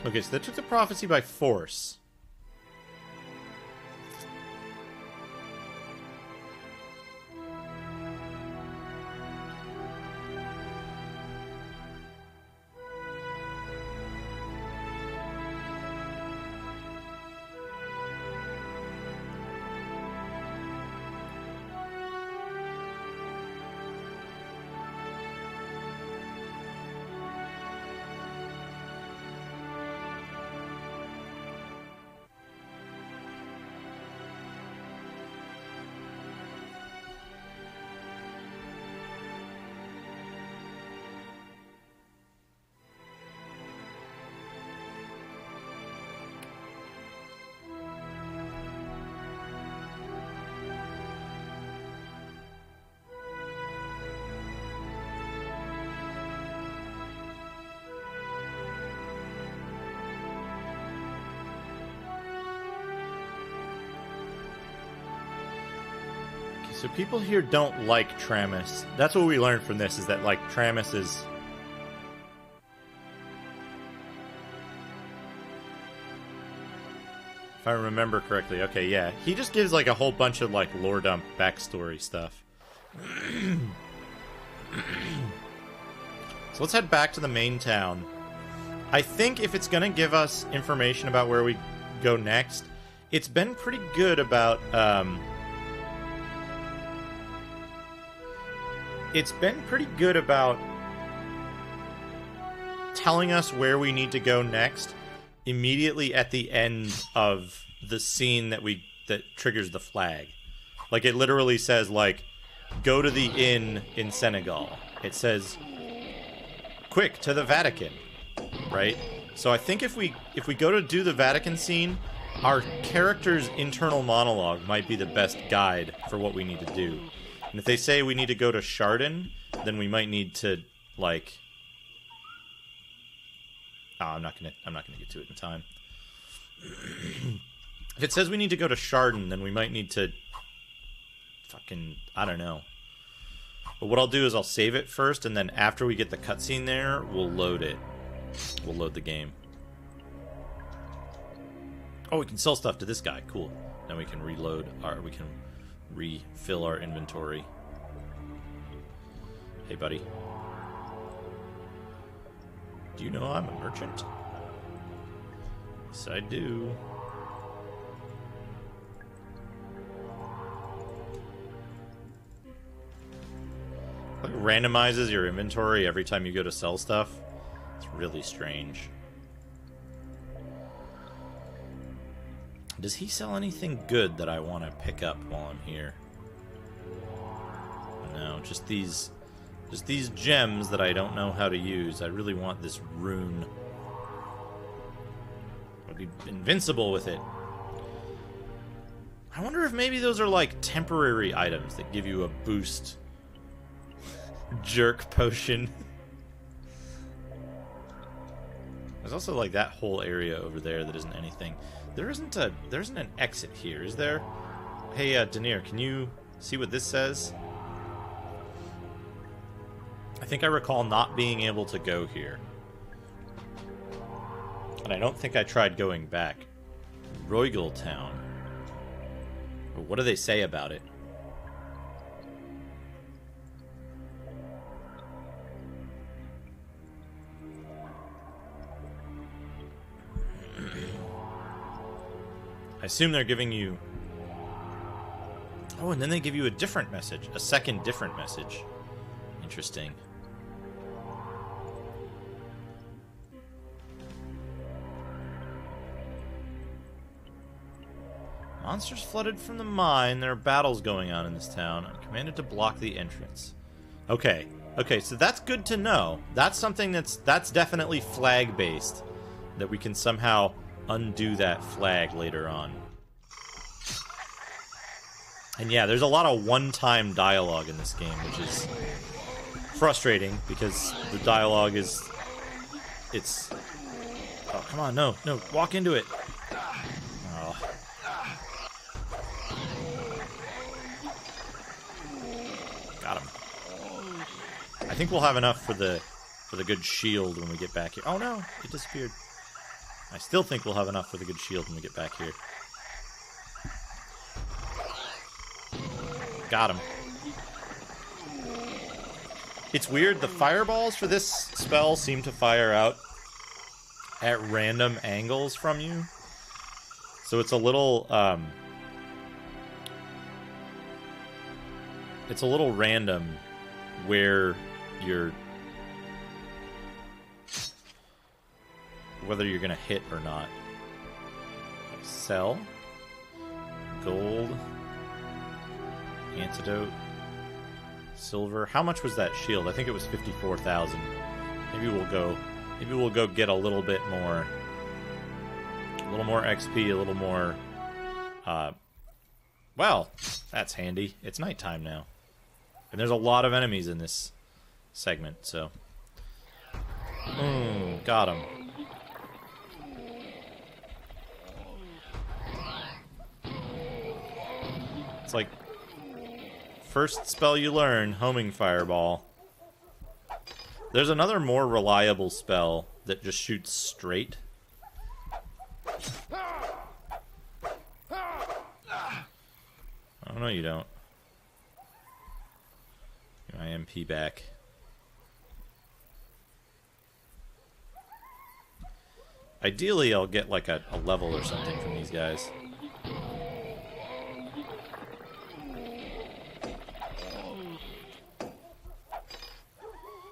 Okay, so they took the prophecy by force. So people here don't like Tramus. That's what we learned from this, is that, like, Tramus is... If I remember correctly. Okay, yeah. He just gives, like, a whole bunch of, like, lore dump backstory stuff. So let's head back to the main town. I think if it's gonna give us information about where we go next, it's been pretty good about, it's been pretty good about telling us where we need to go next immediately at the end of the scene that triggers the flag. Like, it literally says, like, go to the inn in Senegal. It says, quick, to the Vatican, right? So I think if we go to do the Vatican scene, our character's internal monologue might be the best guide for what we need to do. And if they say we need to go to Chardon, then we might need to, like... Oh, I'm not gonna get to it in time. If it says we need to go to Chardon, then we might need to... Fucking... I don't know. But what I'll do is I'll save it first, and then after we get the cutscene there, we'll load it. We'll load the game. Oh, we can sell stuff to this guy. Cool. Then we can reload our... We can refill our inventory. Hey, buddy. Do you know I'm a merchant? Yes, I do. It randomizes your inventory every time you go to sell stuff. It's really strange. Does he sell anything good that I want to pick up while I'm here? No, just these gems that I don't know how to use. I really want this rune. I'd be invincible with it. I wonder if maybe those are like temporary items that give you a boost. Jerk potion. There's also like that whole area over there that isn't anything. There isn't an exit here, is there? Hey, Denier, can you see what this says? I think I recall not being able to go here. And I don't think I tried going back. Roygal Town. What do they say about it? I assume they're giving you... Oh, and then they give you a different message. A second different message. Interesting. Monsters flooded from the mine. There are battles going on in this town. I'm commanded to block the entrance. Okay. Okay, so that's good to know. That's something that's definitely flag-based. That we can somehow undo that flag later on. And yeah, there's a lot of one-time dialogue in this game, which is frustrating because the dialogue is... It's... Oh, come on, no, walk into it. Oh. Got him. I think we'll have enough for the good shield when we get back here. Oh no, it disappeared. I still think we'll have enough for the good shield when we get back here. Got him. It's weird, the fireballs for this spell seem to fire out at random angles from you. So it's a little, it's a little random where you're... whether you're gonna hit or not. Sell. Gold. Antidote. Silver. How much was that shield? I think it was 54,000. Maybe we'll go get a little bit more. A little more XP, a little more... well, that's handy. It's nighttime now. And there's a lot of enemies in this segment, so... got him. It's like... First spell you learn, homing fireball. There's another more reliable spell that just shoots straight. Oh, no, you don't. Get my MP back. Ideally, I'll get like a level or something from these guys.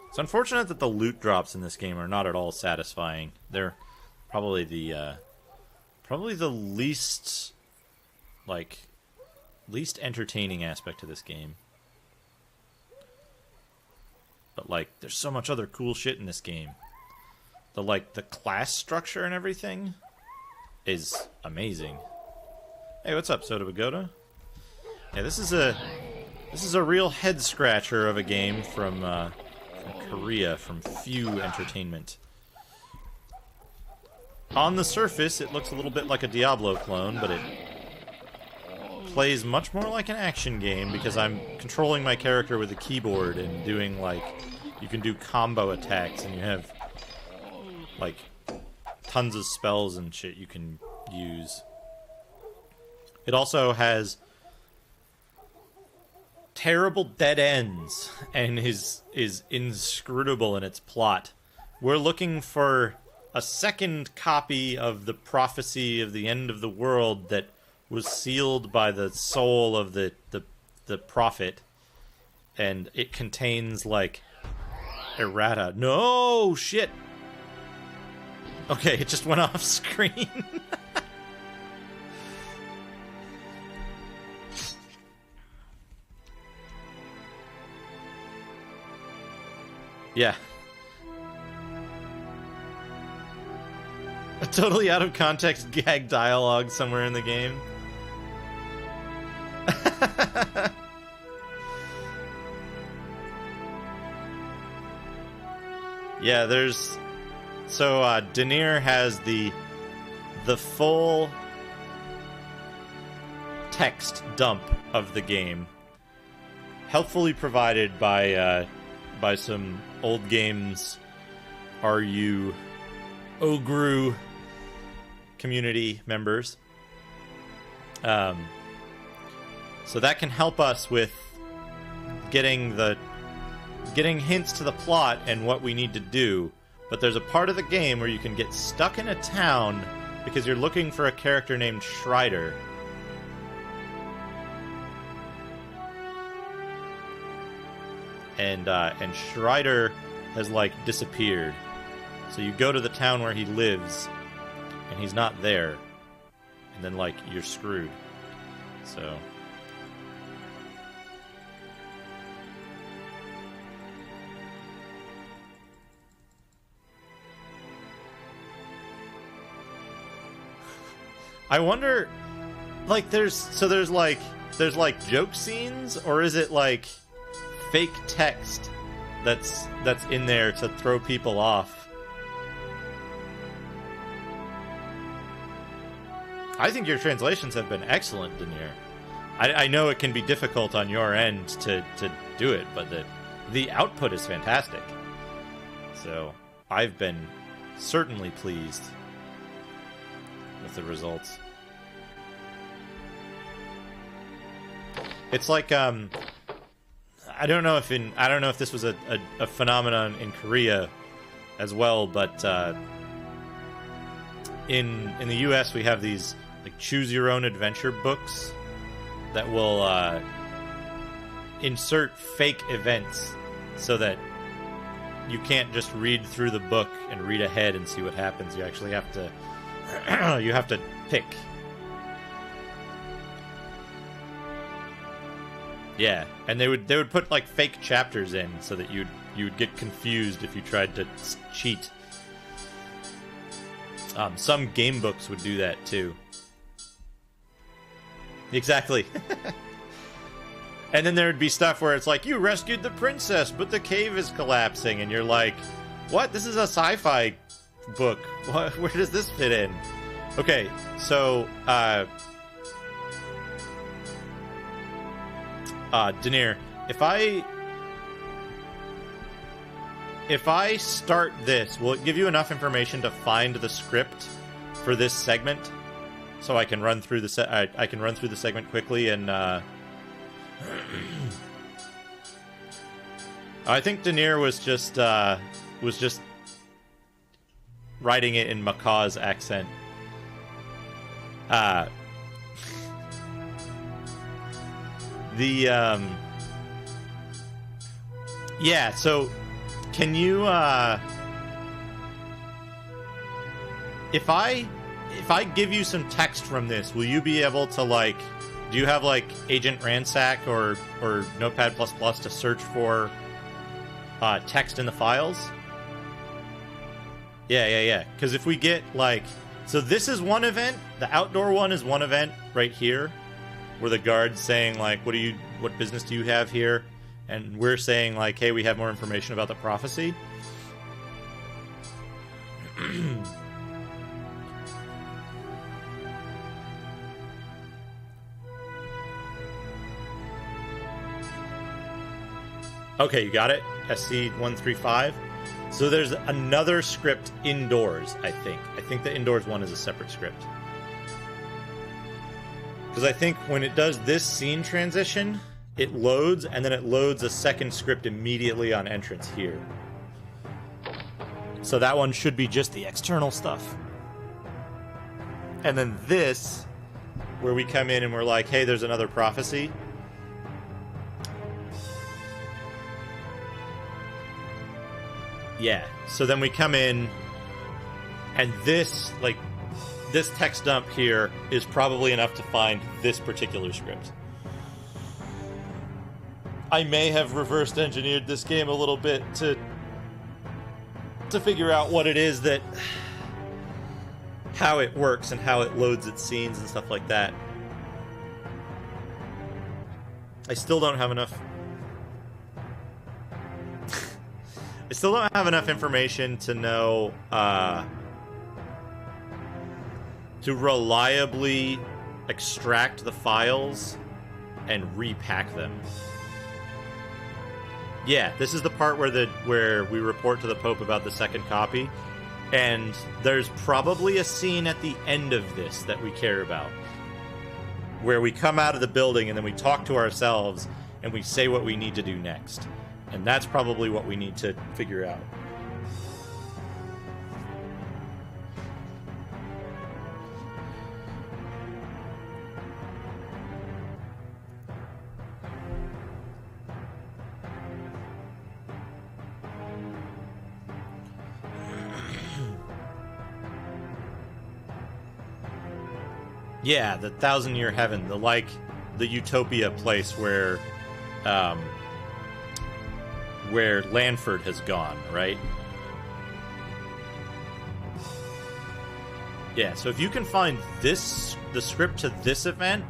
It's unfortunate that the loot drops in this game are not at all satisfying. They're probably the least entertaining aspect of this game. But like, there's so much other cool shit in this game. The class structure and everything is amazing. Hey, what's up, Soda Pagoda? Yeah, this is a real head scratcher of a game from Korea, from Few Entertainment. On the surface, it looks a little bit like a Diablo clone, but it plays much more like an action game because I'm controlling my character with a keyboard and doing, like, you can do combo attacks and you have, like, tons of spells and shit you can use. It also has terrible dead ends and is inscrutable in its plot. We're looking for a second copy of the prophecy of the end of the world that was sealed by the soul of the prophet, and it contains like errata. No shit. Okay, it just went off screen. Yeah. A totally out of context gag dialogue somewhere in the game. Yeah, there's... So, Denier has the full text dump of the game. Helpfully provided by some old games RU Ogru community members. So that can help us with getting hints to the plot and what we need to do. But there's a part of the game where you can get stuck in a town because you're looking for a character named Schreider. And Schreider has, like, disappeared. So you go to the town where he lives, and he's not there. And then, like, you're screwed. So... I wonder, like, there's joke scenes, or is it like fake text that's in there to throw people off? I think your translations have been excellent, Denier. I know it can be difficult on your end to do it, but the output is fantastic. So I've been certainly pleased with the results. It's like I don't know if this was a phenomenon in Korea as well, but in the US we have these like choose your own adventure books that will insert fake events so that you can't just read through the book and read ahead and see what happens. You actually have to you have to pick. Yeah, and they would put like fake chapters in so that you would get confused if you tried to cheat. Some game books would do that too. Exactly. And then there would be stuff where it's like, you rescued the princess, but the cave is collapsing, and you're like, what? This is a sci-fi book. What? Where does this fit in? Okay, so Denier, if I start this, will it give you enough information to find the script for this segment, so I can run through the I can run through the segment quickly and I think Denier was just writing it in Macaw's accent. Yeah, so can you if I give you some text from this, will you be able to, like, do you have like Agent Ransack or Notepad++ to search for text in the files? Yeah. Because if we get like, so this is one event, the outdoor one is one event right here, where the guard's saying like, what business do you have here? And we're saying like, hey, we have more information about the prophecy. Okay, you got it? SC135. So there's another script indoors, I think. I think the indoors one is a separate script. Because I think when it does this scene transition, it loads, and then it loads a second script immediately on entrance here. So that one should be just the external stuff. And then this, where we come in and we're like, hey, there's another prophecy. Yeah, so then we come in, and this, like, this text dump here is probably enough to find this particular script. I may have reversed engineered this game a little bit to figure out what it is that, how it works and how it loads its scenes and stuff like that. I still don't have enough. I still don't have enough information to know, to reliably extract the files and repack them. Yeah, this is the part where we report to the Pope about the second copy, and there's probably a scene at the end of this that we care about, where we come out of the building and then we talk to ourselves and we say what we need to do next. And that's probably what we need to figure out. Yeah, the 1,000-year heaven, the utopia place where Lanford has gone, right? Yeah, so if you can find the script to this event,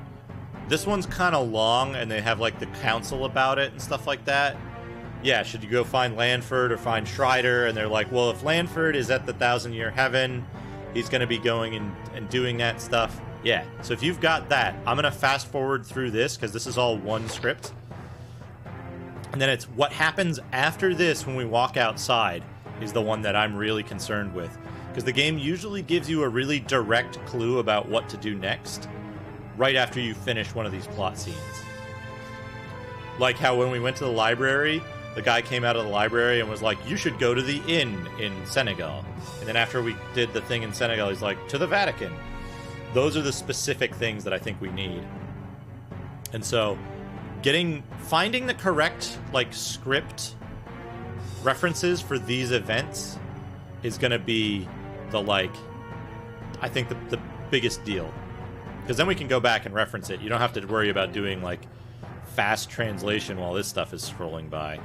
this one's kind of long, and they have, like, the council about it and stuff like that. Yeah, should you go find Lanford or find Schreider? And they're like, well, if Lanford is at the 1,000-year heaven, he's going to be going and doing that stuff. Yeah, so if you've got that, I'm going to fast forward through this, because this is all one script. And then it's what happens after this when we walk outside is the one that I'm really concerned with. Because the game usually gives you a really direct clue about what to do next, right after you finish one of these plot scenes. Like how when we went to the library, the guy came out of the library and was like, you should go to the inn in Senegal. And then after we did the thing in Senegal, he's like, to the Vatican. Those are the specific things that I think we need. And so finding the correct, like, script references for these events is going to be I think the biggest deal. Because then we can go back and reference it. You don't have to worry about doing, like, fast translation while this stuff is scrolling by.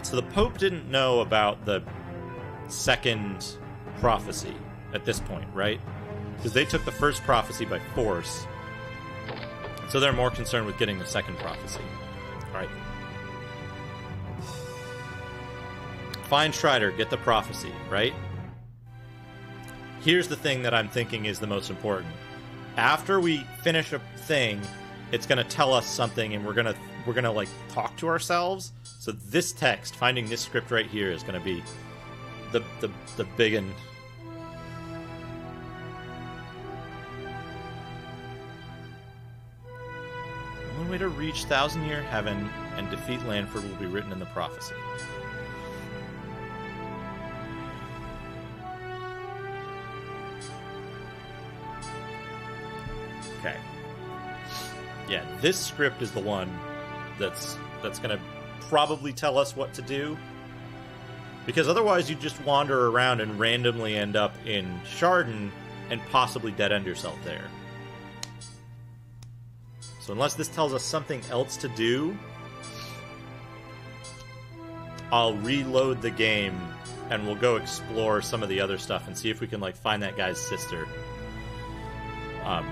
So the Pope didn't know about the second prophecy at this point, right? Because they took the first prophecy by force. So they're more concerned with getting the second prophecy. All right. Find Schreider, get the prophecy, right? Here's the thing that I'm thinking is the most important. After we finish a thing, it's going to tell us something, and we're gonna like talk to ourselves. So this text, finding this script right here, is going to be the big one. The only way to reach 1,000-year heaven and defeat Lanford will be written in the prophecy. Okay. Yeah, this script is the one that's going to probably tell us what to do. Because otherwise you just wander around and randomly end up in Chardon and possibly dead-end yourself there. So unless this tells us something else to do, I'll reload the game and we'll go explore some of the other stuff and see if we can, like, find that guy's sister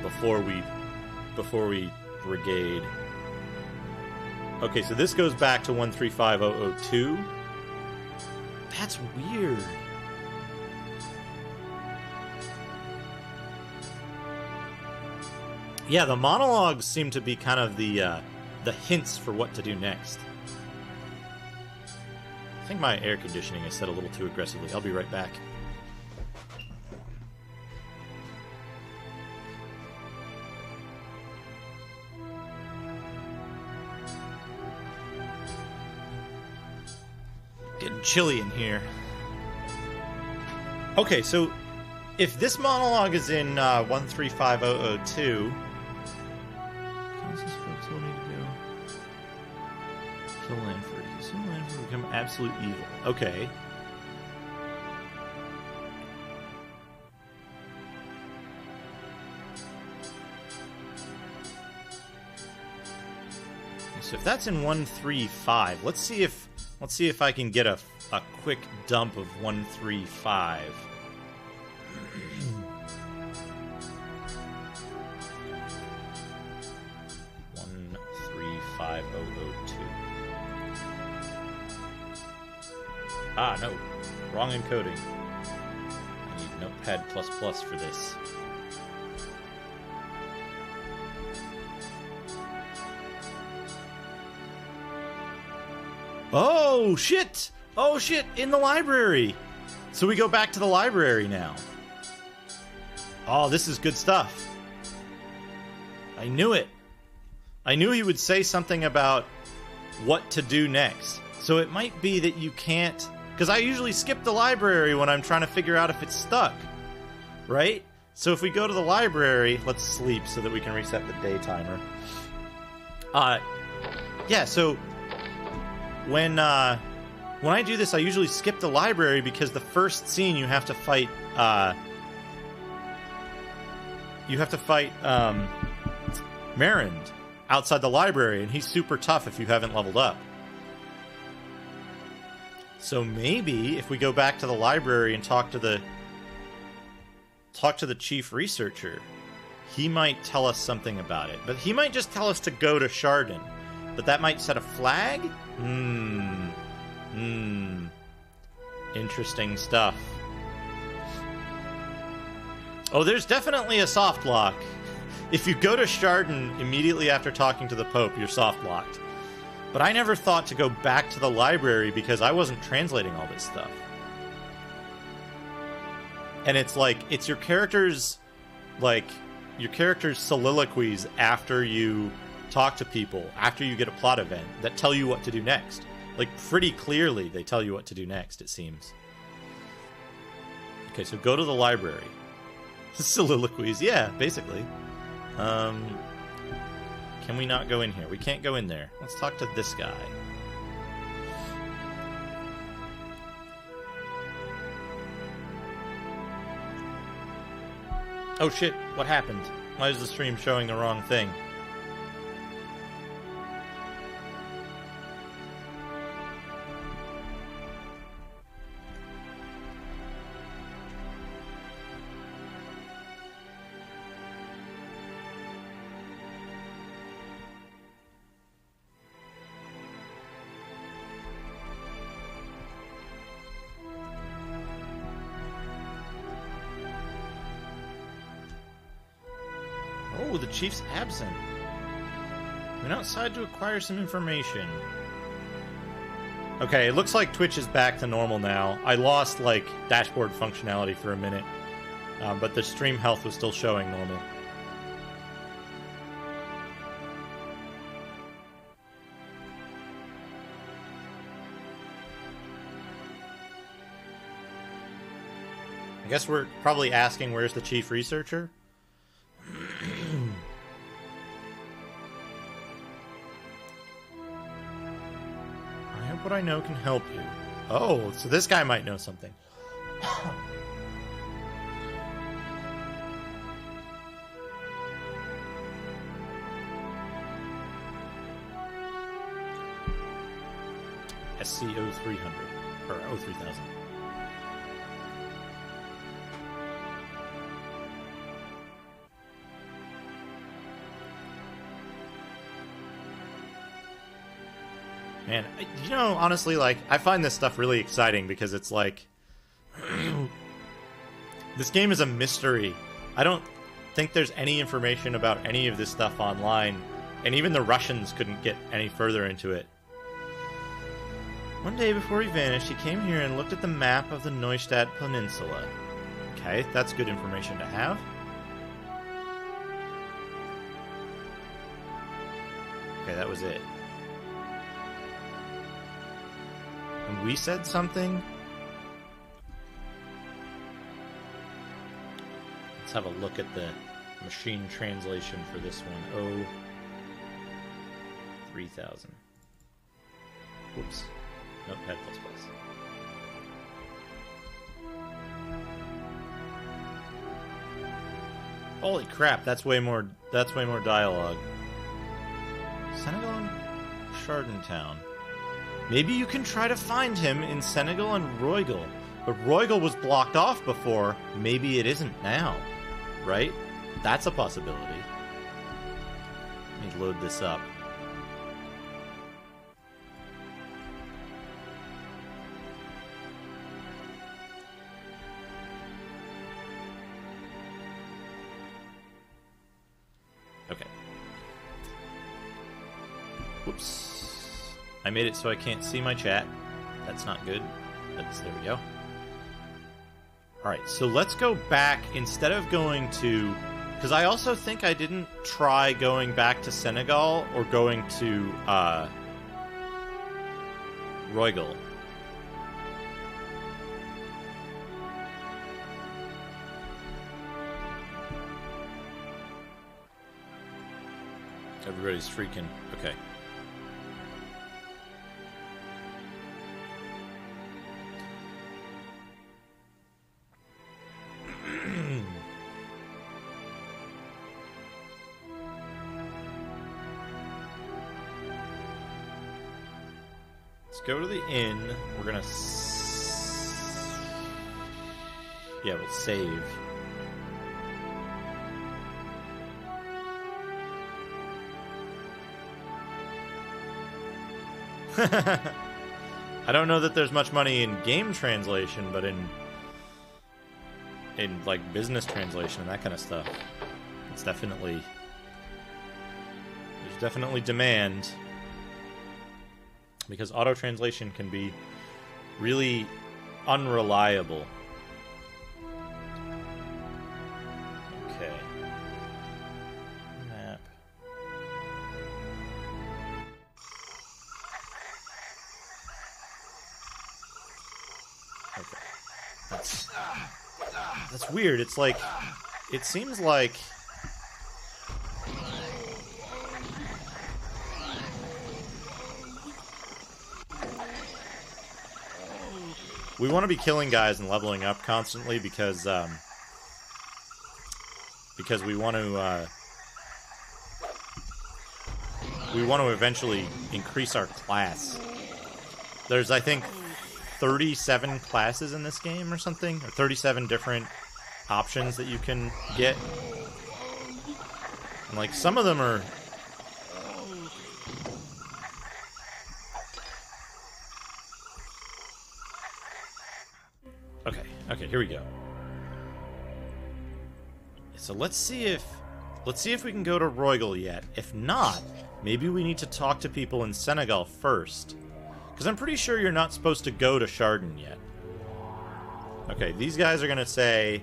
before we brigade. Okay, so this goes back to 135002. That's weird. Yeah, the monologues seem to be kind of the hints for what to do next. I think my air conditioning is set a little too aggressively. I'll be right back. Getting chilly in here. Okay, so if this monologue is in 135002, told me to go kill Lanford. He's in Lanford become absolute evil. Okay. So if that's in 135, let's see if I can get a quick dump of 135. 135002. Ah, no. Wrong encoding. I need Notepad++ for this. Oh, shit! Oh, shit! In the library! So we go back to the library now. Oh, this is good stuff. I knew it. I knew he would say something about what to do next. So it might be that you can't... Because I usually skip the library when I'm trying to figure out if it's stuck. Right? So if we go to the library... Let's sleep so that we can reset the day timer. Yeah, so... When I do this, I usually skip the library because the first scene you have to fight... Marind outside the library, and he's super tough if you haven't leveled up. So maybe if we go back to the library and talk to the chief researcher, he might tell us something about it. But he might just tell us to go to Chardon. But that might set a flag? Interesting stuff. Oh, there's definitely a soft lock. If you go to Chardon immediately after talking to the Pope, you're soft locked. But I never thought to go back to the library because I wasn't translating all this stuff. And it's like, it's your character's soliloquies after you talk to people, after you get a plot event, that tell you what to do next. Like, pretty clearly they tell you what to do next, it seems. Okay, so go to the library. Soliloquies, yeah, basically. Can we not go in here? We can't go in there. Let's talk to this guy. Oh shit, what happened? Why is the stream showing the wrong thing? Oh, the chief's absent. Went outside to acquire some information. Okay, it looks like Twitch is back to normal now. I lost, like, dashboard functionality for a minute. But the stream health was still showing normal. I guess we're probably asking where's the chief researcher? What I know can help you. Oh, so this guy might know something. SCO 300 or O 3000. Man, you know, honestly, like, I find this stuff really exciting because it's like... this game is a mystery. I don't think there's any information about any of this stuff online, and even the Russians couldn't get any further into it. One day before he vanished, he came here and looked at the map of the Neustadt Peninsula. Okay, that's good information to have. Okay, that was it. And we said something? Let's have a look at the machine translation for this one. Oh, 3,000. Whoops. Notepad++. Holy crap, that's way more dialogue. Senegal and Chardontown. Maybe you can try to find him in Senegal and Roygal. But Roygal was blocked off before. Maybe it isn't now. Right? That's a possibility. Let me load this up. Okay. Whoops. I made it so I can't see my chat. That's not good. But there we go. Alright, so let's go back, instead of going to... Because I also think I didn't try going back to Senegal or going to, Roygal. Everybody's freaking... Okay. Let's go to the inn. We're gonna... Yeah, we'll save. I don't know that there's much money in game translation, but in like business translation and that kind of stuff, it's definitely... There's definitely demand. Because auto-translation can be really unreliable. Okay. Map. Okay. That's weird. It's like... It seems like... We want to be killing guys and leveling up constantly because we want to eventually increase our class. There's, I think, 37 classes in this game or something, or 37 different options that you can get. And, like, some of them are... Okay, here we go. So let's see if we can go to Roygal yet. If not, maybe we need to talk to people in Senegal first. Because I'm pretty sure you're not supposed to go to Chardon yet. Okay, these guys are going to say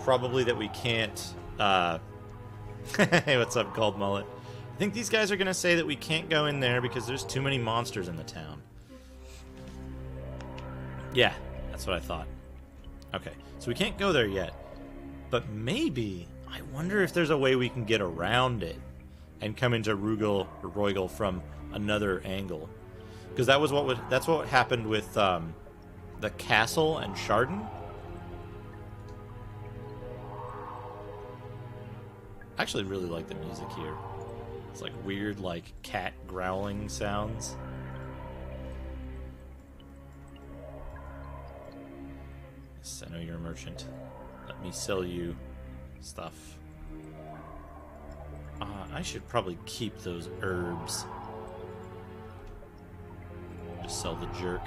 probably that we can't... Hey, what's up, Gold Mullet? I think these guys are going to say that we can't go in there because there's too many monsters in the town. Yeah, that's what I thought. Okay, so we can't go there yet. But maybe, I wonder if there's a way we can get around it and come into Roygal from another angle. Because that's what happened with the castle and Chardon. I actually really like the music here. It's like weird, like cat growling sounds. Yes, I know you're a merchant. Let me sell you stuff. I should probably keep those herbs. Just sell the jerk.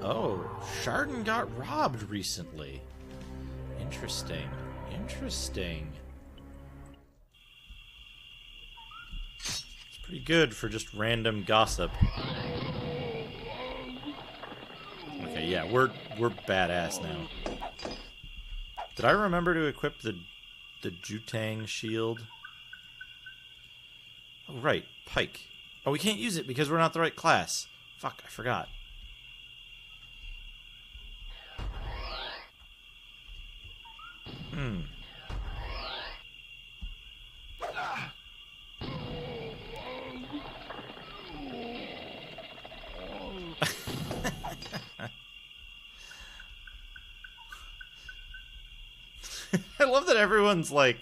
Oh, Chardon got robbed recently. Interesting. Interesting. It's pretty good for just random gossip. Okay, yeah, we're badass now. Did I remember to equip the Jutang shield? Oh, right. Pike. Oh, we can't use it because we're not the right class. Fuck, I forgot. I love that everyone's like,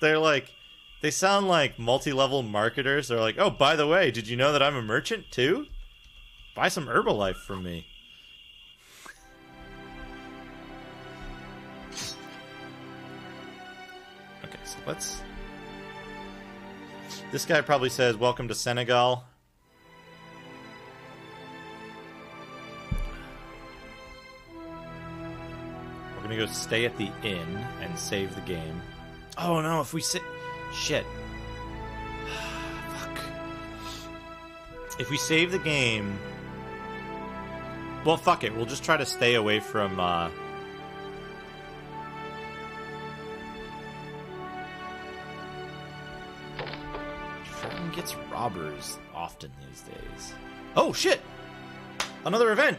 they sound like multi-level marketers. They're like, oh, by the way, did you know that I'm a merchant too? Buy some Herbalife from me. Okay, so let's... This guy probably says, welcome to Senegal. We're gonna go stay at the inn and save the game. Oh no, if we sit... Shit. Fuck. If we save the game... Well, fuck it. We'll just try to stay away from, Sherman gets robbers often these days. Oh, shit! Another event!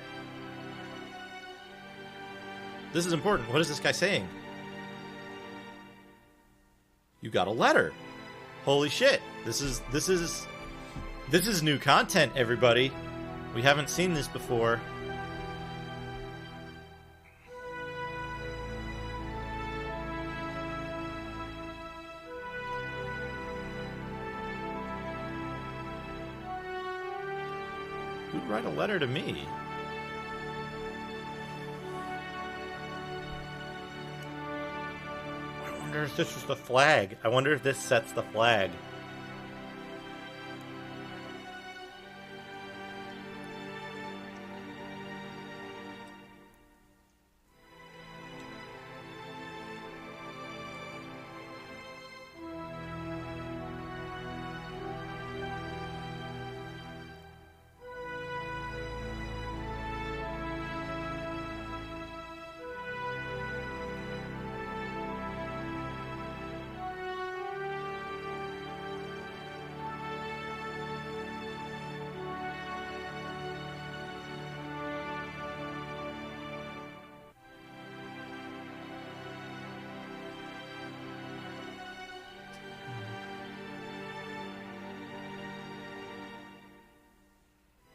This is important. What is this guy saying? You got a letter. Holy shit. This is new content, everybody. We haven't seen this before. Who'd write a letter to me? I wonder if this was the flag. I wonder if this sets the flag.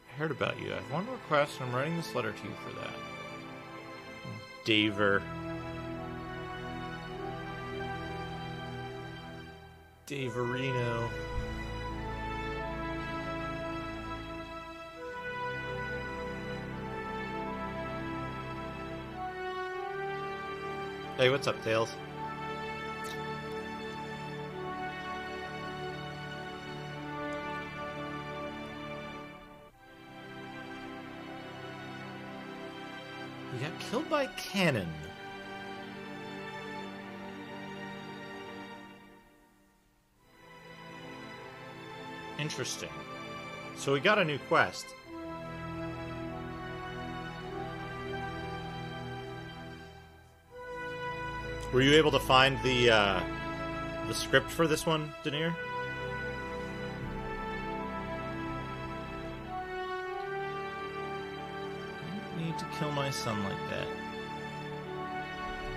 I heard about you. I have one request, and I'm writing this letter to you for that. Daver. Daverino. Hey, what's up, Tails? He got killed by cannon. Interesting. So we got a new quest. Were you able to find the script for this one, Denier? To kill my son like that.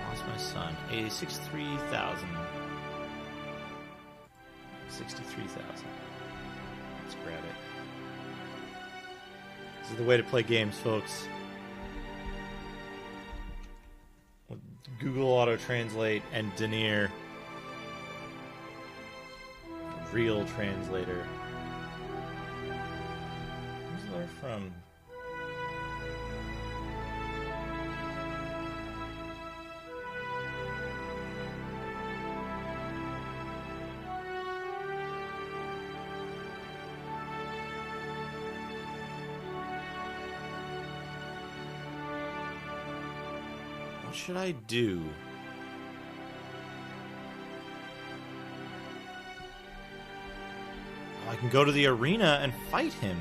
I lost my son. 63,000. 63,000. Let's grab it. This is the way to play games, folks. With Google Auto Translate and Denier. Real translator. Where's the letter from? What should I do? Oh, I can go to the arena and fight him.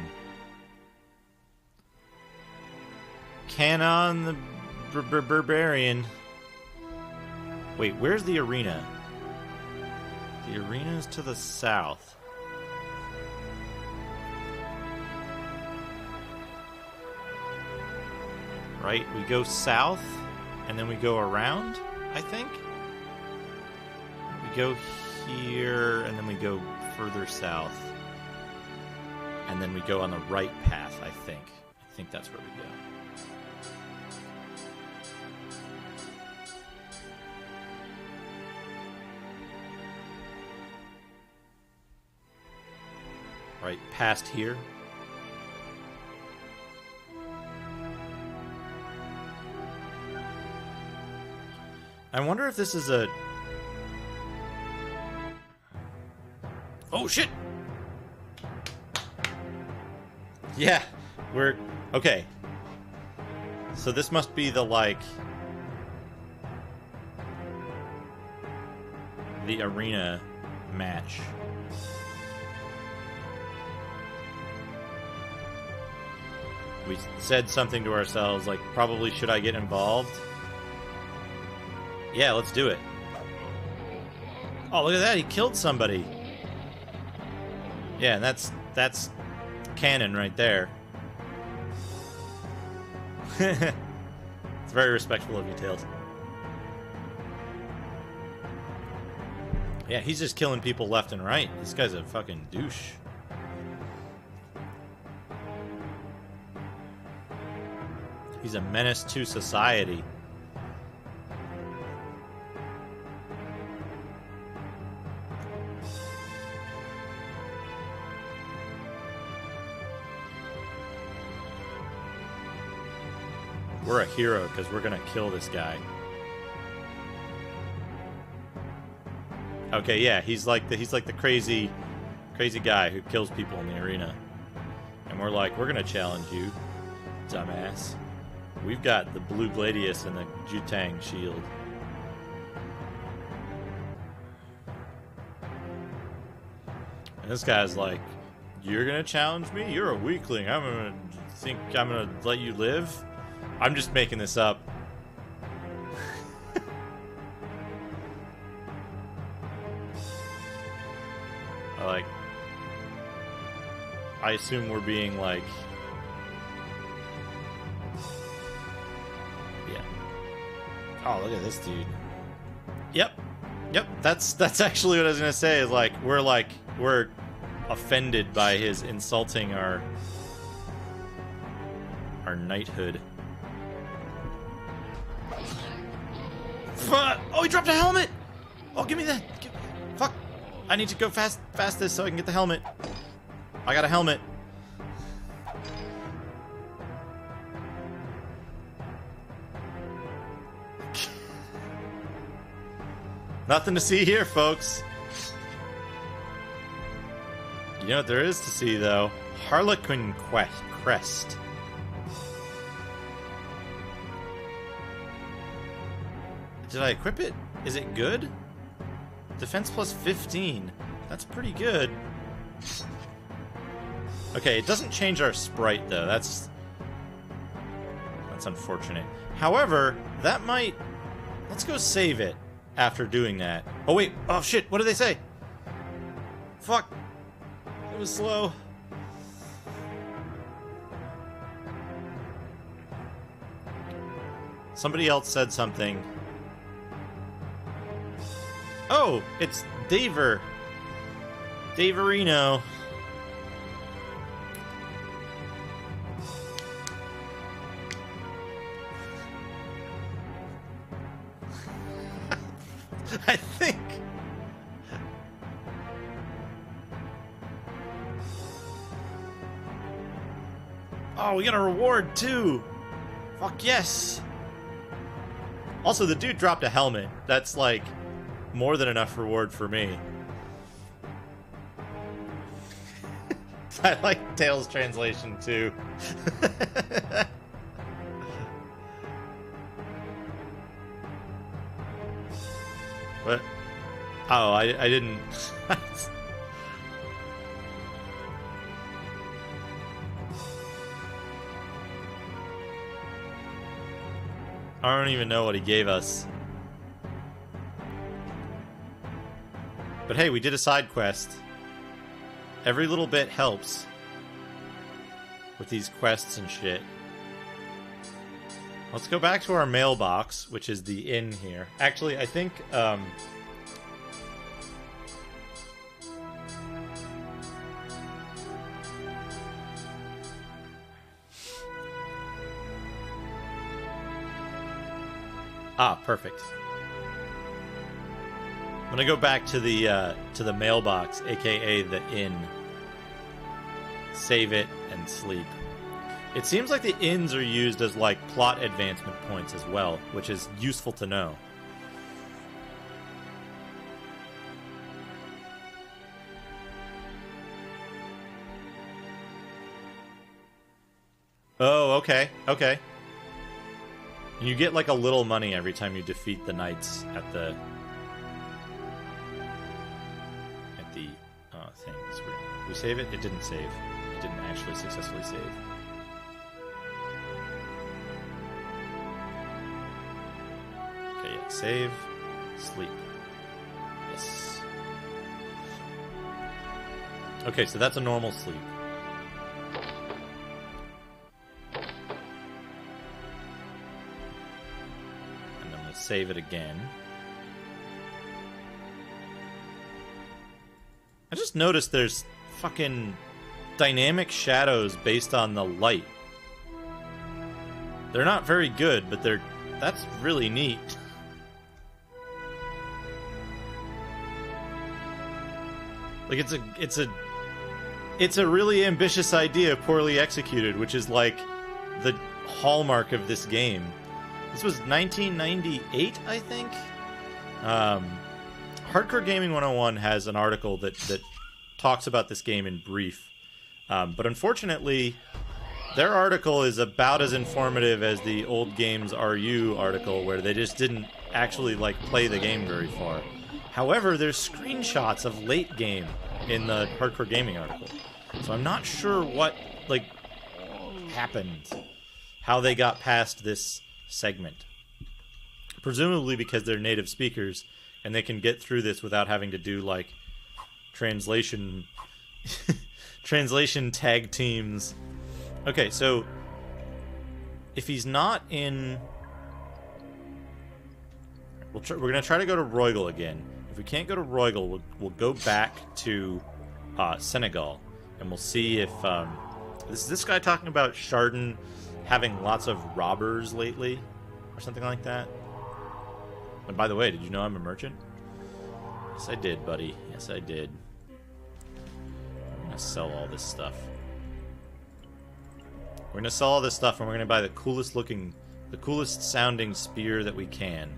Canon the Barbarian. Wait, where's the arena? The arena is to the south. right? We go south, and then we go around, I think? We go here, and then we go further south. And then we go on the right path, I think. I think that's where we go. Right past here. I wonder if this is a... Oh, shit! Yeah, we're... Okay. So this must be the, like... the arena match. We said something to ourselves, like, probably should I get involved? Yeah, let's do it. Oh, look at that, he killed somebody. Yeah, and that's canon right there. It's very respectful of you, Tails. Yeah, he's just killing people left and right. This guy's a fucking douche. He's a menace to society. We're a hero because we're gonna kill this guy. Okay, yeah, he's like the crazy guy who kills people in the arena. And we're like, we're gonna challenge you, dumbass. We've got the blue Gladius and the Jutang shield. And this guy's like, you're gonna challenge me? You're a weakling. I'm gonna let you live? I'm just making this up. I assume we're being like... Yeah. Oh, look at this dude. Yep. That's actually what I was gonna say. Is like we're offended by his insulting our knighthood. Oh, he dropped a helmet! Oh, give me that! Fuck! I need to go fastest so I can get the helmet. I got a helmet. Nothing to see here, folks. You know what there is to see, though? Harlequin crest. Did I equip it? Is it good? Defense plus 15. That's pretty good. Okay, it doesn't change our sprite, though. That's unfortunate. However, that might... Let's go save it after doing that. Oh, wait. Oh, shit. What did they say? Fuck. It was slow. Somebody else said something. Oh, it's Daver. Daverino. I think. Oh, we got a reward too. Fuck yes. Also, the dude dropped a helmet. That's like more than enough reward for me. I like Tails' translation too. What? Oh, I didn't. I don't even know what he gave us. But hey, we did a side quest. Every little bit helps with these quests and shit. Let's go back to our mailbox, which is the inn here. Actually, I think... perfect. I'm gonna go back to the mailbox, aka the inn. Save it and sleep. It seems like the inns are used as like plot advancement points as well, which is useful to know. Oh, okay, okay. And you get like a little money every time you defeat the knights at the thing. We save it? It didn't save. It didn't actually successfully save. Okay, yeah. Save. Sleep. Yes. Okay, so that's a normal sleep. And then we'll save it again. I just noticed there's fucking dynamic shadows based on the light. They're not very good, but that's really neat. Like it's a really ambitious idea poorly executed, which is like the hallmark of this game. This was 1998, I think. Hardcore Gaming 101 has an article that talks about this game in brief. But unfortunately, their article is about as informative as the Old Games RU article, where they just didn't actually like play the game very far. However, there's screenshots of late game in the Hardcore Gaming article. So I'm not sure what like happened, how they got past this segment. Presumably because they're native speakers and they can get through this without having to do like translation tag teams. Okay, so if he's not in, we're gonna try to go to Roygal again. If we can't go to Roygal, we'll go back to Senegal, and we'll see if is this guy talking about Chardon having lots of robbers lately, or something like that. And by the way, did you know I'm a merchant? Yes, I did, buddy. Yes, I did. I'm gonna sell all this stuff. We're gonna sell all this stuff, and we're gonna buy the coolest sounding spear that we can.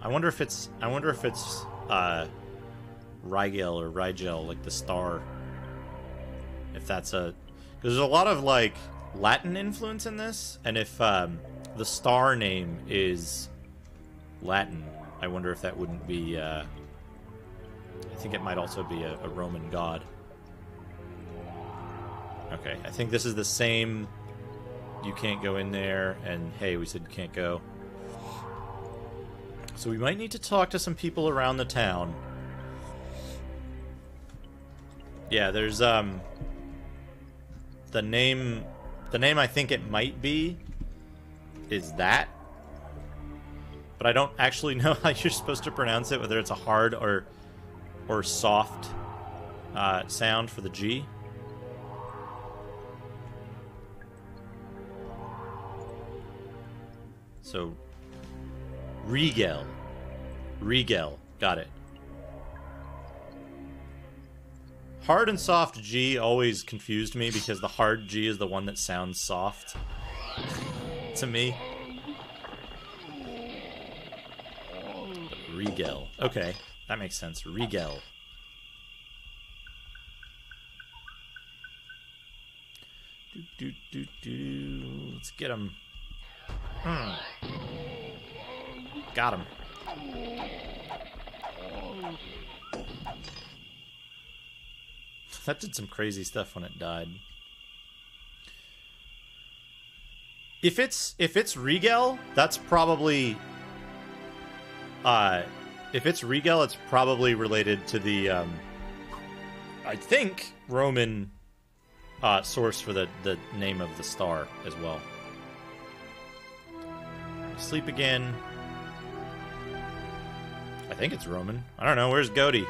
I wonder if it's Rigel or Rigel, like the star. If that's because there's a lot of like Latin influence in this, and if the star name is Latin, I wonder if that wouldn't be. I think it might also be a Roman god. Okay, I think this is the same. You can't go in there, and hey, we said you can't go. So we might need to talk to some people around the town. Yeah, there's the name I think it might be is that. But I don't actually know how you're supposed to pronounce it, whether it's a hard or soft sound for the G. So Rigel. Got it. Hard and soft G always confused me because the hard G is the one that sounds soft to me. Rigel. Okay, that makes sense. Rigel. Let's get him. Got him. That did some crazy stuff when it died. If it's Rigel, that's probably If it's Rigel, it's probably related to the, I think, Roman source for the name of the star as well. Sleep again. I think it's Roman. I don't know. Where's Goaty?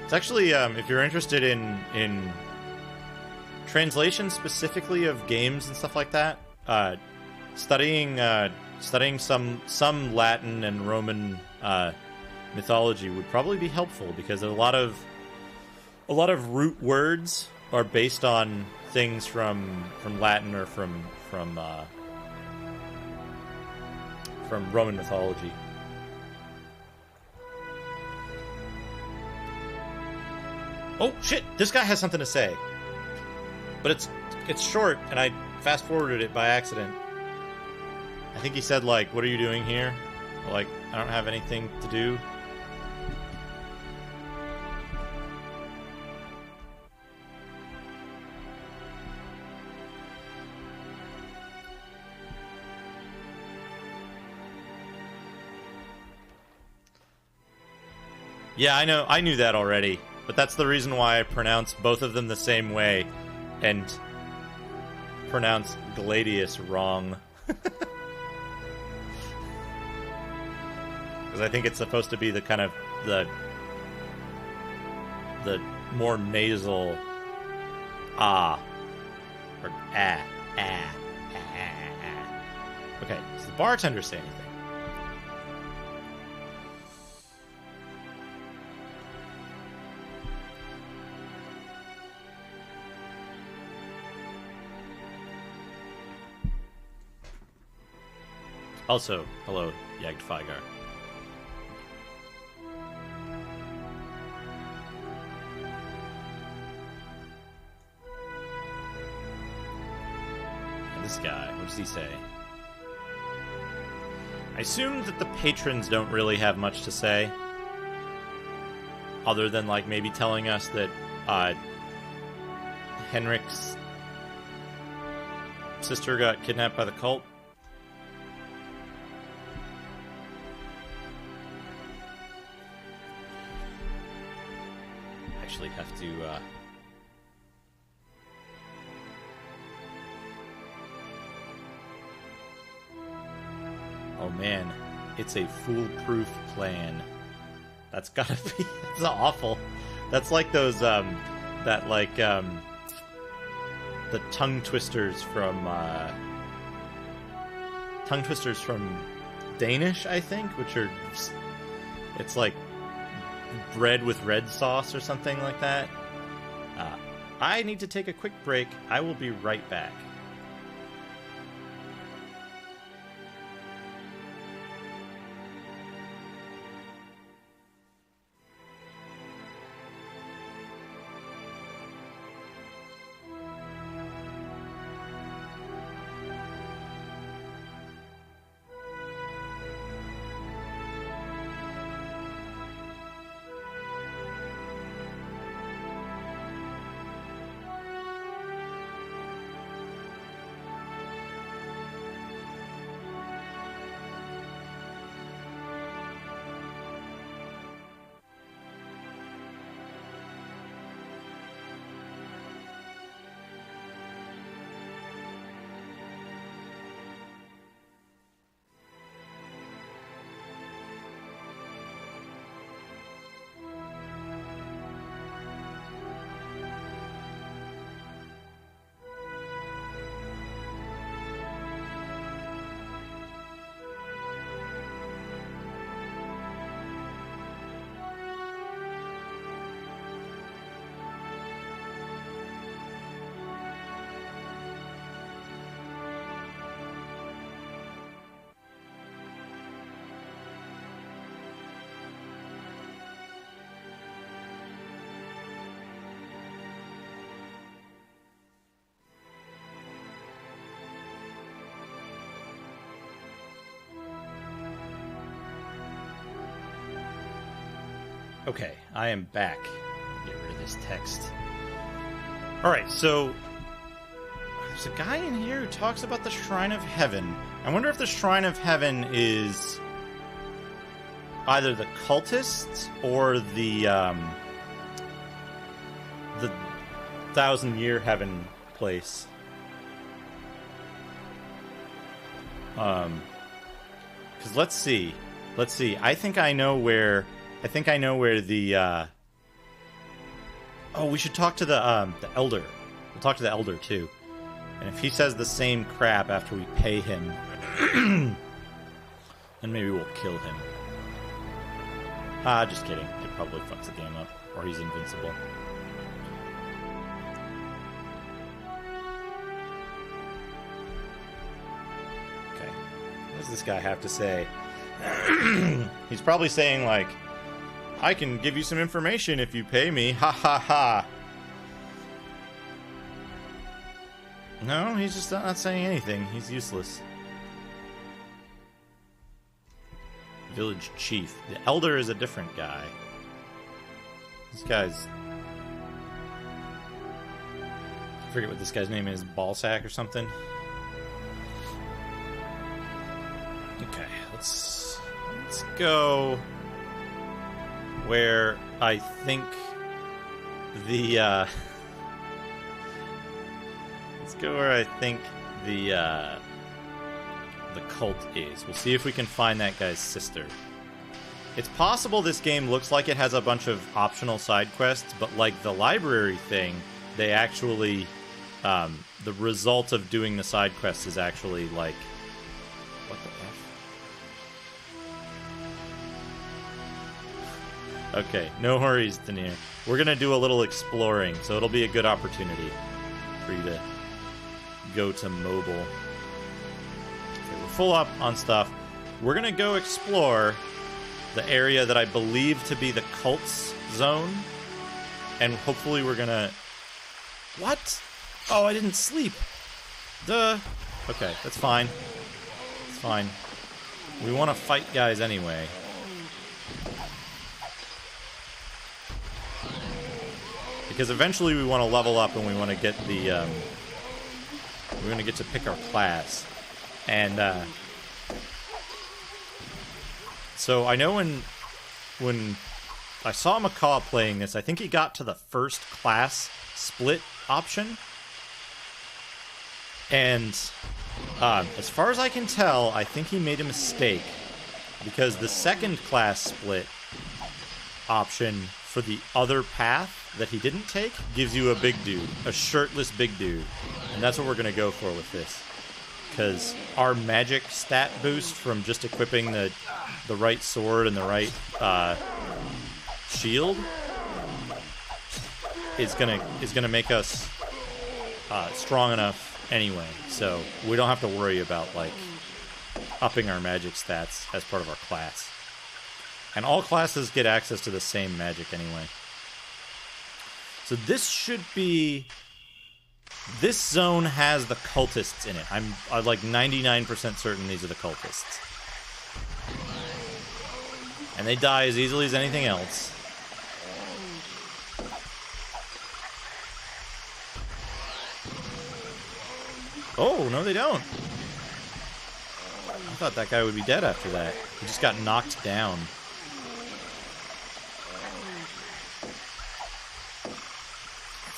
It's actually, if you're interested in translation specifically of games and stuff like that, studying some Latin and Roman mythology would probably be helpful, because a lot of root words are based on things from Latin or from Roman mythology. Oh shit! This guy has something to say, but it's short, and I fast forwarded it by accident. I think he said, like, "What are you doing here?" Like, I don't have anything to do. Yeah, I know. I knew that already. But that's the reason why I pronounce both of them the same way and pronounce Gladius wrong. Because I think it's supposed to be the kind of the more nasal or ah. Okay, does the bartender say anything? Also, hello, Jagd Feigar. And this guy, what does he say? I assume that the patrons don't really have much to say, other than, like, maybe telling us that Henrik's sister got kidnapped by the cult. Have to oh man, it's a foolproof plan. That's gotta be that's awful. That's like those the tongue twisters from Danish, I think, which are, it's like bread with red sauce or something like that. I need to take a quick break. I will be right back. Okay, I am back. this text. Alright, so there's a guy in here who talks about the Shrine of Heaven. I wonder if the Shrine of Heaven is either the cultists or the 1,000-year heaven place. Because let's see. I think I know where the. Oh, we should talk to the elder. We'll talk to the elder too. And if he says the same crap after we pay him, then maybe we'll kill him. Just kidding. It probably fucks the game up, or he's invincible. Okay. What does this guy have to say? He's probably saying, like, I can give you some information if you pay me. Ha ha ha. No, he's just not saying anything. He's useless. Village chief. The elder is a different guy. This guy's... I forget what this guy's name is. Ballsack or something? Okay, let's go where I think the let's go where I think the cult is. We'll see if we can find that guy's sister. It's possible this game looks like it has a bunch of optional side quests, but like the library thing, they actually the result of doing the side quests is actually like, what the F? Okay, no worries, Denier. We're gonna do a little exploring, so it'll be a good opportunity for you to go to mobile. Okay, we're full up on stuff. We're gonna go explore the area that I believe to be the cult's zone, and hopefully we're gonna... What? Oh, I didn't sleep. Duh. Okay, that's fine. It's fine. We want to fight guys anyway. Because eventually we want to level up and we want to get the, we're going to get to pick our class. And, so I know when I saw Macaw playing this, I think he got to the first class split option. And, as far as I can tell, I think he made a mistake. Because the second class split option for the other path that he didn't take gives you a big dude, a shirtless big dude. And that's what we're going to go for with this. Because our magic stat boost from just equipping the right sword and the right shield is gonna make us strong enough anyway. So we don't have to worry about like upping our magic stats as part of our class. And all classes get access to the same magic anyway. So this should be... This zone has the cultists in it. I'm like 99% certain these are the cultists. And they die as easily as anything else. Oh, no they don't. I thought that guy would be dead after that. He just got knocked down.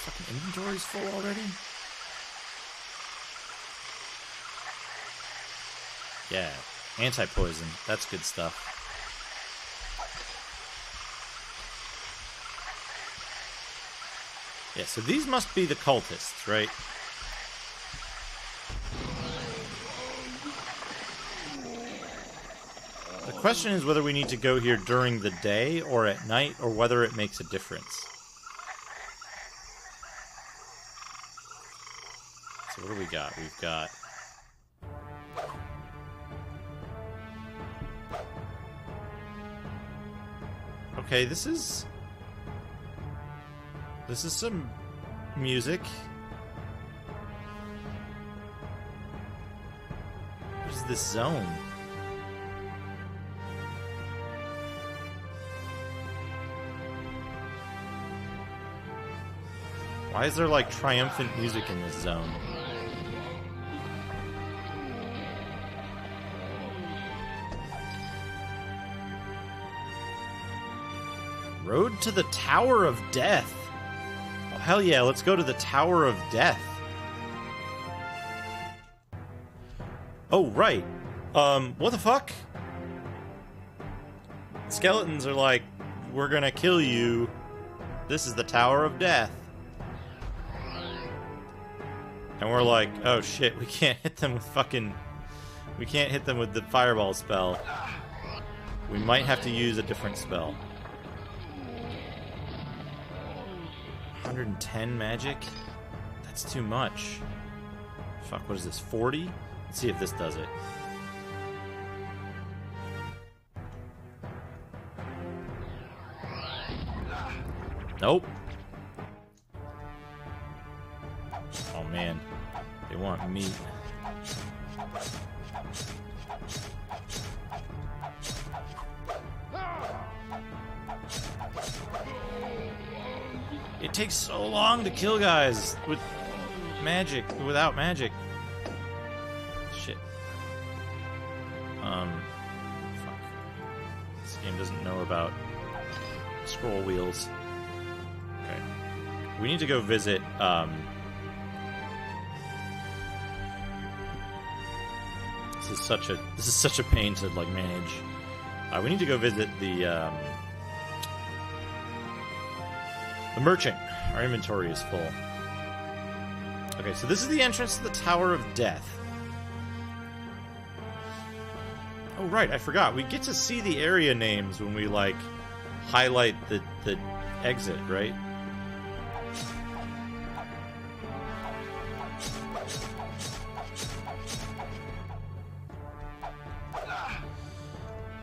Fucking inventory's full already? Yeah, anti-poison. That's good stuff. Yeah, so these must be the cultists, right? The question is whether we need to go here during the day or at night, or whether it makes a difference. So what do we got? We've got... Okay, this is some music. What is this zone? Why is there, like, triumphant music in this zone? Road to the Tower of Death. Oh, hell yeah, let's go to the Tower of Death. Oh, right. What the fuck? Skeletons are like, we're gonna kill you. This is the Tower of Death. And we're like, oh shit, we can't hit them with fucking... We can't hit them with the fireball spell. We might have to use a different spell. 110 magic? That's too much. Fuck, what is this, 40? Let's see if this does it. Nope. Oh man, they want meat. It takes so long to kill guys with magic, without magic. Shit. Fuck. This game doesn't know about scroll wheels. Okay. We need to go visit, This is such a pain to, like, manage. We need to go visit the merchant. Our inventory is full. Okay, so this is the entrance to the Tower of Death. Oh, right, I forgot. We get to see the area names when we, like, highlight the exit, right?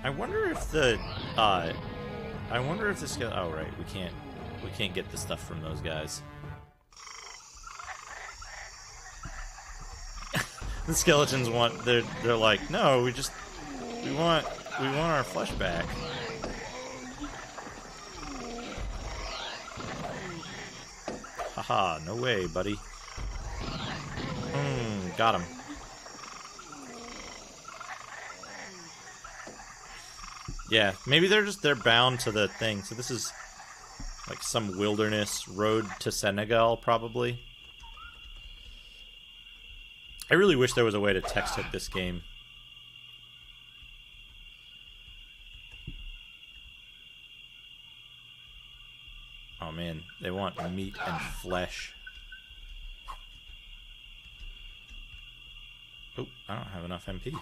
I wonder if the, I wonder if this guy... Oh, right, we can't get the stuff from those guys. The skeletons want... They're like, no, we want our flesh back. Haha, no way, buddy. Got him. Yeah, maybe they're bound to the thing. So this is like some wilderness road to Senegal, probably. I really wish there was a way to text hit this game. Oh man, they want meat and flesh. Oh, I don't have enough MP.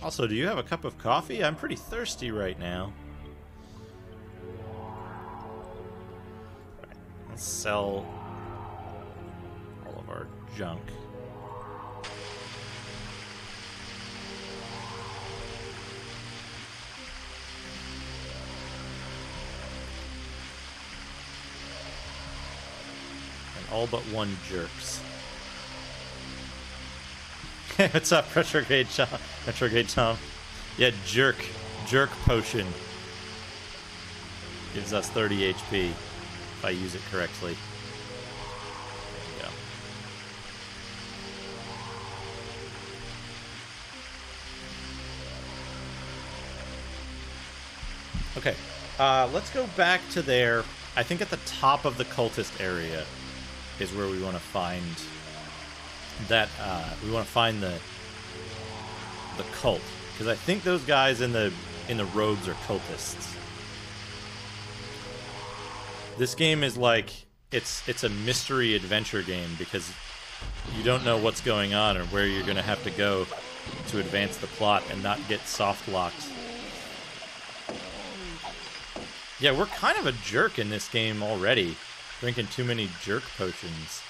Also, do you have a cup of coffee? I'm pretty thirsty right now. Right, let's sell all of our junk. And all but one jerks. What's up, Retrograde Tom? Retrograde Tom. Yeah, jerk potion. Gives us 30 HP if I use it correctly. There you go. Okay, let's go back to there. I think at the top of the cultist area is where we want to find that. We want to find the cult, because I think those guys in the robes are cultists. This game is like it's a mystery adventure game because you don't know what's going on or where you're going to have to go to advance the plot and not get soft locked. Yeah, we're kind of a jerk in this game already, drinking too many jerk potions.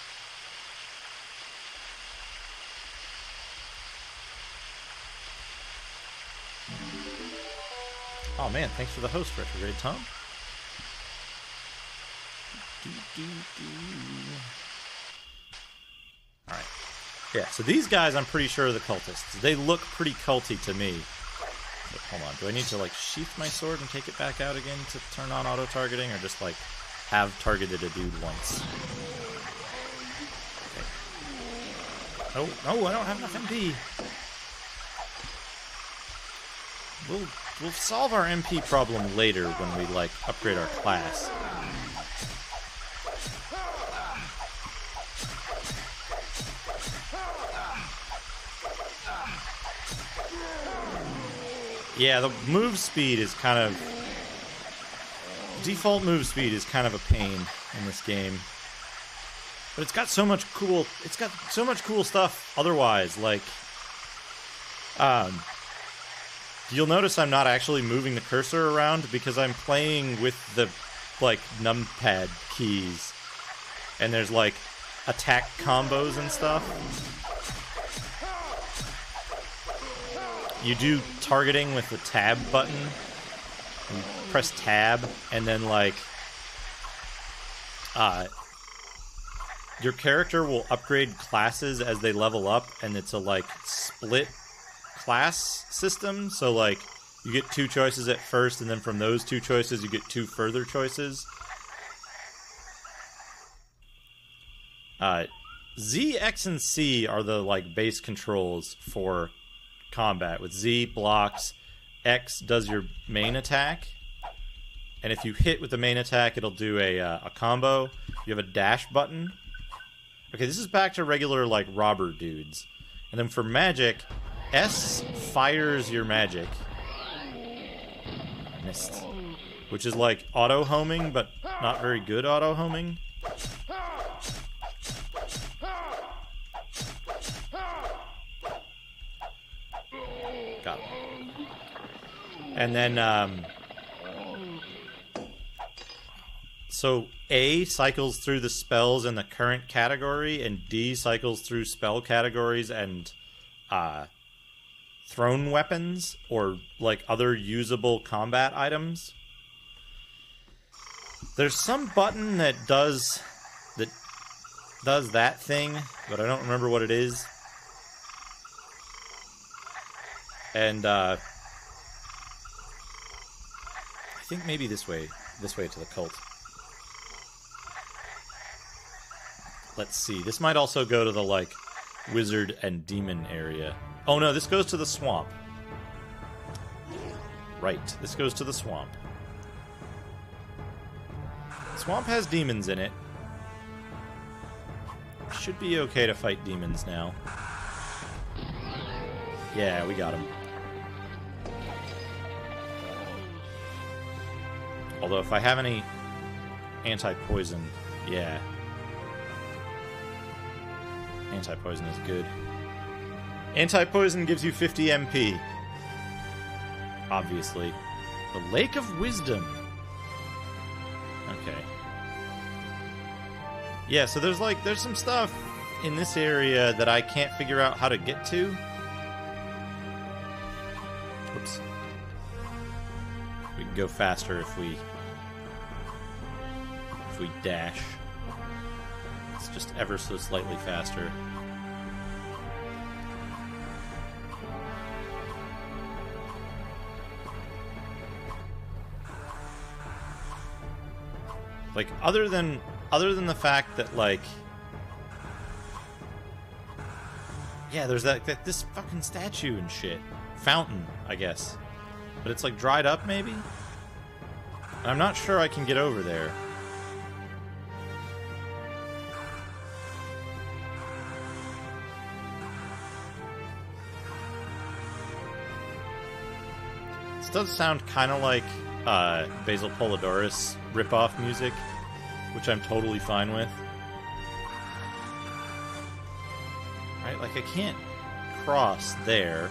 Oh man, thanks for the host, Retrograde Tom. Alright. Yeah, so these guys I'm pretty sure are the cultists. They look pretty culty to me. But hold on, do I need to like sheath my sword and take it back out again to turn on auto-targeting, or just like have targeted a dude once? Okay. Oh, no, I don't have enough MP. We'll solve our MP problem later when we like upgrade our class. Yeah, the move speed is kind of... Default move speed is kind of a pain in this game. But it's got so much cool... It's got so much cool stuff otherwise, like... You'll notice I'm not actually moving the cursor around because I'm playing with the, like, numpad keys. And there's, like, attack combos and stuff. You do targeting with the tab button. You press tab, and then, like, your character will upgrade classes as they level up, and it's a, like, split class system. So, like, you get 2 choices at first, and then from those 2 choices, you get 2 further choices. Z, X, and C are the, like, base controls for combat. With Z, blocks. X does your main attack. And if you hit with the main attack, it'll do a combo. You have a dash button. Okay, this is back to regular, like, robber dudes. And then for magic, S fires your magic. Missed. Which is like auto-homing, but not very good auto-homing. Got it. And then, so A cycles through the spells in the current category, and D cycles through spell categories and, thrown weapons, or, like, other usable combat items. There's some button that does that thing, but I don't remember what it is. And, I think maybe this way to the cult. Let's see. This might also go to the, like, wizard and demon area. Oh no, this goes to the swamp. Right, this goes to the swamp. Swamp has demons in it. Should be okay to fight demons now. Yeah, we got him. Although if I have any anti-poison, yeah. Anti-poison is good. Anti-poison gives you 50 MP. Obviously. The Lake of Wisdom. Okay. Yeah, so there's some stuff in this area that I can't figure out how to get to. Whoops. We can go faster if we dash. It's just ever so slightly faster. Like, other than the fact that, like, yeah, there's this fucking statue and shit. Fountain, I guess. But it's, like, dried up, maybe? And I'm not sure I can get over there. This does sound kind of like Basil Polidorus ripoff music, which I'm totally fine with. Right, like I can't cross there.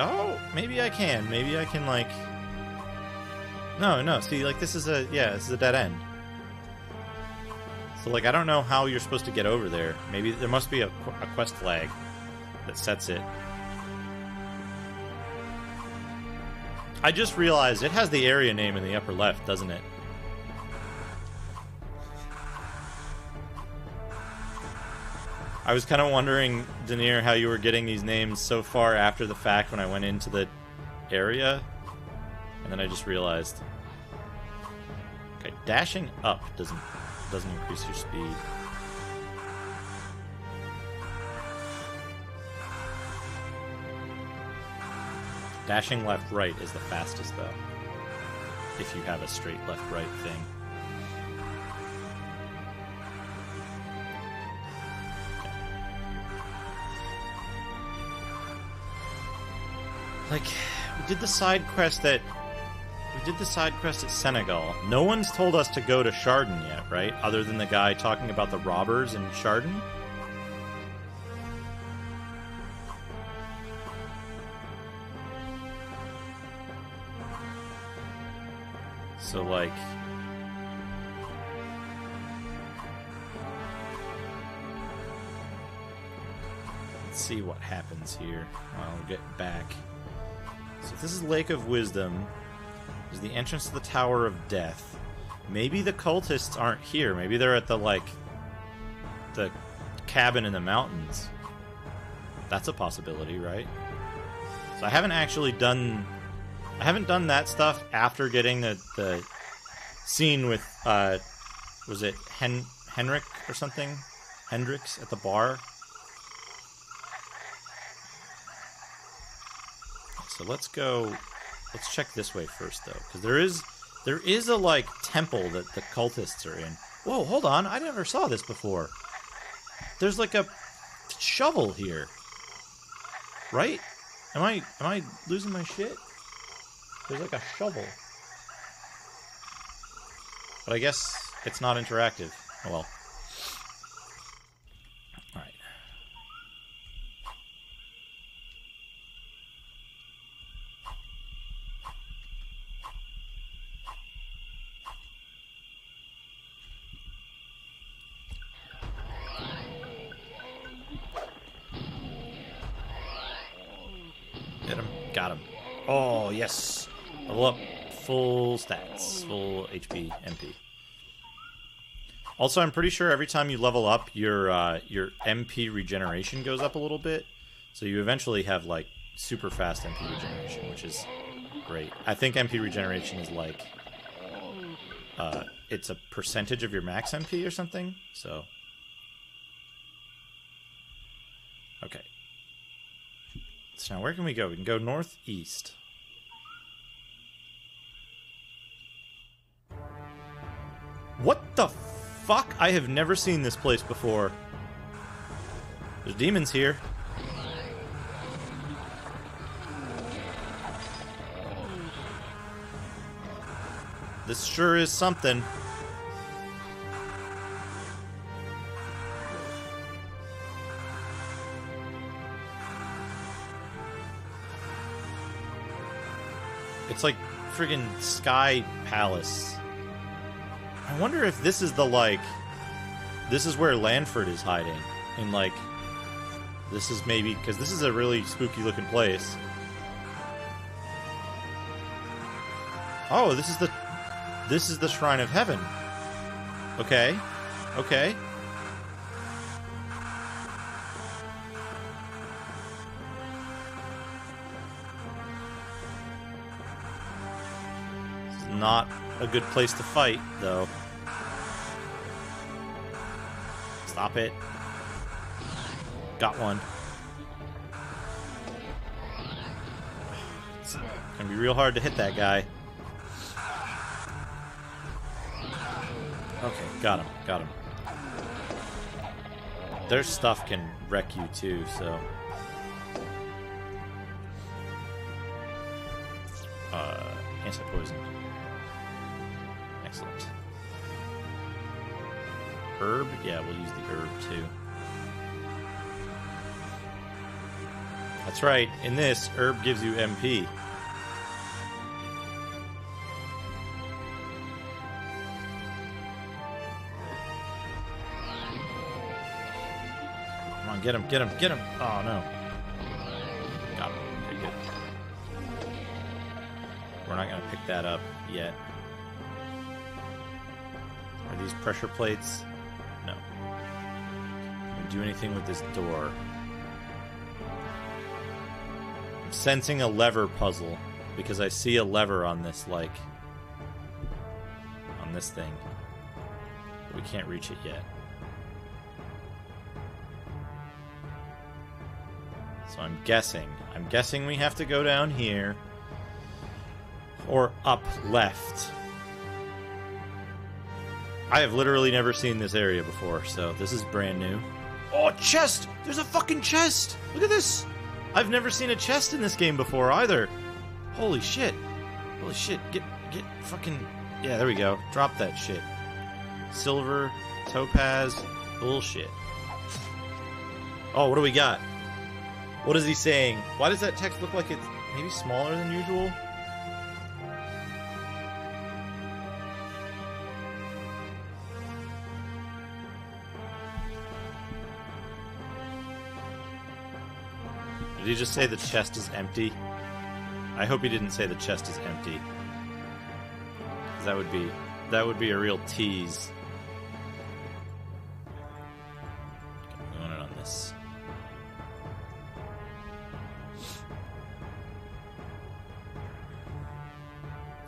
Oh, maybe I can. Maybe I can, like... No, see, like, this is a dead end. So, like, I don't know how you're supposed to get over there. Maybe there must be a quest flag that sets it. I just realized it has the area name in the upper left, doesn't it? I was kind of wondering, Denier, how you were getting these names so far after the fact when I went into the area. And then I just realized. Okay, dashing up doesn't increase your speed. Dashing left-right is the fastest, though. If you have a straight left-right thing. Like, we did the side quest at Senegal. No one's told us to go to Chardon yet, right? Other than the guy talking about the robbers in Chardon? So, like... let's see what happens here. I'll get back. So if this is Lake of Wisdom, there's the entrance to the Tower of Death. Maybe the cultists aren't here. Maybe they're at the, like, the cabin in the mountains. That's a possibility, right? So I haven't actually done... I haven't done that stuff after getting the scene with, was it Henrik or something? Hendrix at the bar? So let's check this way first, though, because there is a, like, temple that the cultists are in. Whoa, hold on, I never saw this before. There's, like, a shovel here. Right? Am I losing my shit? There's, like, a shovel. But I guess it's not interactive. Oh, well. Alright. Hit him. Got him. Oh, yes. Level up. Full stats. Full HP, MP. Also, I'm pretty sure every time you level up, your MP regeneration goes up a little bit. So you eventually have, like, super fast MP regeneration, which is great. I think MP regeneration is, like... it's a percentage of your max MP or something. So... okay. So now where can we go? We can go northeast. What the fuck? I have never seen this place before. There's demons here. This sure is something. It's like friggin' Sky Palace. I wonder if this is the, like... this is where Lanford is hiding. And, like... this is maybe... because this is a really spooky-looking place. Oh, this is the... this is the Shrine of Heaven. Okay. Okay. This is not a good place to fight, though. Stop it. Got one. It's gonna be real hard to hit that guy. Okay, got him, got him. Their stuff can wreck you too, so... anti-poison. Excellent. Herb? Yeah, we'll use the herb too. That's right, in this, herb gives you MP. Come on, get him, get him, get him! Oh no. Got him. Okay, good. We're not going to pick that up yet. Are these pressure plates? No. Can we do anything with this door? I'm sensing a lever puzzle because I see a lever on this, like, on this thing. But we can't reach it yet. So I'm guessing we have to go down here or up left. I have literally never seen this area before, so this is brand new. Oh, chest! There's a fucking chest! Look at this! I've never seen a chest in this game before either. Holy shit. Holy shit. Get fucking... Yeah, there we go. Drop that shit. Silver, topaz, bullshit. Oh, what do we got? What is he saying? Why does that text look like it's maybe smaller than usual? Did he just say the chest is empty? I hope he didn't say the chest is empty. 'Cause that would be a real tease. Going on this.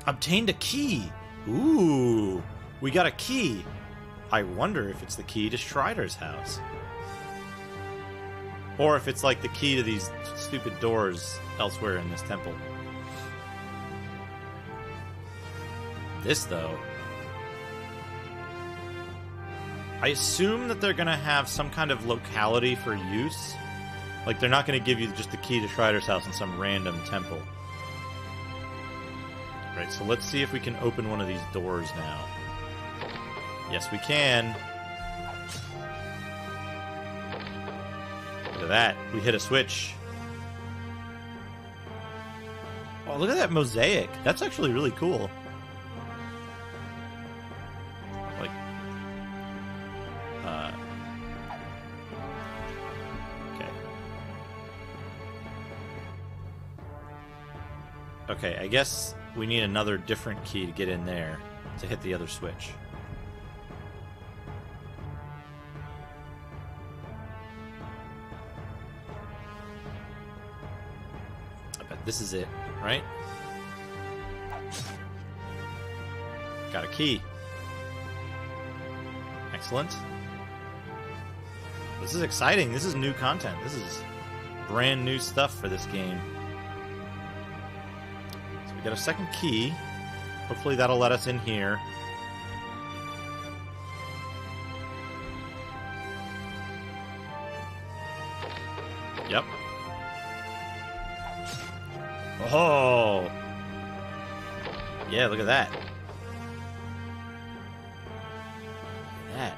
Obtained a key. Ooh, we got a key. I wonder if it's the key to Strider's house. Or if it's like the key to these stupid doors elsewhere in this temple. This, though. I assume that they're going to have some kind of locality for use. Like, they're not going to give you just the key to Strider's house in some random temple. Right, so let's see if we can open one of these doors now. Yes, we can. Look at that. We hit a switch. Oh, look at that mosaic. That's actually really cool. Like, okay. Okay, I guess we need another different key to get in there to hit the other switch. This is it, right? Got a key. Excellent. This is exciting. This is new content. This is brand new stuff for this game. So we got a second key. Hopefully that'll let us in here. Yep. Oh! Yeah, look at that. Look at that.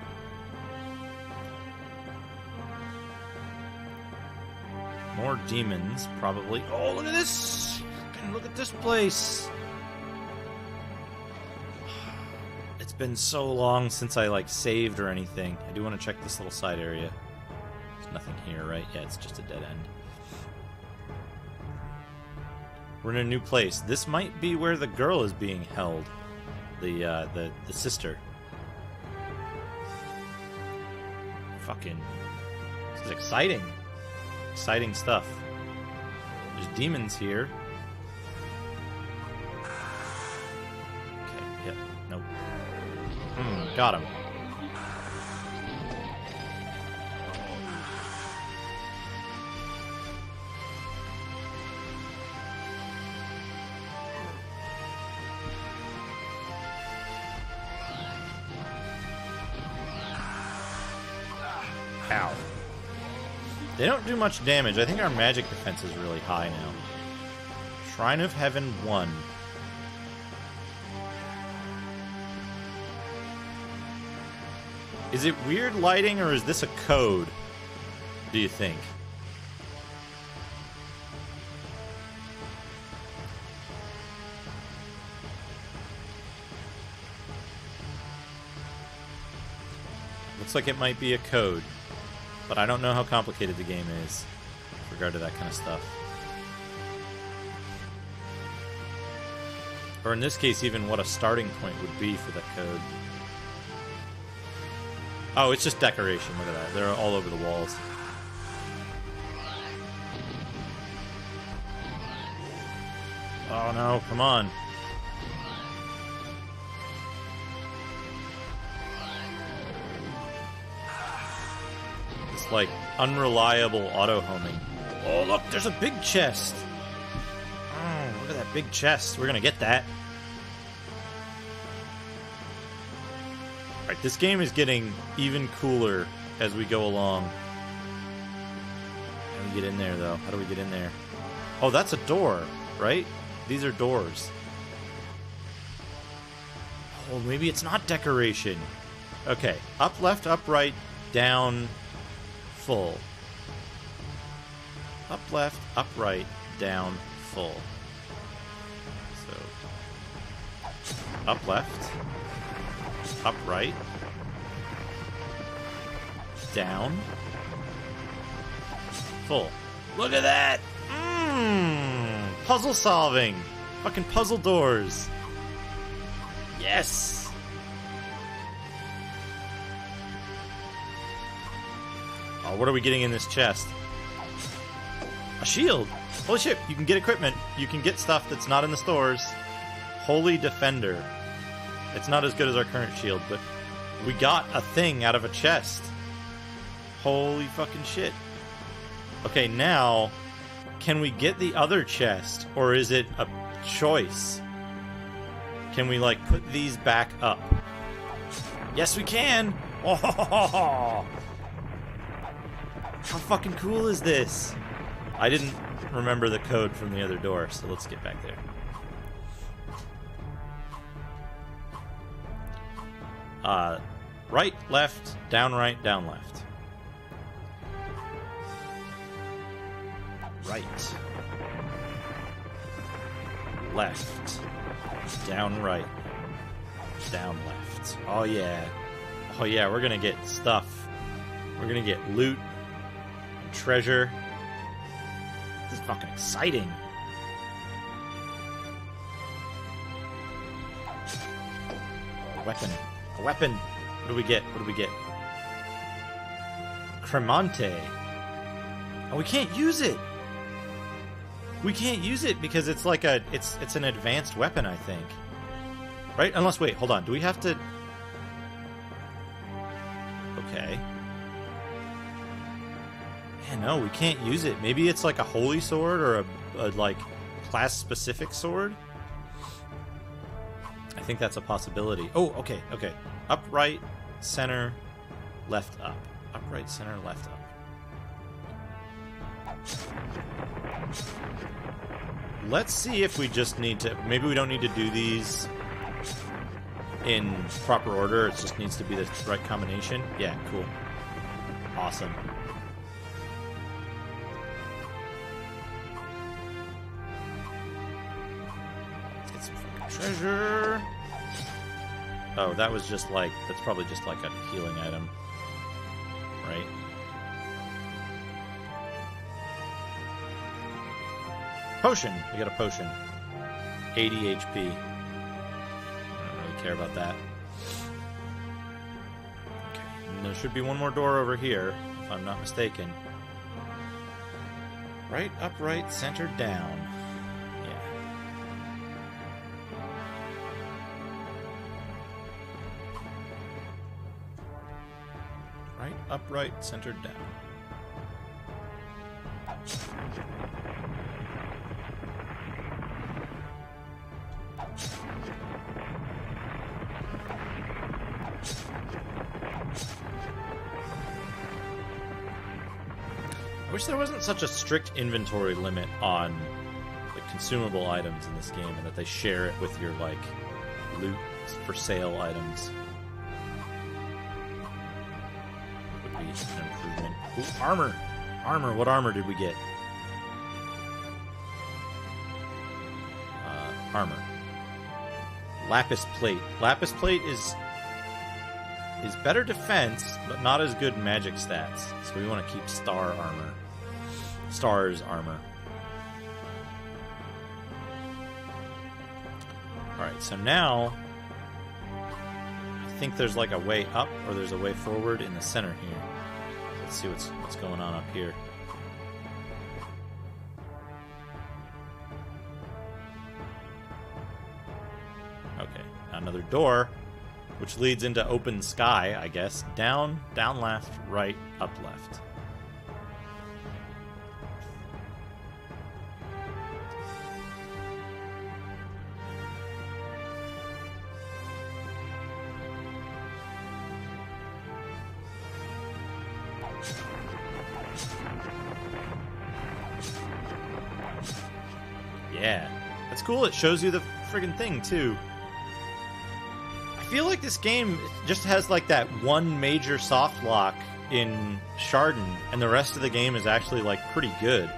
More demons, probably. Oh, look at this! Look at this place! It's been so long since I, like, saved or anything. I do want to check this little side area. There's nothing here, right? Yeah, it's just a dead end. We're in a new place. This might be where the girl is being held. The sister. Fucking... This is exciting. Exciting stuff. There's demons here. Okay, yep. Nope. Got him. Ow. They don't do much damage. I think our magic defense is really high now. Shrine of Heaven 1. Is it weird lighting, or is this a code, do you think? Looks like it might be a code. But I don't know how complicated the game is with regard to that kind of stuff. Or in this case, even what a starting point would be for the code. Oh, it's just decoration. Look at that. They're all over the walls. Oh no, come on. It's like unreliable auto-homing. Oh, look, there's a big chest. Oh, look at that big chest. We're gonna get that. Alright, this game is getting even cooler as we go along. How do we get in there, though? How do we get in there? Oh, that's a door, right? These are doors. Oh, maybe it's not decoration. Okay, up, left, up, right, down, full. Up, left, up, right, down, full. So, up, left, up, right, down, full. Look at that! Puzzle solving! Fucking puzzle doors! Yes! Oh, what are we getting in this chest? A shield! Holy shit, you can get equipment. You can get stuff that's not in the stores. Holy Defender. It's not as good as our current shield, but we got a thing out of a chest. Holy fucking shit. Okay, now, can we get the other chest, or is it a choice? Can we, like, put these back up? Yes, we can! Oh, how fucking cool is this? I didn't remember the code from the other door, so let's get back there. Right, left, down, down, left. Right. Left. Down, right. Down, left. Oh, yeah. Oh, yeah, we're gonna get stuff. We're gonna get loot. And treasure. This is fucking exciting. A weapon. A weapon. What do we get? What do we get? Cremante. Oh, we can't use it. We can't use it because it's like a it's an advanced weapon, I think. Right? Unless, wait, hold on. Do we have to? Okay. Yeah, no, we can't use it. Maybe it's like a holy sword or a like class specific sword. I think that's a possibility. Oh, okay, okay. Up, right, center, left, up. Up, right, center, left, up. Let's see if we just need to... Maybe we don't need to do these in proper order. It just needs to be the right combination. Yeah, cool. Awesome. Let's get some fucking treasure. Oh, that was just like... That's probably just like a healing item. Right? Potion! We got a potion. 80 HP. I don't really care about that. Okay. And there should be one more door over here, if I'm not mistaken. Right, up, right, center, down. Yeah. Right, up, right, center, down. I wish there wasn't such a strict inventory limit on the consumable items in this game, and that they share it with your, like, loot for sale items. Would be an improvement. Ooh, armor! Armor, what armor did we get? Armor. Lapis plate. Lapis plate is better defense, but not as good magic stats. So we want to keep star armor. Stars armor. So now, I think there's like a way up or there's a way forward in the center here. Let's see what's going on up here. Okay, another door, which leads into open sky, I guess. Down, down left, right, up left. Yeah, that's cool. It shows you the friggin' thing, too. I feel like this game just has, like, that one major soft lock in Chardon, and the rest of the game is actually, like, pretty good.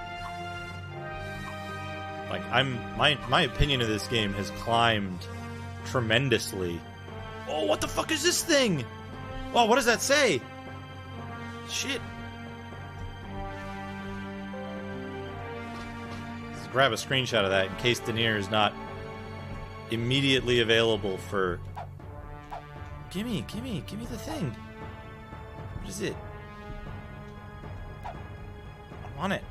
Like, my opinion of this game has climbed tremendously. Oh, what the fuck is this thing? Oh, what does that say? Shit. Grab a screenshot of that in case Denier is not immediately available for... Gimme the thing. What is it? I want it.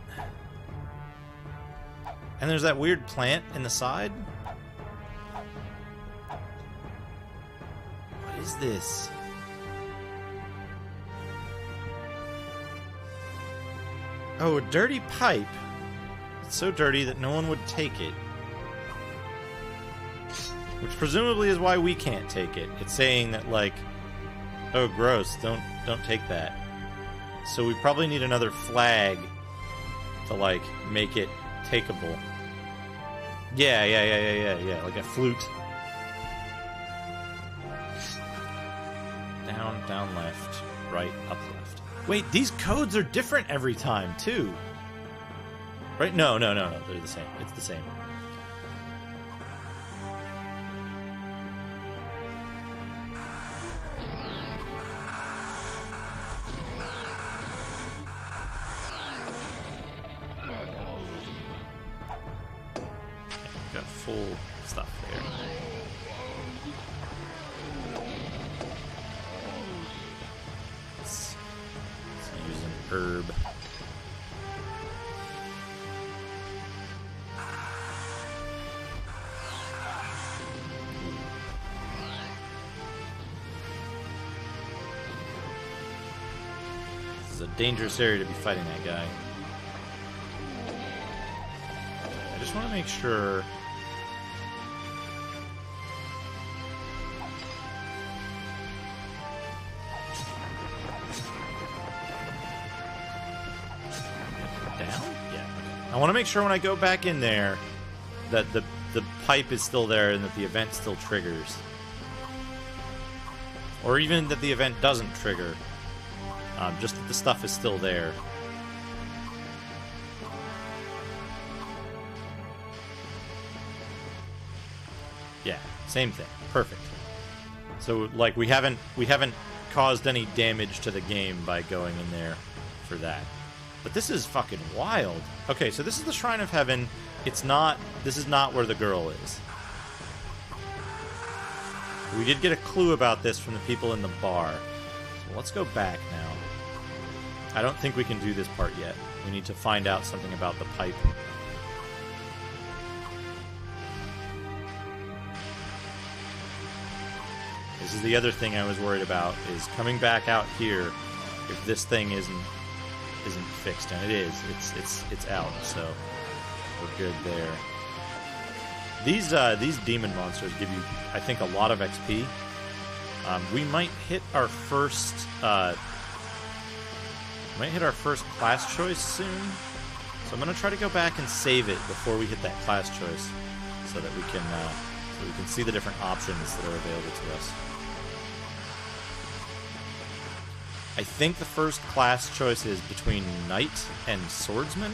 And there's that weird plant in the side. What is this? Oh, a dirty pipe. So dirty that no one would take it. Which presumably is why we can't take it. It's saying that, like, oh, gross, don't take that. So we probably need another flag to, like, make it takeable. Yeah, like a flute. Down left, right, up left. Wait, these codes are different every time, too. Right? No, they're the same. It's the same. Got full stuff there. Let's use an herb. A dangerous area to be fighting that guy. I just want to make sure. Down? Yeah. I want to make sure when I go back in there that the pipe is still there and that the event still triggers. Or even that the event doesn't trigger. Just that the stuff is still there. Yeah, same thing. Perfect. So, like, we haven't caused any damage to the game by going in there for that. But this is fucking wild. Okay, so this is the Shrine of Heaven. This is not where the girl is. We did get a clue about this from the people in the bar. So let's go back now. I don't think we can do this part yet. We need to find out something about the pipe. This is the other thing I was worried about, is coming back out here if this thing isn't fixed, and it is. It's out, so we're good there. These demon monsters give you, I think, a lot of XP. We might hit our first class choice soon. So I'm gonna try to go back and save it before we hit that class choice, so that we can see the different options that are available to us. I think the first class choice is between Knight and Swordsman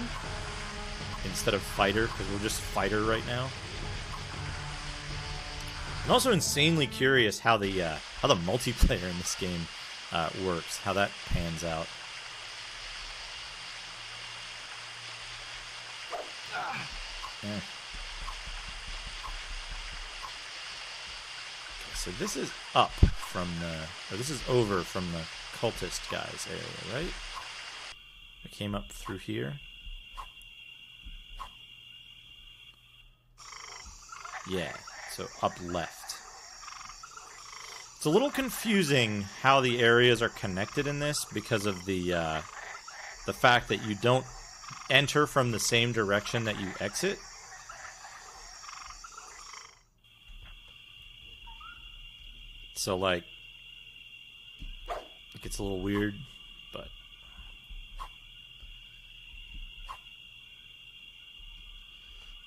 instead of Fighter, because we're just Fighter right now. I'm also insanely curious how the multiplayer in this game works, how that pans out. Yeah. so this is up from the... Or this is over from the cultist guys area, right? We came up through here. Yeah, so up left. It's a little confusing how the areas are connected in this because of the fact that you don't enter from the same direction that you exit. So, like, it gets a little weird, but...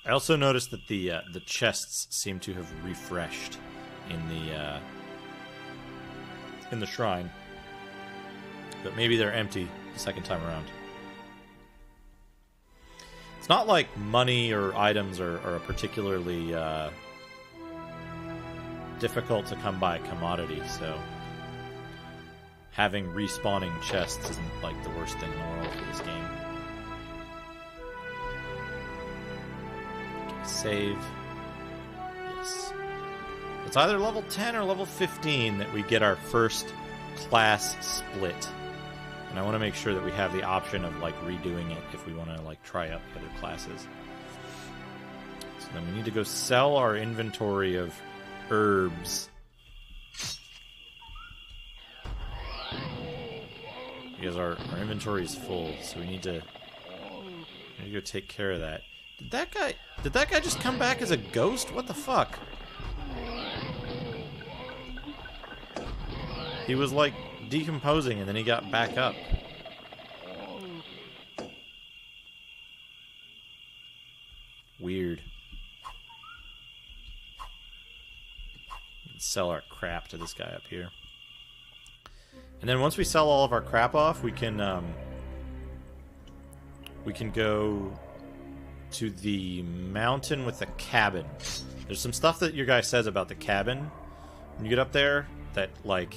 I also noticed that the chests seem to have refreshed in the shrine, but maybe they're empty the second time around. It's not like money or items are a particularly difficult to come by commodity, so having respawning chests isn't like the worst thing in the world for this game. Save. Yes. It's either level 10 or level 15 that we get our first class split. And I want to make sure that we have the option of, like, redoing it if we want to, like, try out the other classes. So then we need to go sell our inventory of herbs. Because our inventory is full, so we need to go take care of that. Did that guy just come back as a ghost? What the fuck? He was, like, decomposing and then he got back up. Weird. Let's sell our crap to this guy up here. And then once we sell all of our crap off, we can go to the mountain with the cabin. There's some stuff that your guy says about the cabin when you get up there that, like,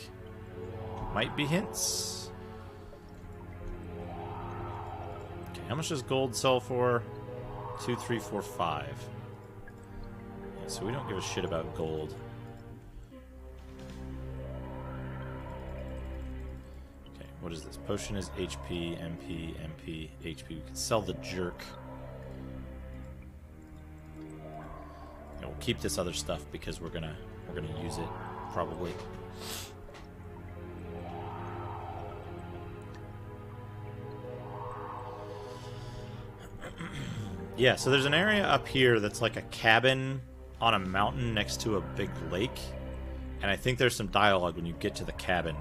might be hints. Okay, how much does gold sell for? 2, 3, 4, 5. Yeah, so we don't give a shit about gold. Okay, what is this? Potion is HP, MP, MP, HP. We can sell the jerk. We'll keep this other stuff because we're gonna use it probably. Yeah, so there's an area up here that's like a cabin on a mountain next to a big lake, and I think there's some dialogue when you get to the cabin.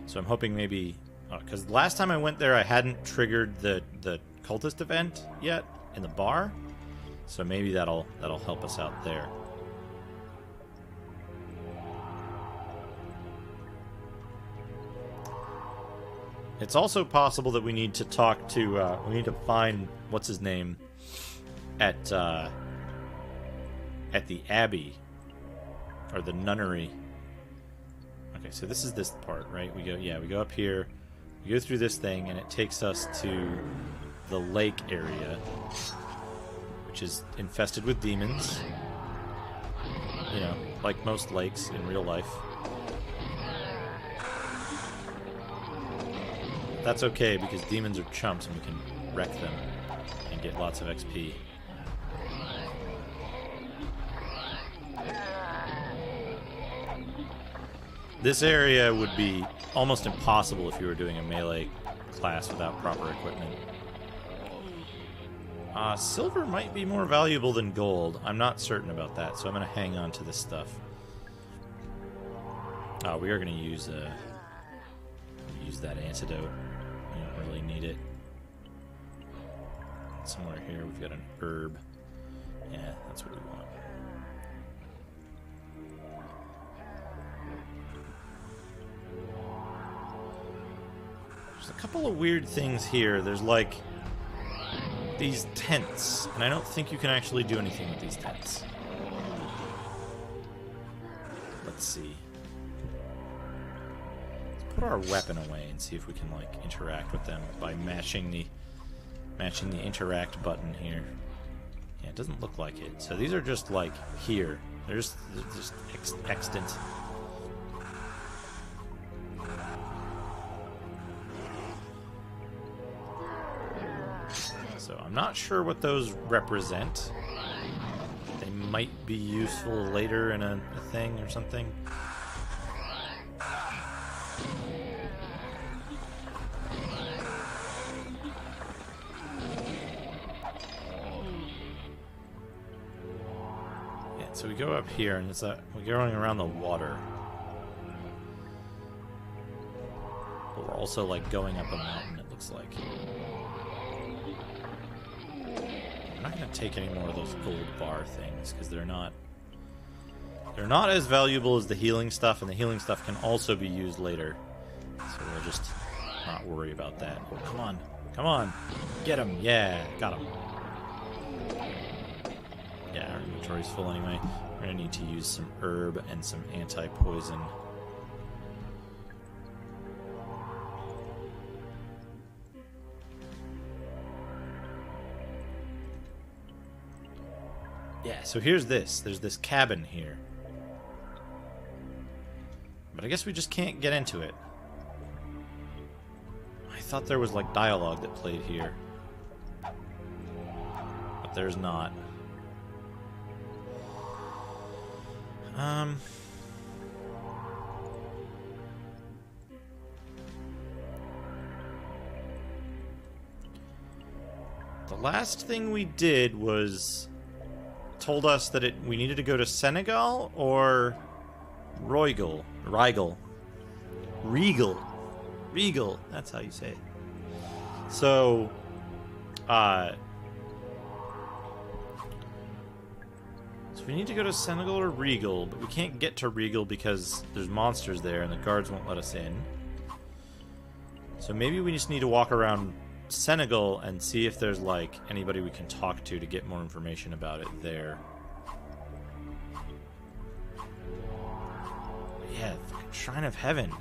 So I'm hoping maybe because last time I went there I hadn't triggered the cultist event yet in the bar. So maybe that'll help us out there. It's also possible that we need to talk to we need to find what's his name at the abbey or the nunnery. Okay, so this is this part, right? We go up here, we go through this thing, and it takes us to the lake area, which is infested with demons. You know, like most lakes in real life. That's okay, because demons are chumps and we can wreck them and get lots of XP. This area would be almost impossible if you were doing a melee class without proper equipment. Silver might be more valuable than gold. I'm not certain about that, so I'm going to hang on to this stuff. We are going to use that antidote. We don't really need it. Somewhere here we've got an herb. Yeah, that's what we want. There's a couple of weird things here. There's like these tents, and I don't think you can actually do anything with these tents. Let's see. Let's put our weapon away and see if we can like interact with them by matching the interact button here. Yeah, it doesn't look like it. So these are just like here. They're just extant. I'm not sure what those represent. They might be useful later in a thing or something. Yeah, so we go up here, and it's we're going around the water. But we're also, like, going up a mountain, it looks like. I'm not going to take any more of those gold bar things, because they're not as valuable as the healing stuff, and the healing stuff can also be used later. So we'll just not worry about that. Oh, come on. Come on. Get him. Yeah, got him. Yeah, our inventory's full anyway. We're going to need to use some herb and some anti-poison. Yeah, so here's this. There's this cabin here. But I guess we just can't get into it. I thought there was, like, dialogue that played here. But there's not. The last thing we did was told us that we needed to go to Senegal or Regal. Regal, that's how you say it. So, so we need to go to Senegal or Regal, but we can't get to Regal because there's monsters there and the guards won't let us in. So maybe we just need to walk around Senegal and see if there's, like, anybody we can talk to get more information about it there. Yeah, Shrine of Heaven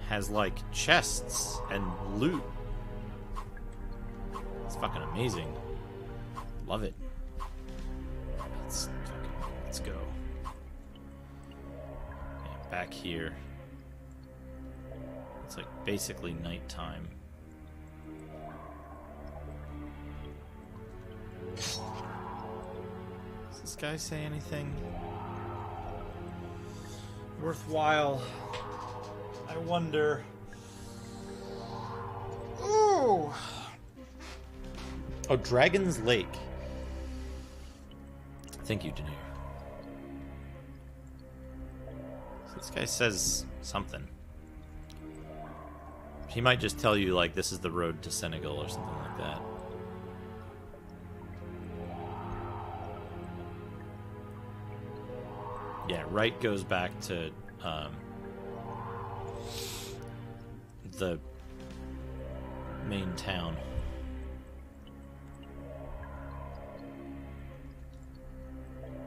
has, like, chests and loot. It's fucking amazing. Love it. Let's go. Yeah, back here. It's like basically nighttime. Does this guy say anything worthwhile? I wonder. Ooh. Oh, Dragon's Lake. Thank you, Daenerys. So this guy says something. He might just tell you, like, this is the road to Senegal or something like that. Yeah, right goes back to the main town.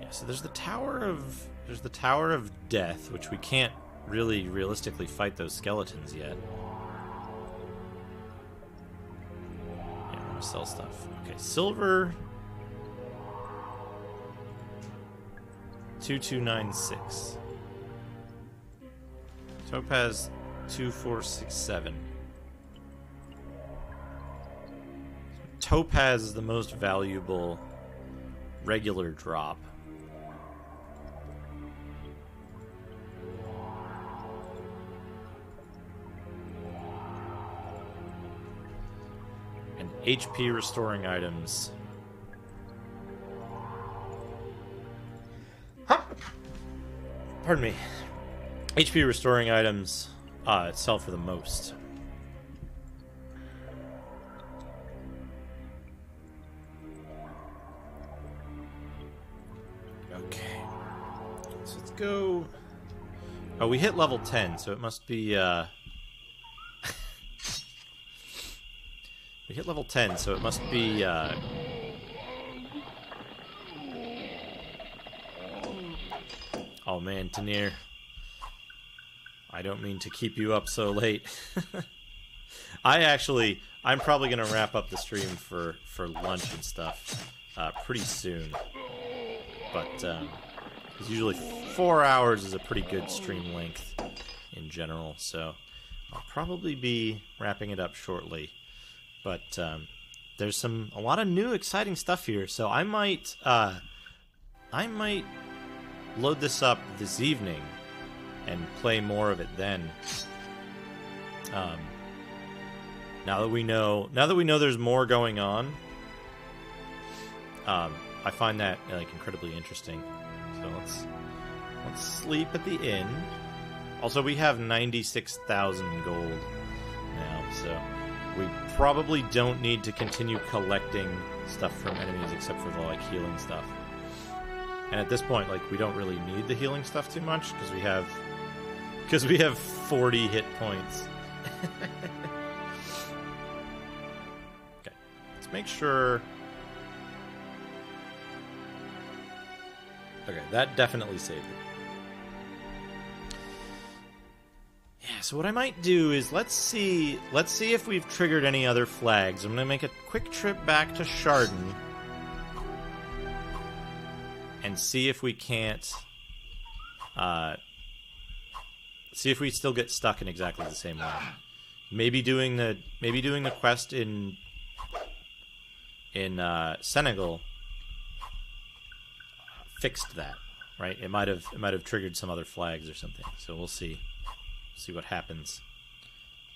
Yeah, so there's the Tower of Death, which we can't really realistically fight those skeletons yet. Sell stuff. Okay, silver 2296. Topaz 2467. Topaz is the most valuable regular drop. HP restoring items. Pardon me. HP restoring items sell for the most. Okay. So let's go. Oh, we hit level 10, so it must be we hit level 10, so it must be, oh man, Tanir. I don't mean to keep you up so late. I'm probably going to wrap up the stream for lunch and stuff pretty soon. But, because usually 4 hours is a pretty good stream length in general, so I'll probably be wrapping it up shortly. But there's a lot of new exciting stuff here, so I might load this up this evening and play more of it then. Now that we know there's more going on, I find that like incredibly interesting. So let's sleep at the inn. Also, we have 96,000 gold now, so we probably don't need to continue collecting stuff from enemies except for the like healing stuff. And at this point, like, we don't really need the healing stuff too much because we have 40 hit points. Okay, let's make sure. Okay, that definitely saved it. Yeah, so what I might do is let's see if we've triggered any other flags. I'm gonna make a quick trip back to Chardon and see if we can't see if we still get stuck in exactly the same way. Maybe doing the quest in Senegal fixed that, right? It might have triggered some other flags or something. So we'll see what happens.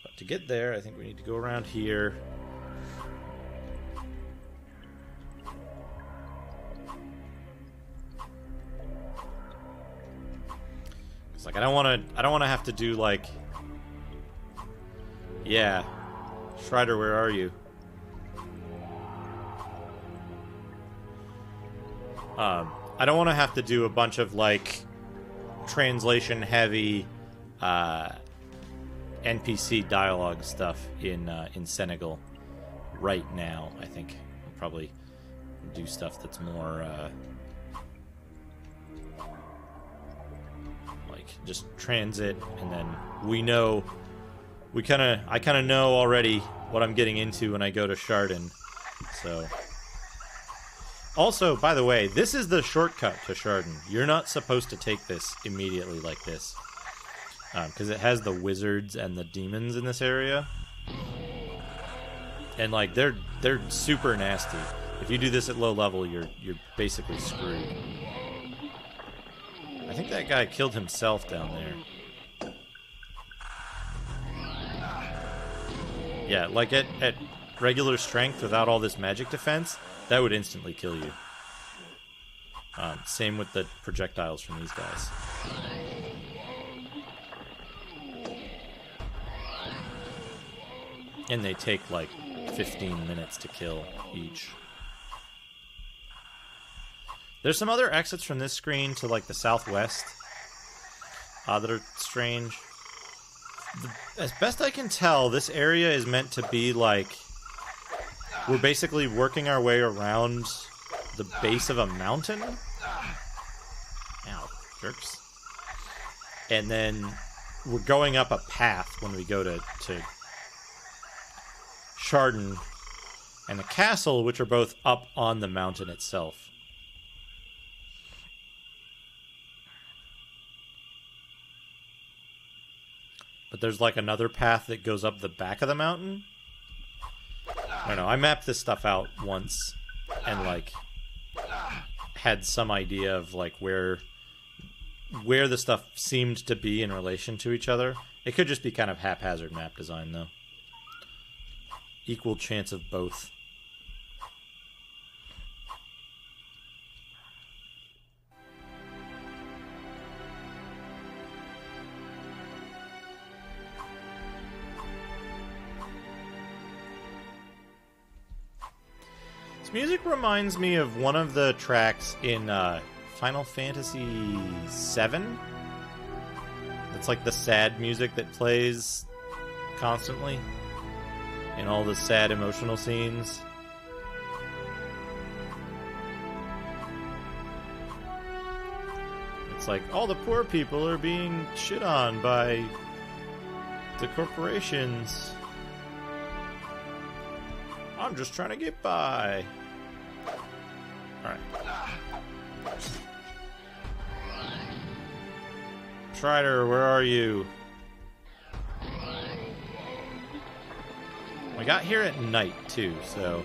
But to get there, I think we need to go around here. It's like I don't want to have to do like, yeah, Strider, where are you? I don't want to have to do a bunch of like translation heavy NPC dialogue stuff in Senegal right now. I think I'll probably do stuff that's more like just transit, and then I kind of know already what I'm getting into when I go to Chardon. So. Also, by the way, this is the shortcut to Chardon. You're not supposed to take this immediately like this. Because it has the wizards and the demons in this area. And, like, they're super nasty. If you do this at low level, you're basically screwed. I think that guy killed himself down there. Yeah, like at regular strength without all this magic defense, that would instantly kill you. Same with the projectiles from these guys. And they take like 15 minutes to kill each. There's some other exits from this screen to like the southwest that are strange. As best I can tell, this area is meant to be like, we're basically working our way around the base of a mountain. Ow, jerks. And then we're going up a path when we go to Chardon and the castle, which are both up on the mountain itself. But there's like another path that goes up the back of the mountain. I don't know, I mapped this stuff out once and like had some idea of like where the stuff seemed to be in relation to each other. It could just be kind of haphazard map design though. Equal chance of both. This music reminds me of one of the tracks in Final Fantasy VII. It's like the sad music that plays constantly in all the sad emotional scenes. It's like all the poor people are being shit on by the corporations. I'm just trying to get by. Alright. Strider, where are you? Like, got here at night, too, so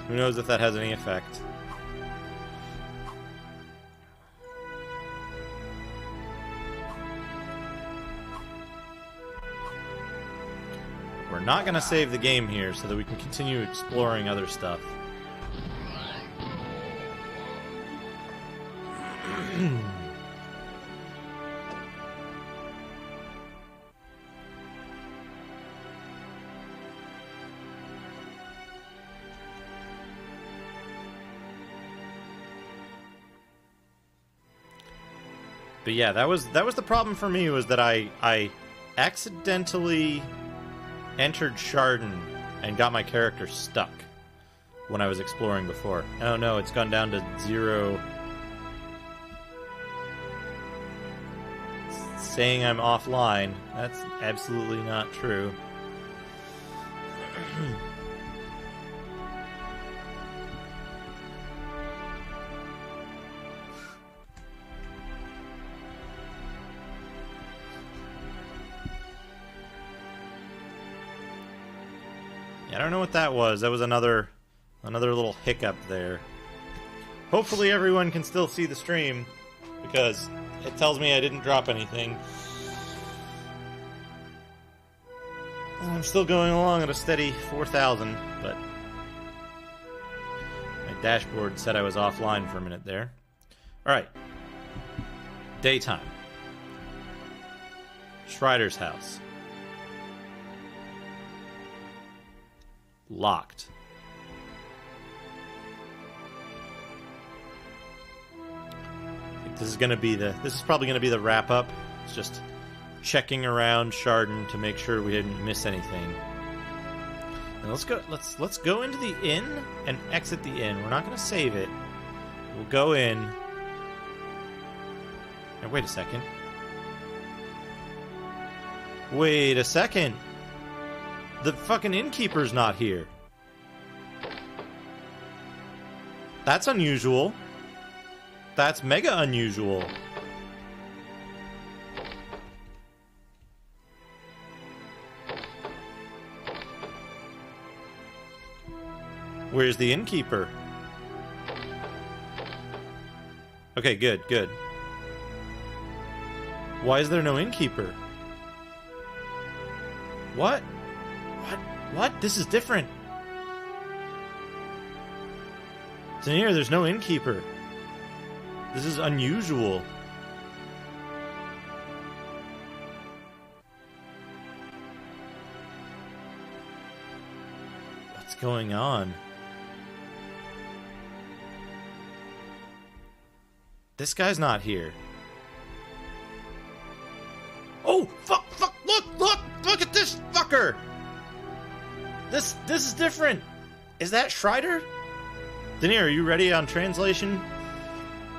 who knows if that has any effect. We're not going to save the game here so that we can continue exploring other stuff. But yeah, that was the problem for me, was that I accidentally entered Chardon and got my character stuck when I was exploring before. Oh no, it's gone down to 0. It's saying I'm offline. That's absolutely not true. I don't know what that was. That was another little hiccup there. Hopefully everyone can still see the stream, because it tells me I didn't drop anything. And I'm still going along at a steady 4,000, but my dashboard said I was offline for a minute there. Alright. Daytime. Schreider's house. Locked. I think this is probably gonna be the wrap up. It's just checking around Chardon to make sure we didn't miss anything. And let's go into the inn and exit the inn. We're not gonna save it. We'll go in. Now wait a second. Wait a second. The fucking innkeeper's not here. That's unusual. That's mega unusual. Where's the innkeeper? Okay, good. Why is there no innkeeper? What? What? This is different. Zanir, there's no innkeeper. This is unusual. What's going on? This guy's not here. Oh, fuck, look at this fucker! This is different. Is that Schreider? Denier, are you ready on translation?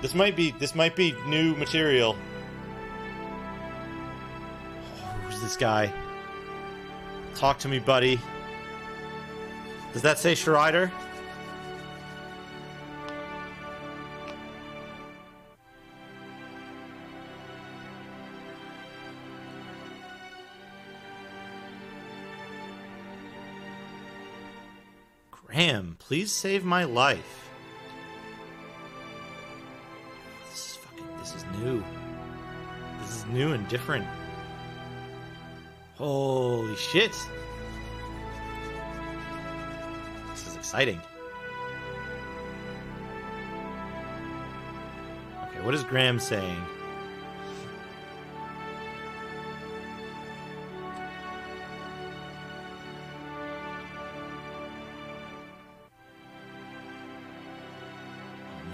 This might be new material. Oh, who's this guy? Talk to me, buddy. Does that say Schreider? Graham, please save my life. This is new. This is new and different. Holy shit. This is exciting. Okay, what is Graham saying?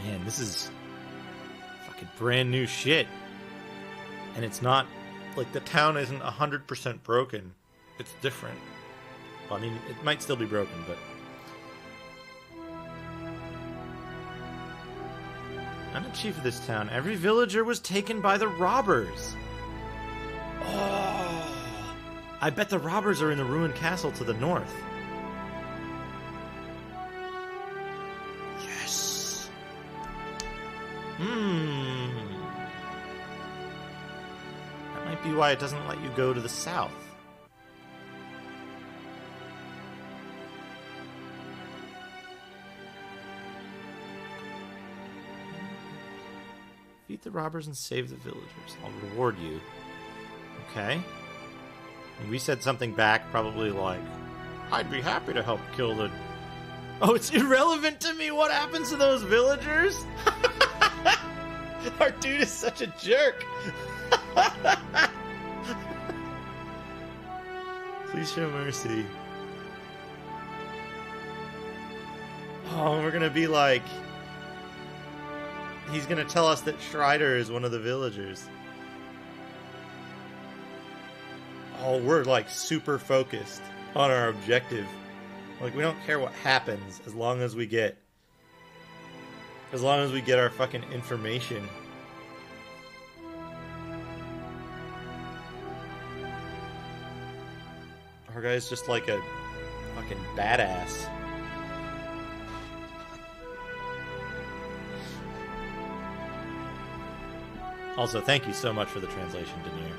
Man, this is fucking brand new shit. And it's not, like, the town isn't 100% broken. It's different. Well, I mean, it might still be broken, but... I'm the chief of this town. Every villager was taken by the robbers. Oh! I bet the robbers are in the ruined castle to the north. That might be why it doesn't let you go to the south. Defeat the robbers and save the villagers. I'll reward you. Okay. And we said something back, probably like, I'd be happy to help kill the... Oh, it's irrelevant to me what happens to those villagers? Our dude is such a jerk. Please show mercy. Oh, we're gonna be like... He's gonna tell us that Strider is one of the villagers. Oh, we're like super focused on our objective. Like, we don't care what happens as long as we get our fucking information. Our guy's just like a fucking badass. Also, thank you so much for the translation, Denier.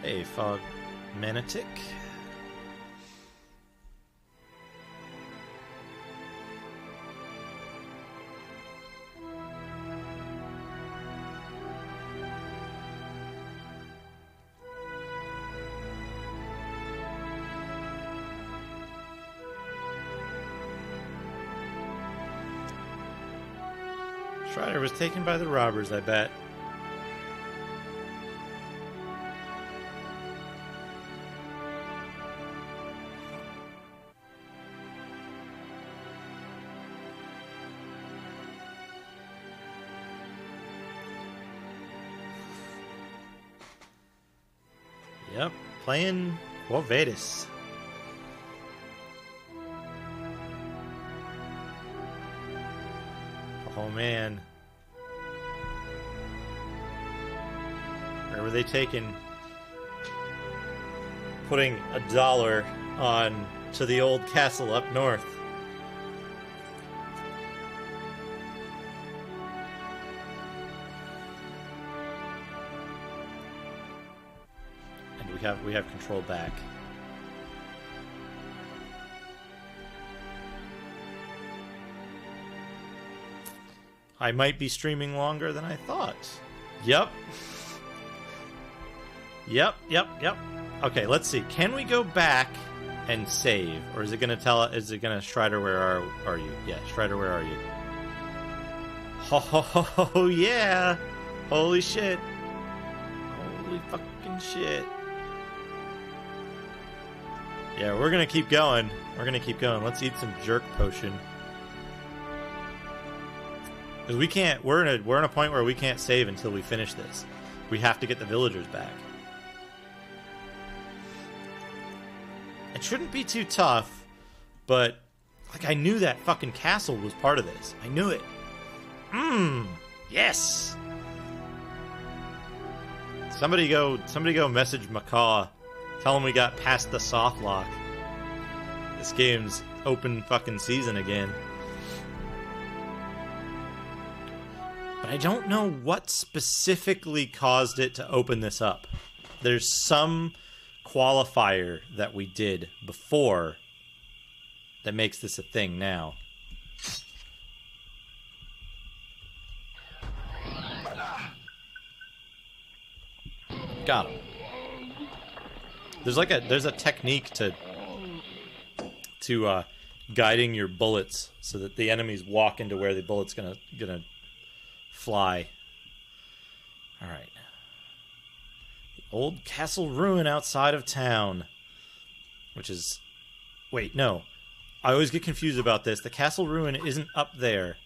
Hey, Fog Manitic. Strider was taken by the robbers, I bet. Yep, playing Vadis. Oh man. Where were they taking? Putting $1 on to the old castle up north. And we have control back. I might be streaming longer than I thought. Yep. Yep. Okay, let's see. Can we go back and save? Or is it going to tell... Is it going to... Strider, where are you? Yeah, Strider, where are you? Oh, yeah. Holy shit. Holy fucking shit. Yeah, we're going to keep going. We're going to keep going. Let's eat some jerk potion. Because we can't... We're in a point where we can't save until we finish this. We have to get the villagers back. It shouldn't be too tough, but like I knew that fucking castle was part of this. I knew it. Yes. Somebody go message Macaw. Tell him we got past the soft lock. This game's open fucking season again. But I don't know what specifically caused it to open this up. There's some qualifier that we did before that makes this a thing now. Got him. There's a technique to guiding your bullets so that the enemies walk into where the bullet's gonna fly. All right. Old castle ruin outside of town. Which is... Wait, no. I always get confused about this. The castle ruin isn't up there.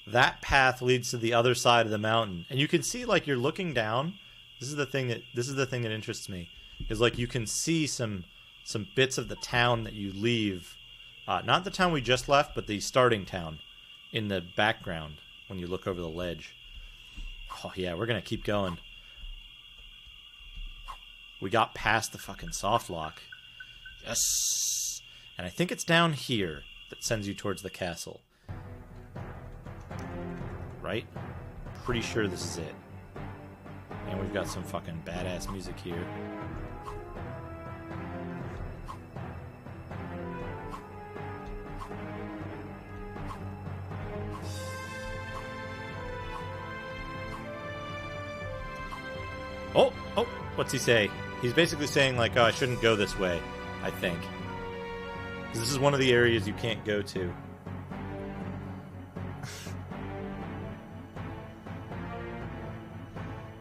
That path leads to the other side of the mountain. And you can see, like, you're looking down. This is the thing that interests me. Is, like, you can see some bits of the town that you leave. Not the town we just left, but the starting town in the background when you look over the ledge. Oh, yeah, we're going to keep going. We got past the fucking soft lock. Yes! And I think it's down here that sends you towards the castle. Right? Pretty sure this is it. And we've got some fucking badass music here. Oh, what's he say? He's basically saying, like, oh, I shouldn't go this way, I think. Because this is one of the areas you can't go to.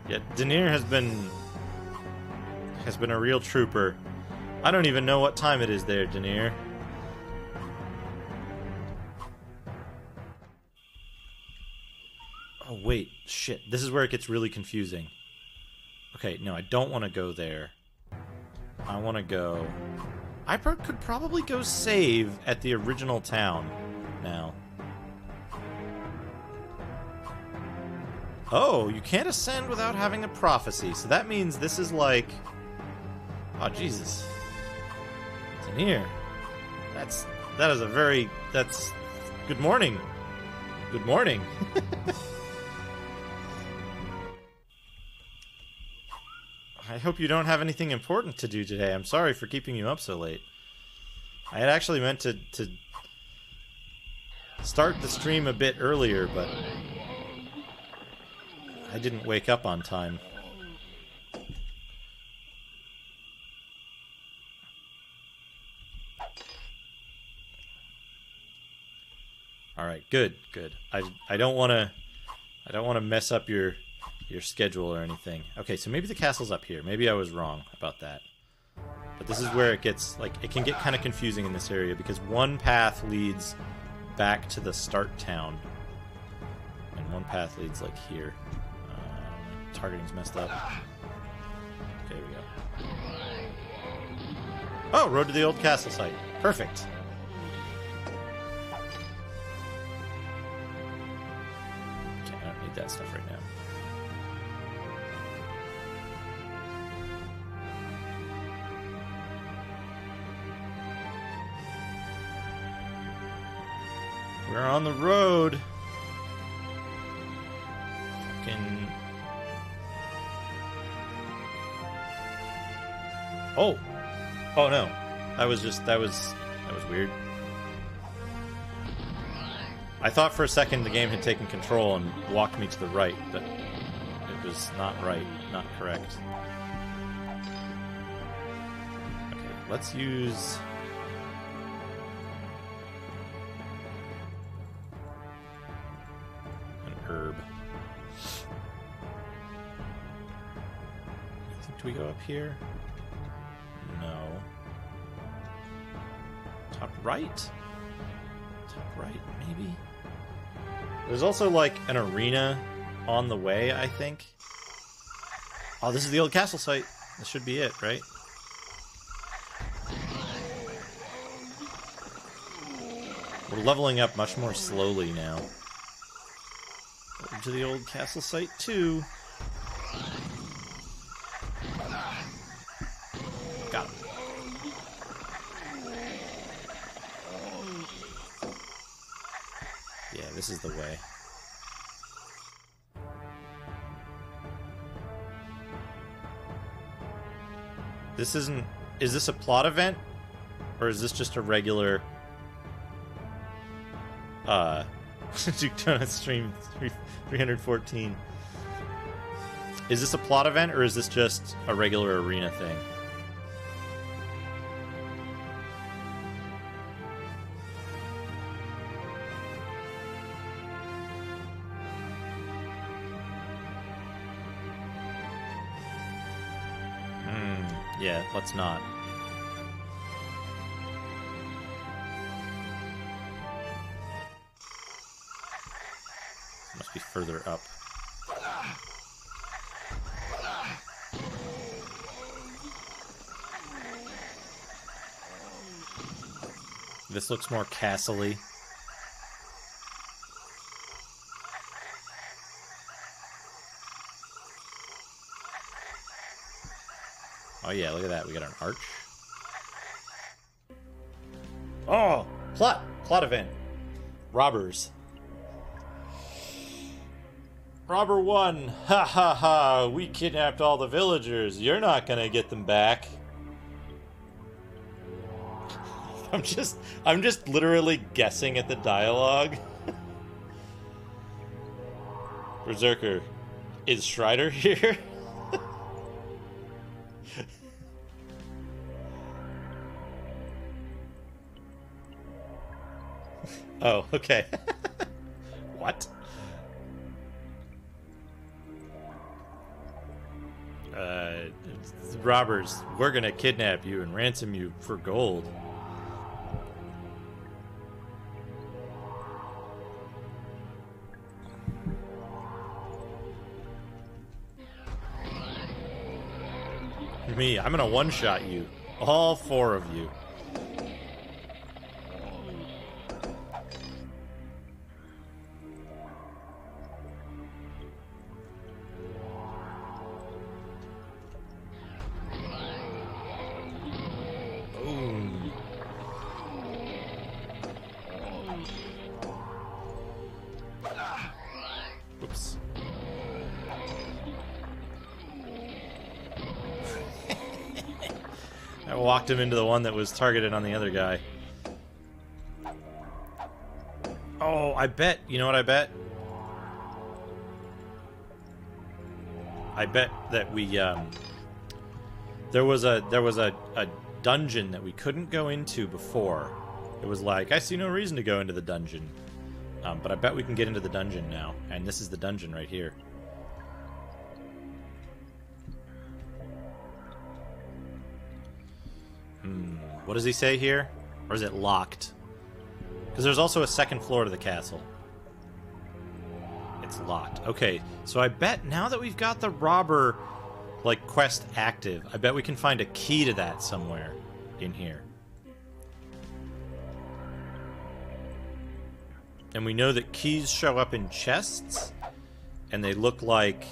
Yeah, Denier has been a real trooper. I don't even know what time it is there, Denier. Oh, wait. Shit. This is where it gets really confusing. Okay, no, I don't want to go there. I want to go... I could probably go save at the original town now. Oh, you can't ascend without having a prophecy. So that means this is like... Oh, Jesus. Denier. That is a very... That's... Good morning. Good morning. I hope you don't have anything important to do today. I'm sorry for keeping you up so late. I had actually meant to start the stream a bit earlier, but I didn't wake up on time. All right, good. I don't want to mess up your schedule or anything. Okay, so maybe the castle's up here. Maybe I was wrong about that. But this is where it gets, like, it can get kind of confusing in this area because one path leads back to the start town. And one path leads, like, here. Targeting's messed up. Okay, we go. Oh, road to the old castle site. Perfect. Okay, I don't need that stuff right now. We're on the road. Fucking... Oh! Oh no. That was weird. I thought for a second the game had taken control and walked me to the right, but it was not right, not correct. Okay, let's use... herb. I think, do we go up here? No. Top right? Top right, maybe? There's also, like, an arena on the way, I think. Oh, this is the old castle site. This should be it, right? We're leveling up much more slowly now. To the old castle site too. Got him. Yeah, this is the way. This isn't... Is this a plot event? Or is this just a regular... Duke Donut stream 314. Is this a plot event, or is this just a regular arena thing? Yeah, let's not. Must be further up. This looks more castle-y. Oh yeah, look at that. We got an arch. Oh! Plot event. Robbers. Robber 1, ha ha ha, we kidnapped all the villagers. You're not gonna get them back. I'm just literally guessing at the dialogue. Berserker, is Strider here? Oh, okay. What? Robbers, we're gonna kidnap you and ransom you for gold. Me, I'm gonna one-shot you. All 4 of you. Boom. Oops. I walked him into the one that was targeted on the other guy. Oh, I bet. You know what I bet? I bet that we there was a dungeon that we couldn't go into before. It was like, I see no reason to go into the dungeon. But I bet we can get into the dungeon now, and this is the dungeon right here. What does he say here? Or is it locked? Because there's also a second floor to the castle. It's locked. Okay, so I bet now that we've got the robber, like, quest active, I bet we can find a key to that somewhere in here. And we know that keys show up in chests, and they look like,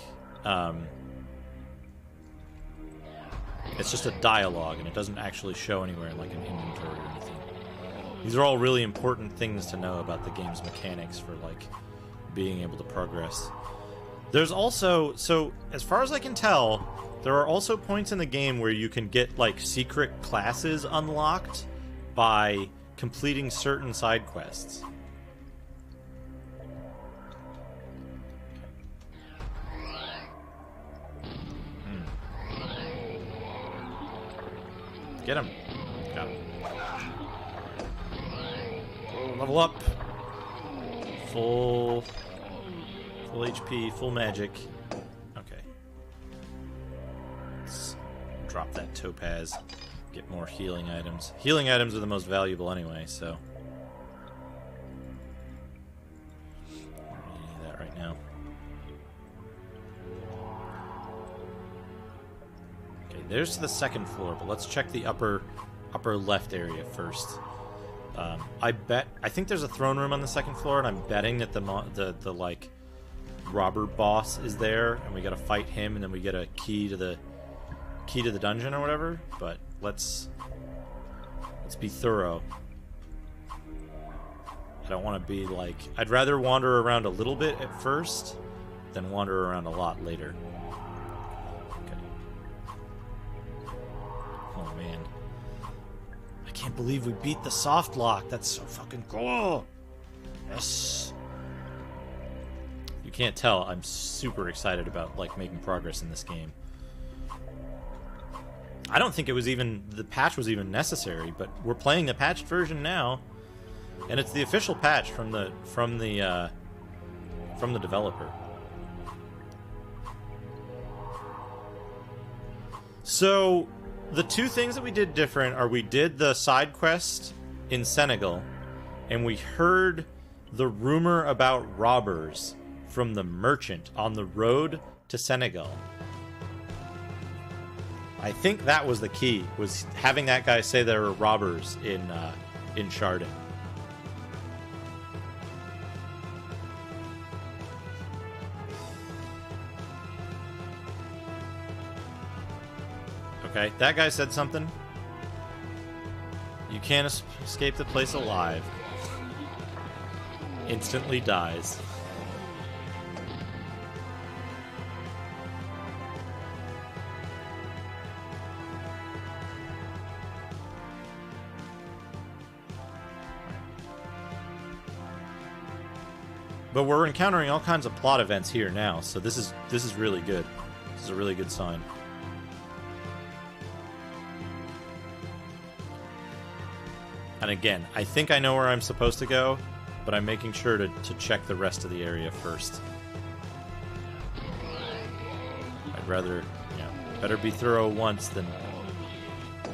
it's just a dialogue, and it doesn't actually show anywhere in, like, an inventory or anything. These are all really important things to know about the game's mechanics for, like, being able to progress. There's also, so, as far as I can tell, there are also points in the game where you can get, like, secret classes unlocked by completing certain side quests. Get him. Got him. Oh, level up. Full HP, full magic. Okay. Let's drop that topaz. Get more healing items. Healing items are the most valuable anyway, so. I don't need that right now. There's the second floor, but let's check the upper left area first. I think there's a throne room on the second floor, and I'm betting that the like robber boss is there, and we gotta fight him, and then we get a key to the dungeon or whatever. But let's be thorough. I don't want to be like, I'd rather wander around a little bit at first than wander around a lot later. Oh man, I can't believe we beat the soft lock. That's so fucking cool. Yes. You can't tell, I'm super excited about, like, making progress in this game. I don't think the patch was even necessary, but we're playing the patched version now, and it's the official patch from the developer. So the two things that we did different are we did the side quest in Senegal, and we heard the rumor about robbers from the merchant on the road to Senegal. I think that was the key, was having that guy say there were robbers in Chardon. Okay, that guy said something. You can't escape the place alive. Instantly dies. But we're encountering all kinds of plot events here now, so this is really good. This is a really good sign. And again, I think I know where I'm supposed to go, but I'm making sure to check the rest of the area first. I'd rather, you know, better be thorough once than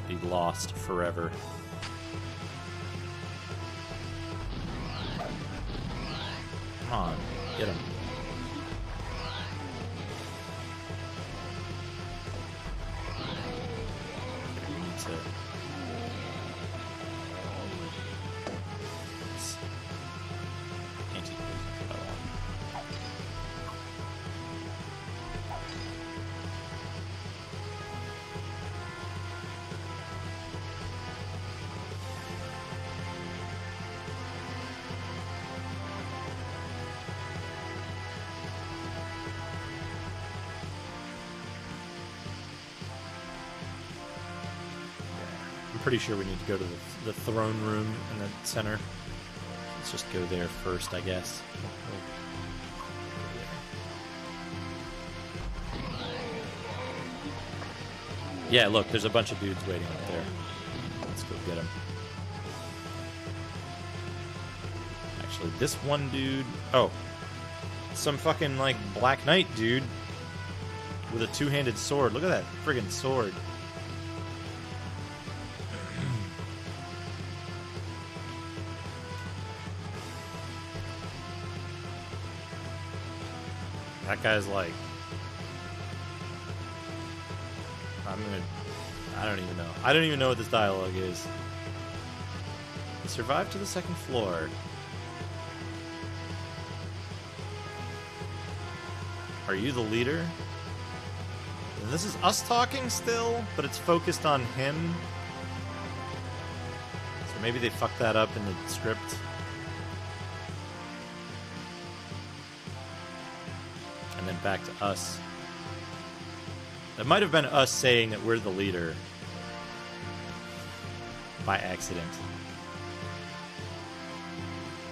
be lost forever. Come on, get him. We need to... Anti-poison for that one. I'm pretty sure we need to go to the throne room in the center. Let's just go there first, I guess. Yeah, look, there's a bunch of dudes waiting up there. Let's go get them. Actually, this one dude... Oh. Some fucking, like, Black Knight dude with a two-handed sword. Look at that friggin' sword. That guy's like... I don't even know. I don't even know what this dialogue is. He survived to the second floor. Are you the leader? And this is us talking still, but it's focused on him. So maybe they fucked that up in the script. And then back to us. That might have been us saying that we're the leader. By accident.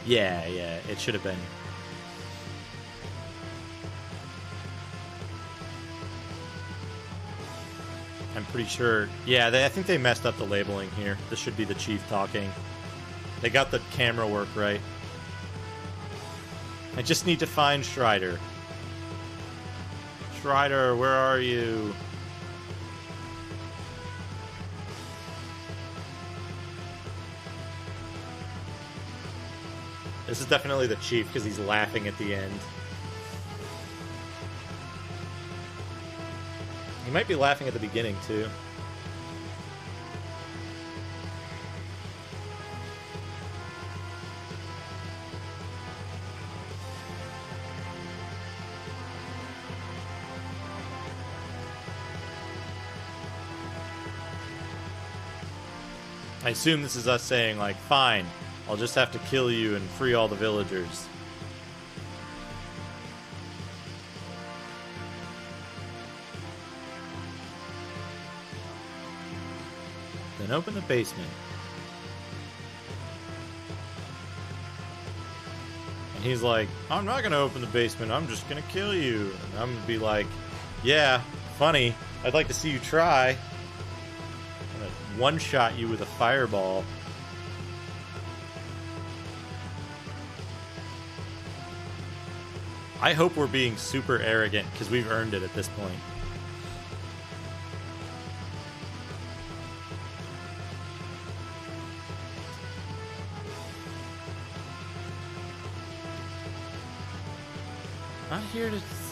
Yeah, it should have been. I'm pretty sure... Yeah, I think they messed up the labeling here. This should be the chief talking. They got the camera work right. I just need to find Strider. Strider, where are you? This is definitely the chief because he's laughing at the end. He might be laughing at the beginning too. I assume this is us saying, like, fine, I'll just have to kill you and free all the villagers. Then open the basement. And he's like, I'm not gonna open the basement, I'm just gonna kill you. And I'm gonna be like, yeah, funny, I'd like to see you try. I'm gonna one-shot you with a fireball. I hope we're being super arrogant, because we've earned it at this point.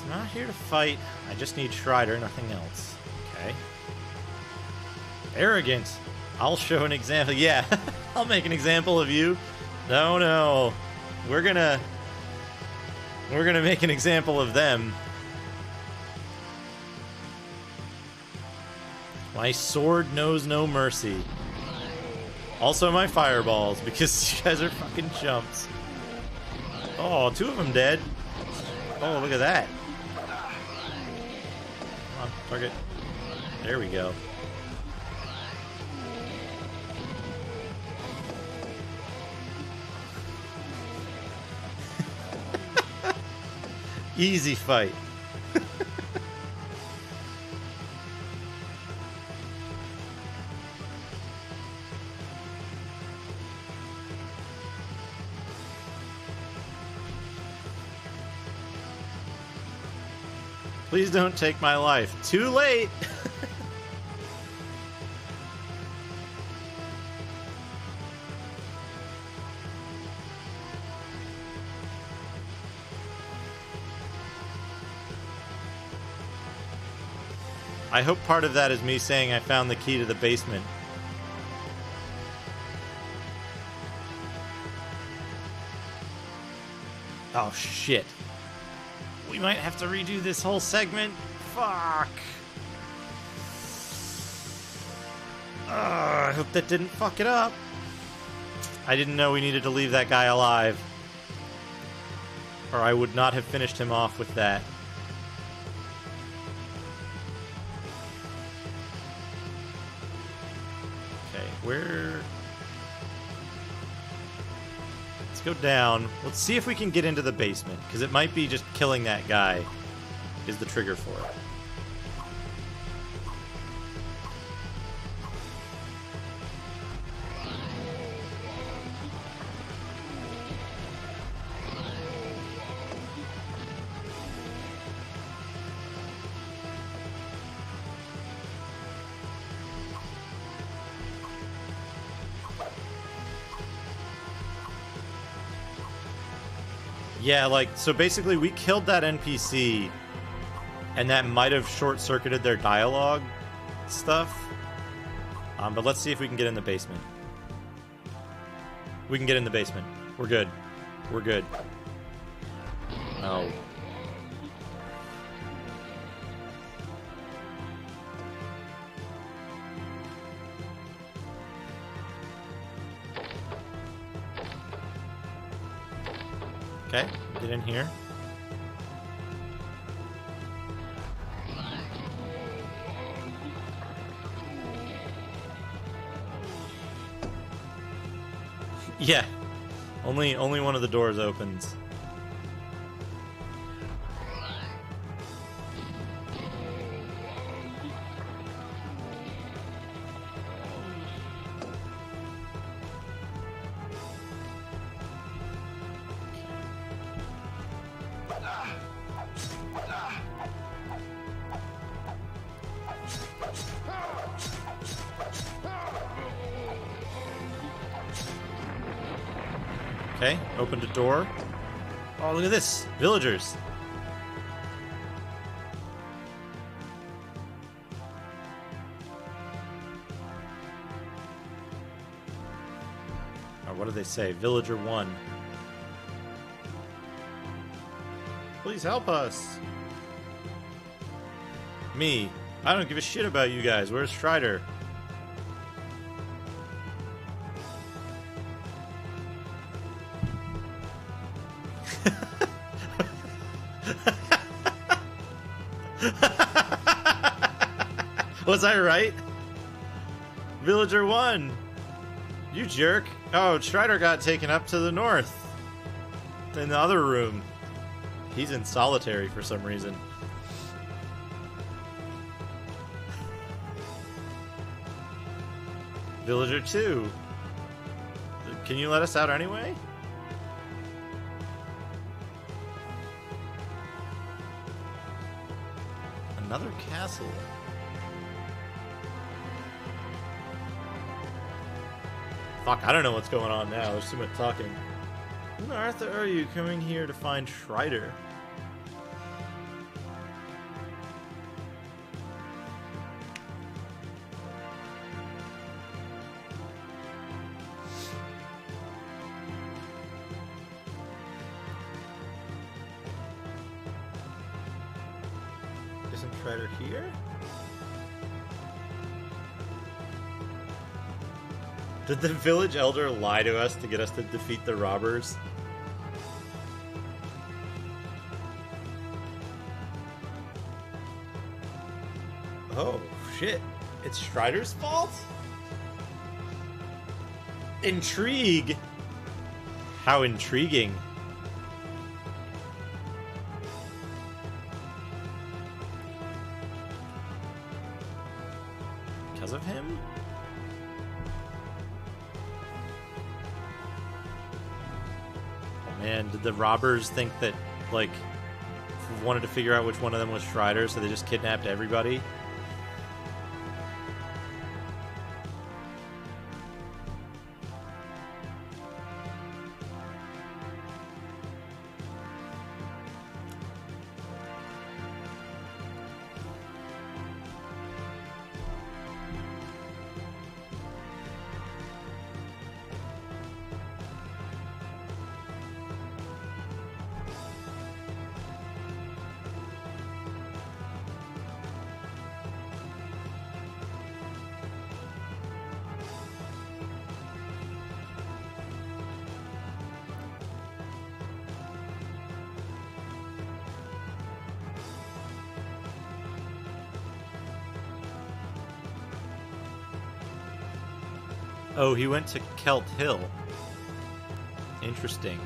Not here to fight. I just need Strider, nothing else. Okay. Arrogant. I'll show an example. Yeah, I'll make an example of you. No. We're gonna make an example of them. My sword knows no mercy. Also my fireballs, because you guys are fucking chumps. Oh, two of them dead. Oh, look at that. Come on, target. There we go. Easy fight. Please don't take my life. Too late! I hope part of that is me saying I found the key to the basement. Oh, shit. We might have to redo this whole segment. Fuck. I hope that didn't fuck it up. I didn't know we needed to leave that guy alive. Or I would not have finished him off with that. Okay, where... Let's go down. Let's see if we can get into the basement, because it might be just killing that guy is the trigger for it. Yeah, like, so basically we killed that NPC, and that might have short-circuited their dialogue stuff. But let's see if we can get in the basement. We can get in the basement. We're good. We're good. Oh. Okay, get in here. Yeah, only one of the doors opens. Okay, opened a door. Oh, look at this! Villagers! Oh, what do they say? Villager 1. Please help us! Me. I don't give a shit about you guys. Where's Strider? Was I right? Villager 1! You jerk. Oh, Strider got taken up to the north. In the other room. He's in solitary for some reason. Villager 2. Can you let us out anyway? Another castle. Fuck, I don't know what's going on now. There's too much talking. Who on earth are you coming here to find Strider? Isn't Strider here? Did the village elder lie to us to get us to defeat the robbers? Oh, shit. It's Strider's fault? Intrigue! How intriguing. because of him? Oh man, did the robbers think that, like, wanted to figure out which one of them was Strider, so they just kidnapped everybody? Oh, he went to Kelt Hill. Interesting.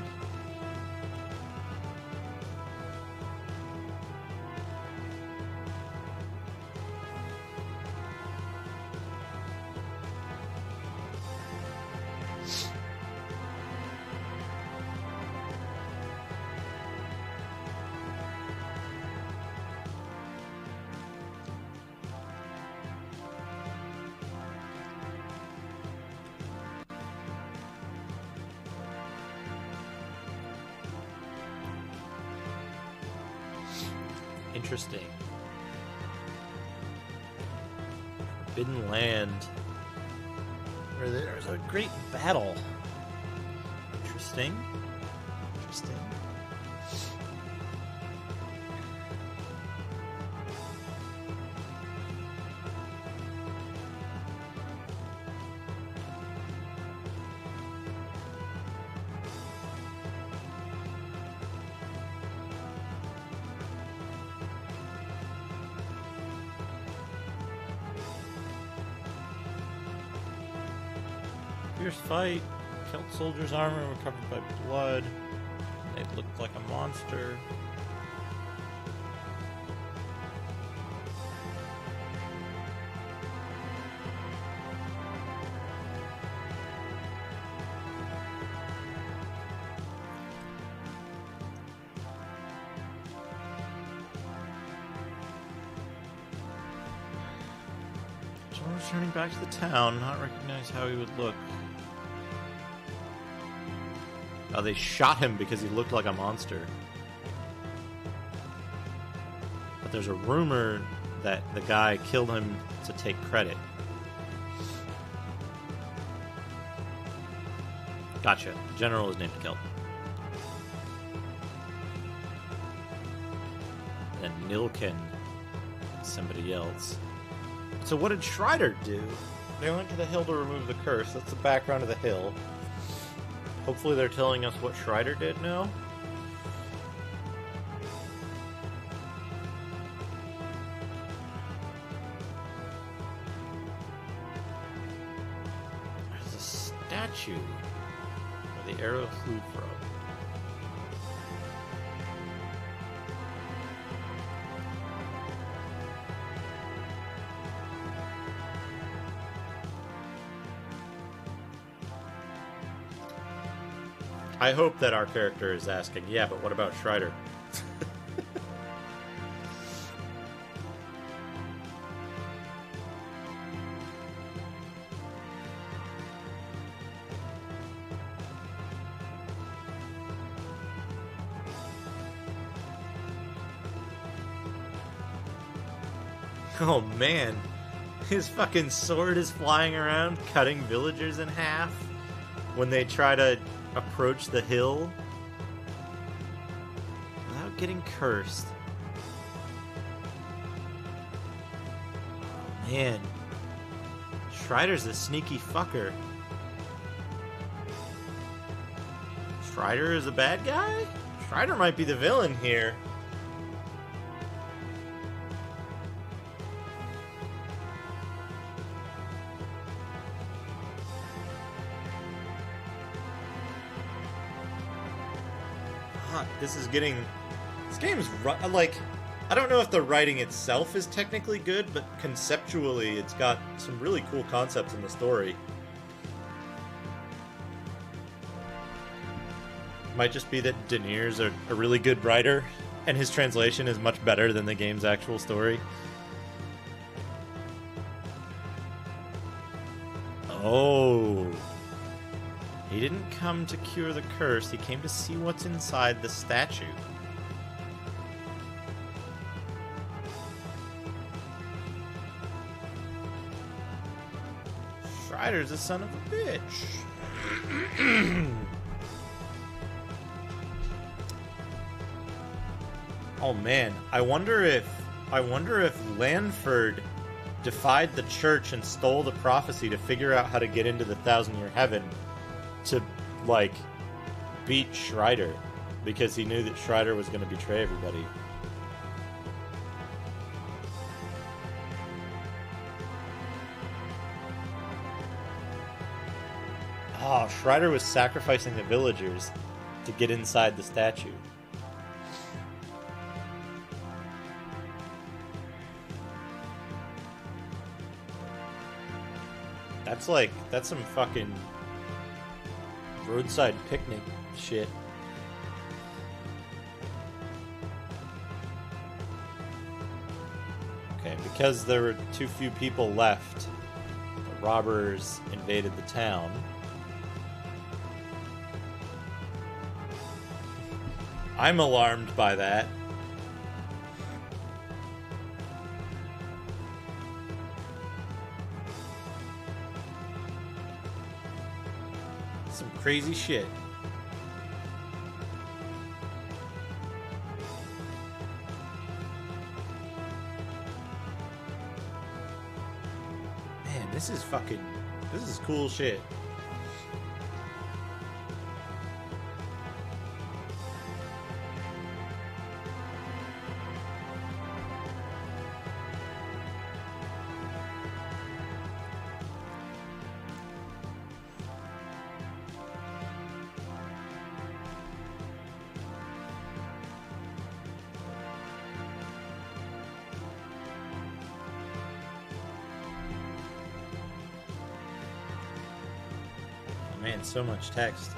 Interesting. Forbidden Land, where there's a great battle. Interesting. Interesting. Fierce fight. Celt soldiers' armor were covered by blood. They looked like a monster. John returning back to the town, not recognize how he would look. Oh, they shot him because he looked like a monster. But there's a rumor that the guy killed him to take credit. Gotcha. The general is named Kelt. And Nilken is somebody else. So what did Strider do? They went to the hill to remove the curse. That's the background of the hill. Hopefully they're telling us what Strider did now. There's a statue where the arrow flew from. I hope that our character is asking, yeah, but what about Strider? Oh man, his fucking sword is flying around, cutting villagers in half when they try to approach the hill without getting cursed. Oh, man, Strider's a sneaky fucker. Strider is a bad guy? Strider might be the villain here. This is getting... This game is... Like, I don't know if the writing itself is technically good, but conceptually it's got some really cool concepts in the story. Might just be that Denier's a really good writer, and his translation is much better than the game's actual story. Oh. He didn't come to cure the curse, he came to see what's inside the statue. Strider's a son of a bitch. Oh man, I wonder if Lanford defied the church and stole the prophecy to figure out how to get into the Thousand-Year Heaven to, like, beat Strider, because he knew that Strider was going to betray everybody. Oh, Strider was sacrificing the villagers to get inside the statue. That's some fucking roadside picnic shit. Okay, because there were too few people left, the robbers invaded the town. I'm alarmed by that. Some crazy shit. Man, this is cool shit. Man, so much text.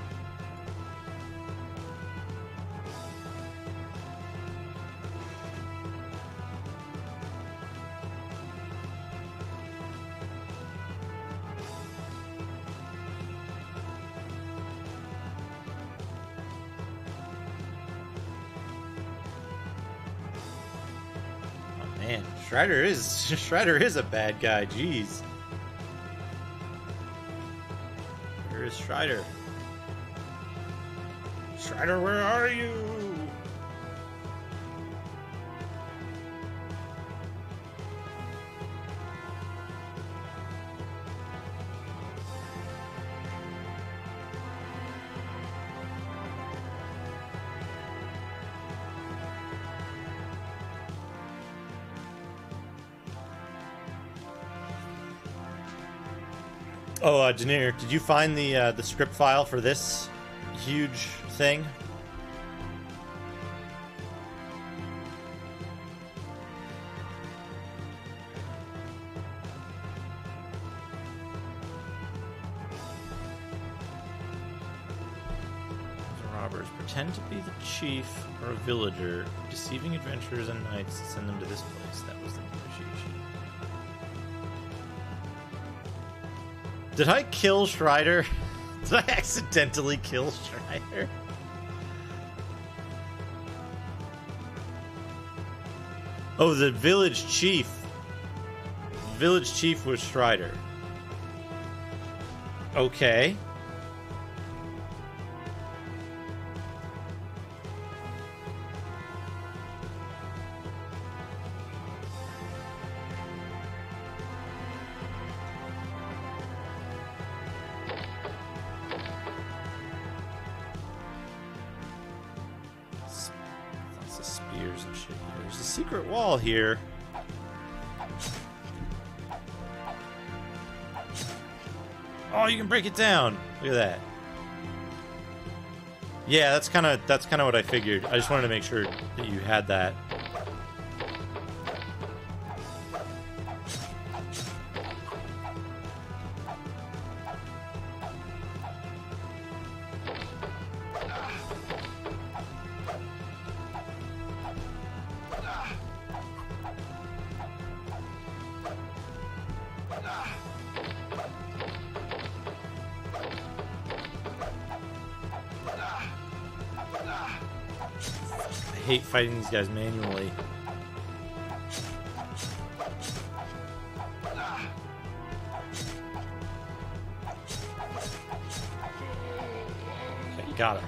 Oh man, Strider is a bad guy, jeez. Where is Strider? Strider, where are you? Oh, Denier, did you find the script file for this huge thing? The robbers pretend to be the chief or a villager, deceiving adventurers and knights to send them to this place. That was the negotiation. Did I kill Strider? Did I accidentally kill Strider? Oh, the village chief. The village chief was Strider. Okay. Secret wall here. Oh, you can break it down. Look at that. Yeah, that's kind of what I figured. I just wanted to make sure that you had that. hate fighting these guys manually. Okay, got it.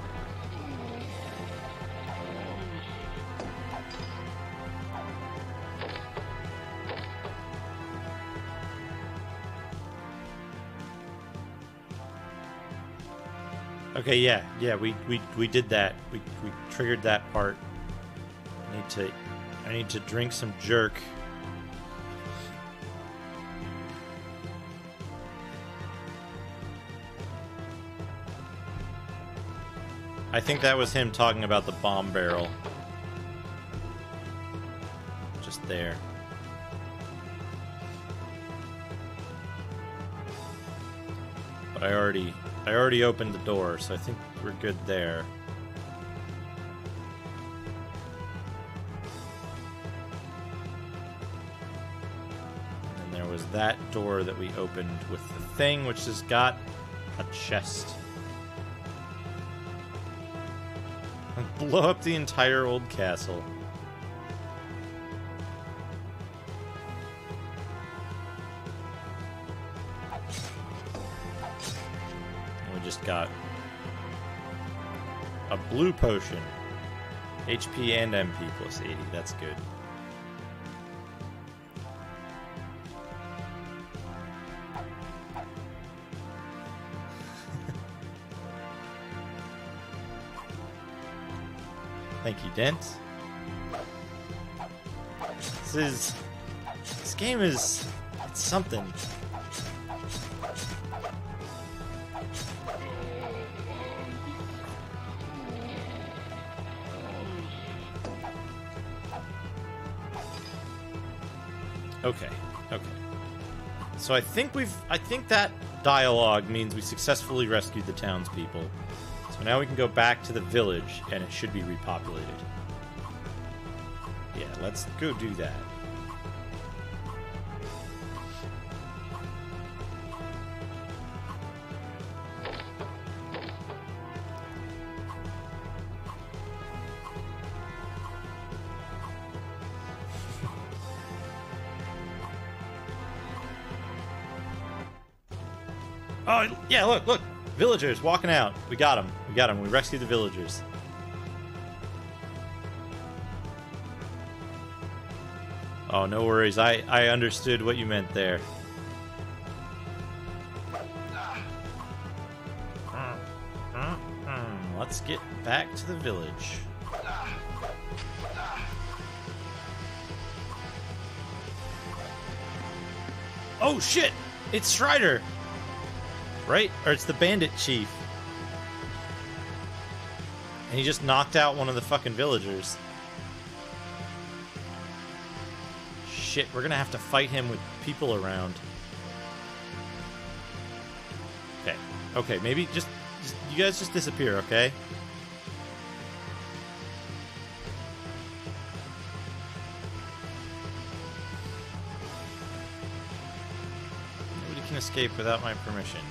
Okay, yeah, we did that. We triggered that part. I need to drink some jerk. I think that was him talking about the bomb barrel. Just there. But I already opened the door, so I think we're good there. And then there was that door that we opened with the thing, which has got a chest. Blow up the entire old castle. Just got a blue potion. HP and MP plus 80. That's good. Thank you, Dent. This game is... it's something. Okay. So I think that dialogue means we successfully rescued the townspeople. So now we can go back to the village, and it should be repopulated. Yeah, let's go do that. Oh, yeah, look. Villagers walking out. We got them. We rescued the villagers. Oh, no worries. I understood what you meant there. Let's get back to the village. Oh, shit! It's Strider! Right? Or it's the bandit chief. And he just knocked out one of the fucking villagers. Shit, we're gonna have to fight him with people around. Okay, maybe just you guys just disappear, okay? Nobody can escape without my permission.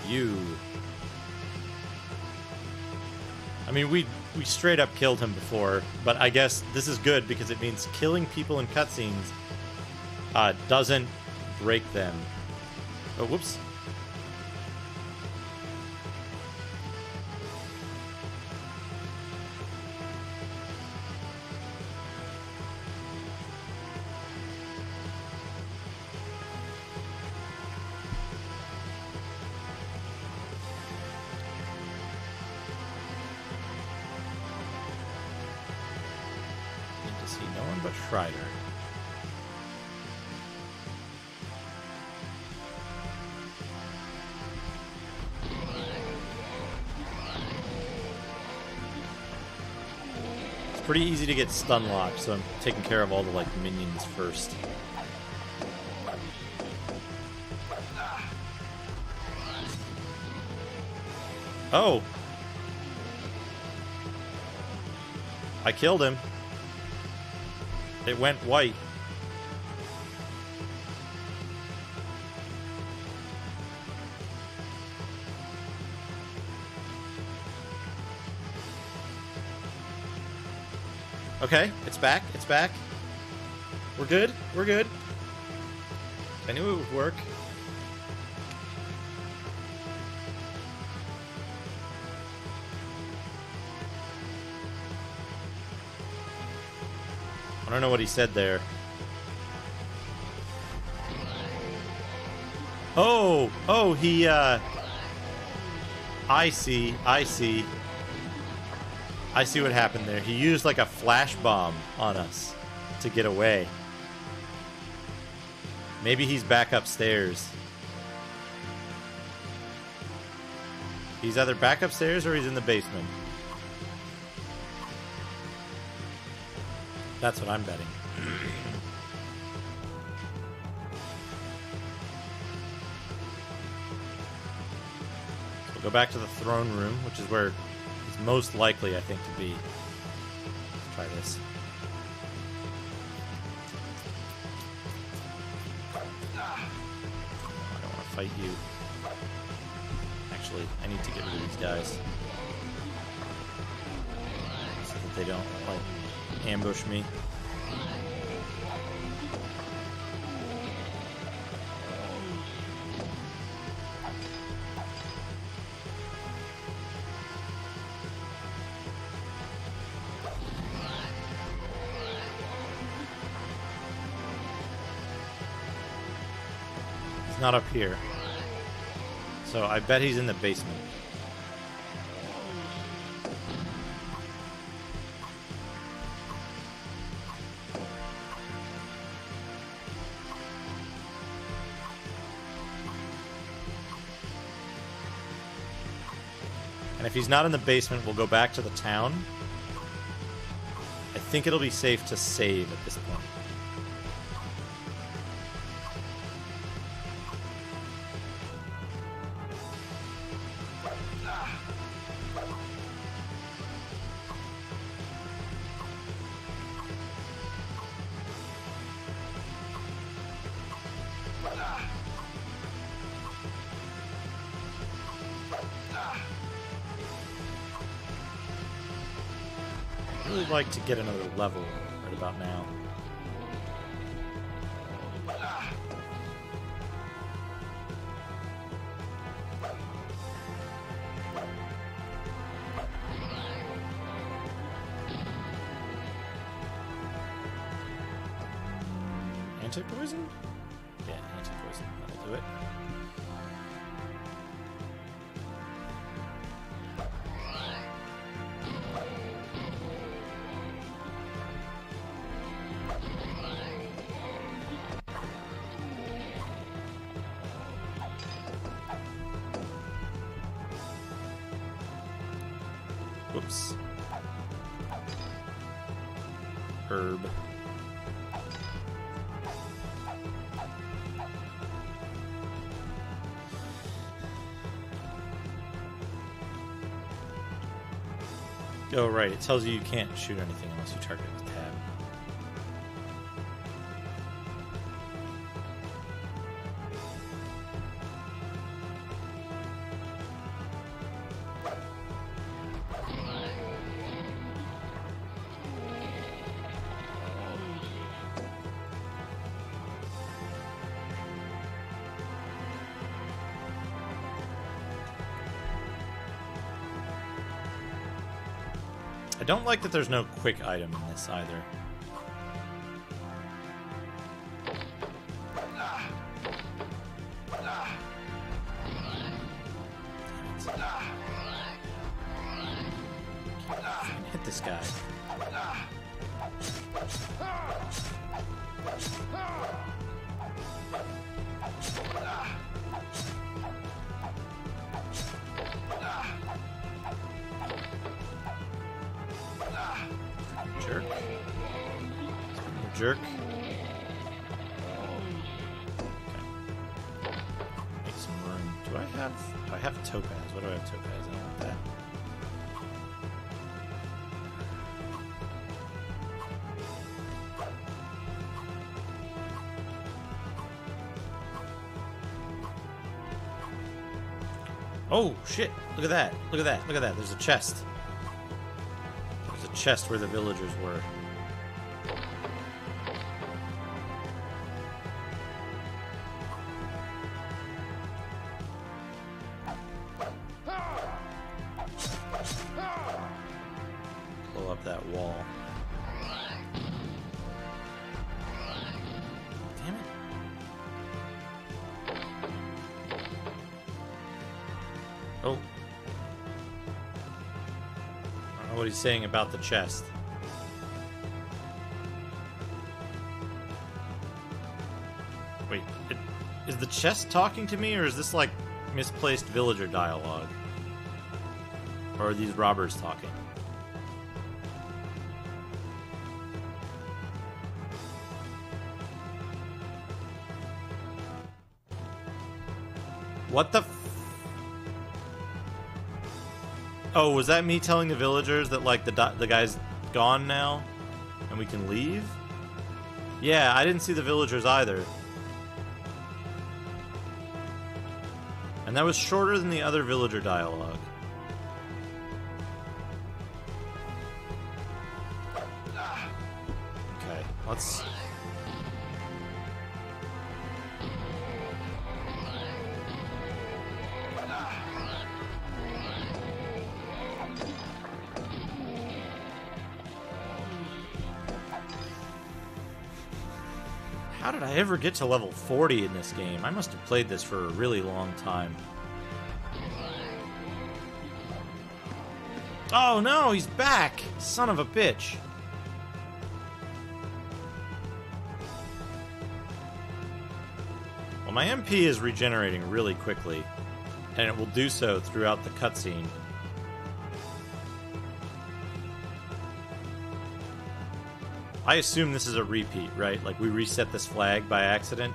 You. I mean, we straight up killed him before, but I guess this is good because it means killing people in cutscenes doesn't break them. Oh, whoops. Strider. It's pretty easy to get stun locked, so I'm taking care of all the like minions first. Oh! I killed him. It went white. Okay, it's back. It's back. We're good. We're good. I knew it would work. I don't know what he said there. Oh, he, I see what happened there. He used like a flash bomb on us to get away. Maybe he's back upstairs. He's either back upstairs or he's in the basement. That's what I'm betting. So we'll go back to the throne room, which is where he's most likely, I think, to be. Let's try this. I don't want to fight you. Actually, I need to get rid of these guys so that they don't, like, ambush me. He's not up here. So I bet he's in the basement. And if he's not in the basement, we'll go back to the town. I think it'll be safe to save at this point. I'd really like to get another level right about now. Anti-poison? Yeah, anti-poison. That'll do it. Whoops. Herb. Oh, right. It tells you can't shoot anything unless you target it with tab. I don't like that there's no quick item in this either. Hit this guy. Jerk. Jerk. Okay. Make some room. Do I have topaz? What do I have topaz? I don't want that. Oh shit! Look at that! Look at that! Look at that! There's a chest. There's a chest where the villagers were. that wall. Damn it. Oh. I don't know what he's saying about the chest. Wait, is the chest talking to me, or is this like misplaced villager dialogue? Or are these robbers talking? What the Oh, was that me telling the villagers that, like, the guy's gone now? And we can leave? Yeah, I didn't see the villagers either. And that was shorter than the other villager dialogue. Okay, let's... How did I ever get to level 40 in this game? I must have played this for a really long time. Oh no, he's back! Son of a bitch. Well, my MP is regenerating really quickly, and it will do so throughout the cutscene. I assume this is a repeat, right? Like, we reset this flag by accident.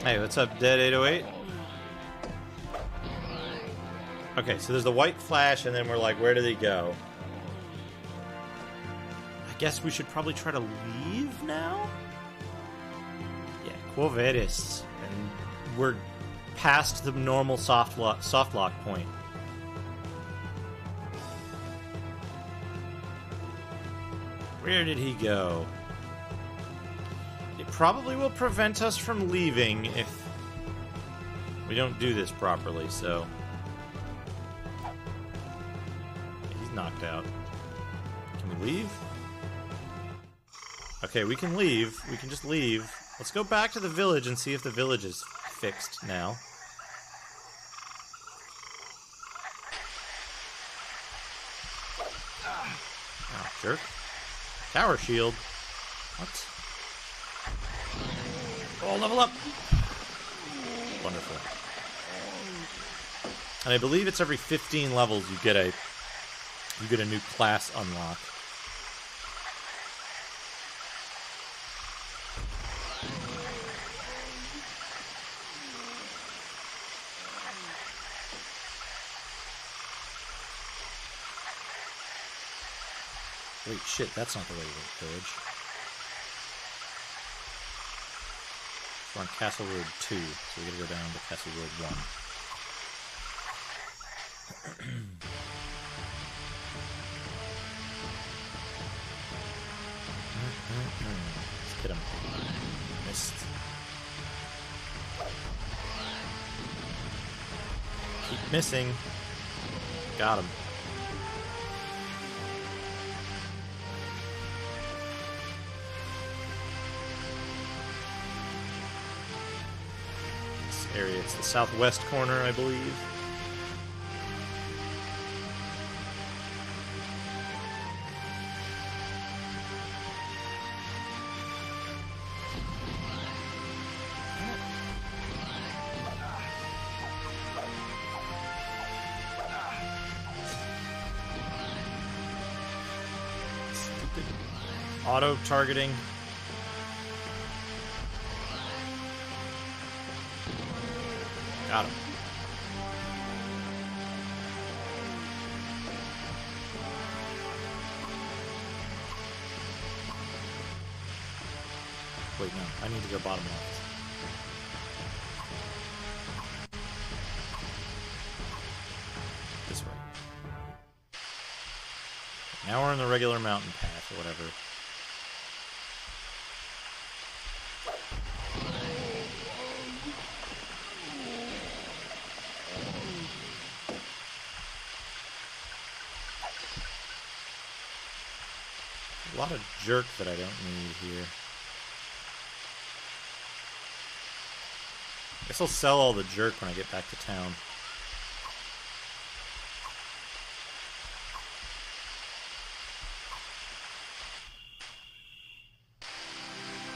Hey, what's up, Dead 808? Okay, so there's the white flash, and then we're like, where did he go? I guess we should probably try to leave now? Yeah, Vadis. And we're past the normal soft lock point. Where did he go? It probably will prevent us from leaving if we don't do this properly, so... He's knocked out. Can we leave? Okay, we can leave. We can just leave. Let's go back to the village and see if the village is fixed now. Oh, jerk. Tower shield. What? Oh, level up! Wonderful. And I believe it's every 15 levels you get a new class unlock. Wait, shit, that's not the way to the village. We're on Castle Road 2, so we gotta go down to Castle Road 1. Let's get him. Missed. Keep missing. Got him. Area. It's the southwest corner, I believe. Stupid auto-targeting. Got him. wait, no. I need to go bottom left. This way. Now we're in the regular mountain path, or whatever. A lot of jerk that I don't need here. Guess I'll sell all the jerk when I get back to town.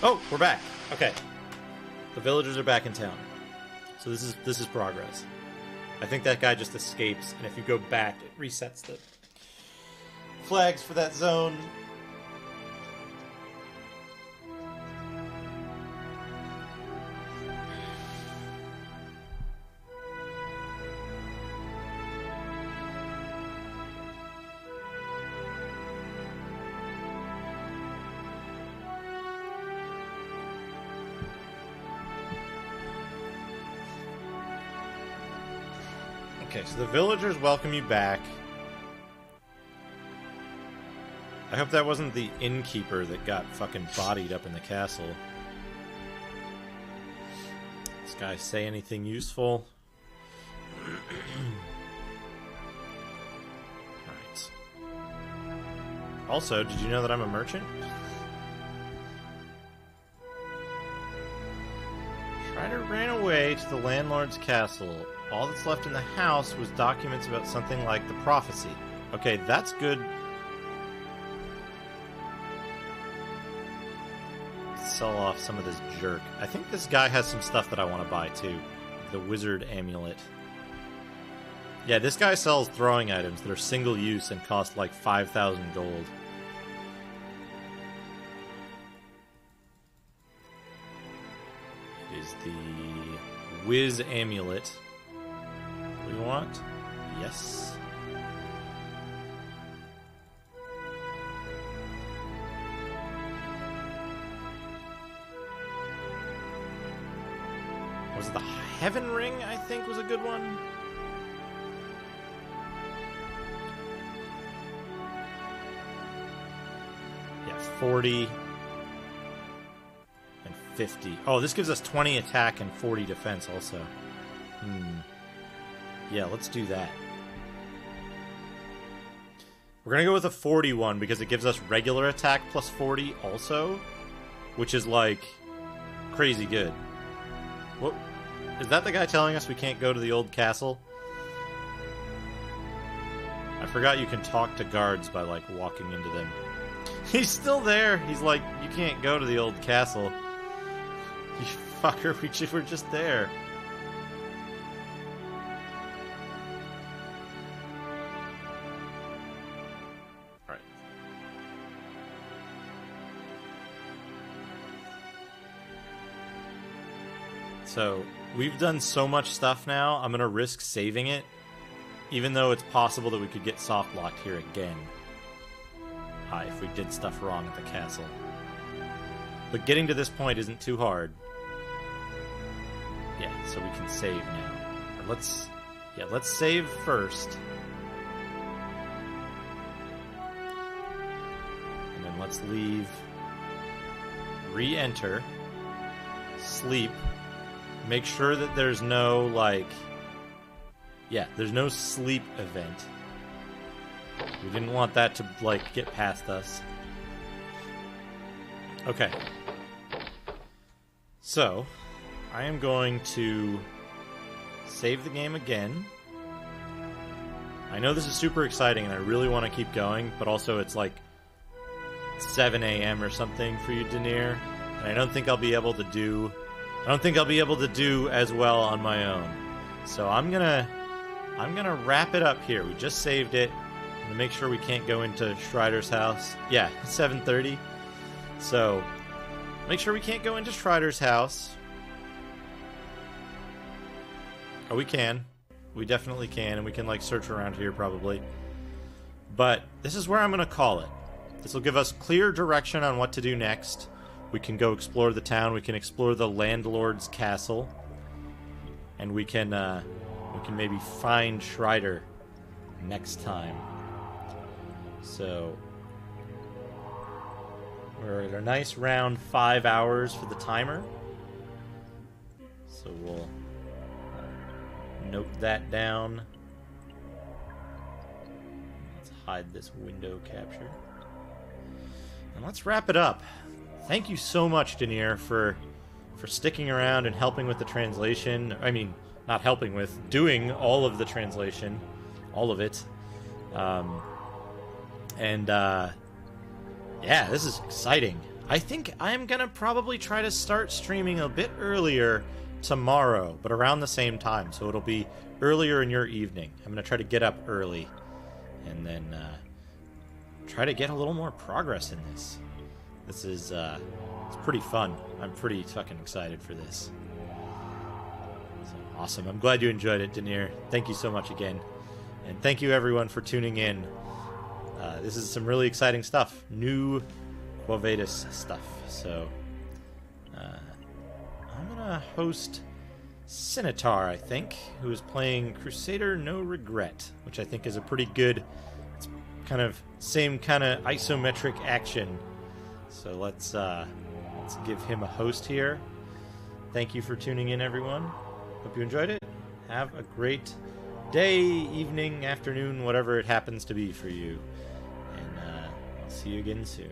Oh, we're back. Okay. The villagers are back in town. So this is progress. I think that guy just escapes, and if you go back, it resets the flags for that zone. Okay, so the villagers welcome you back. I hope that wasn't the innkeeper that got fucking bodied up in the castle. This guy say anything useful? Alright. Also, did you know that I'm a merchant? Strider ran away to the landlord's castle. All that's left in the house was documents about something like the prophecy. Okay, that's good. Sell off some of this jerk. I think this guy has some stuff that I want to buy too. The wizard amulet. Yeah, this guy sells throwing items that are single use and cost like 5,000 gold. It is the Wiz amulet. What do you want? Yes. Was it the Heaven Ring, I think, was a good one? Yeah, 40 and 50. Oh, this gives us 20 attack and 40 defense also. Yeah, let's do that. We're going to go with a 41 because it gives us regular attack plus 40 also, which is like crazy good. What? Is that the guy telling us we can't go to the old castle? I forgot you can talk to guards by like walking into them. He's still there. He's like, you can't go to the old castle. You fucker, we're just there. So, we've done so much stuff now, I'm going to risk saving it, even though it's possible that we could get soft-locked here again. If we did stuff wrong at the castle. But getting to this point isn't too hard. Yeah, so we can save now. Or let's save first. And then let's leave. Re-enter. Sleep. Make sure that there's no, like... Yeah, there's no sleep event. We didn't want that to, like, get past us. Okay. So, I am going to save the game again. I know this is super exciting and I really want to keep going, but also it's like 7 a.m. or something for you, Denier. And I don't think I'll be able to do as well on my own. So I'm gonna wrap it up here. We just saved it. I'm gonna make sure we can't go into Strider's house. Yeah, 7:30. So make sure we can't go into Strider's house. Oh, we can. We definitely can, and we can like search around here probably. But this is where I'm gonna call it. This will give us clear direction on what to do next. we can go explore the town. We can explore the landlord's castle, and we can maybe find Schreider next time. So we're at a nice round 5 hours for the timer. So we'll note that down. Let's hide this window capture. And let's wrap it up. Thank you so much, Denier, for sticking around and helping with the translation. I mean, not helping with, doing all of the translation. All of it. Yeah, this is exciting. I think I'm going to probably try to start streaming a bit earlier tomorrow, but around the same time. So it'll be earlier in your evening. I'm going to try to get up early and then try to get a little more progress in this. This is it's pretty fun. I'm pretty fucking excited for this. So, awesome. I'm glad you enjoyed it, Denier. Thank you so much again. And thank you everyone for tuning in. This is some really exciting stuff. New Quo Vadis stuff. So I'm going to host Cinotar, I think, who is playing Crusader No Regret, which I think is a pretty good, it's kind of same kind of isometric action. So let's give him a host here. Thank you for tuning in, everyone. Hope you enjoyed it. Have a great day, evening, afternoon, whatever it happens to be for you. And I'll see you again soon.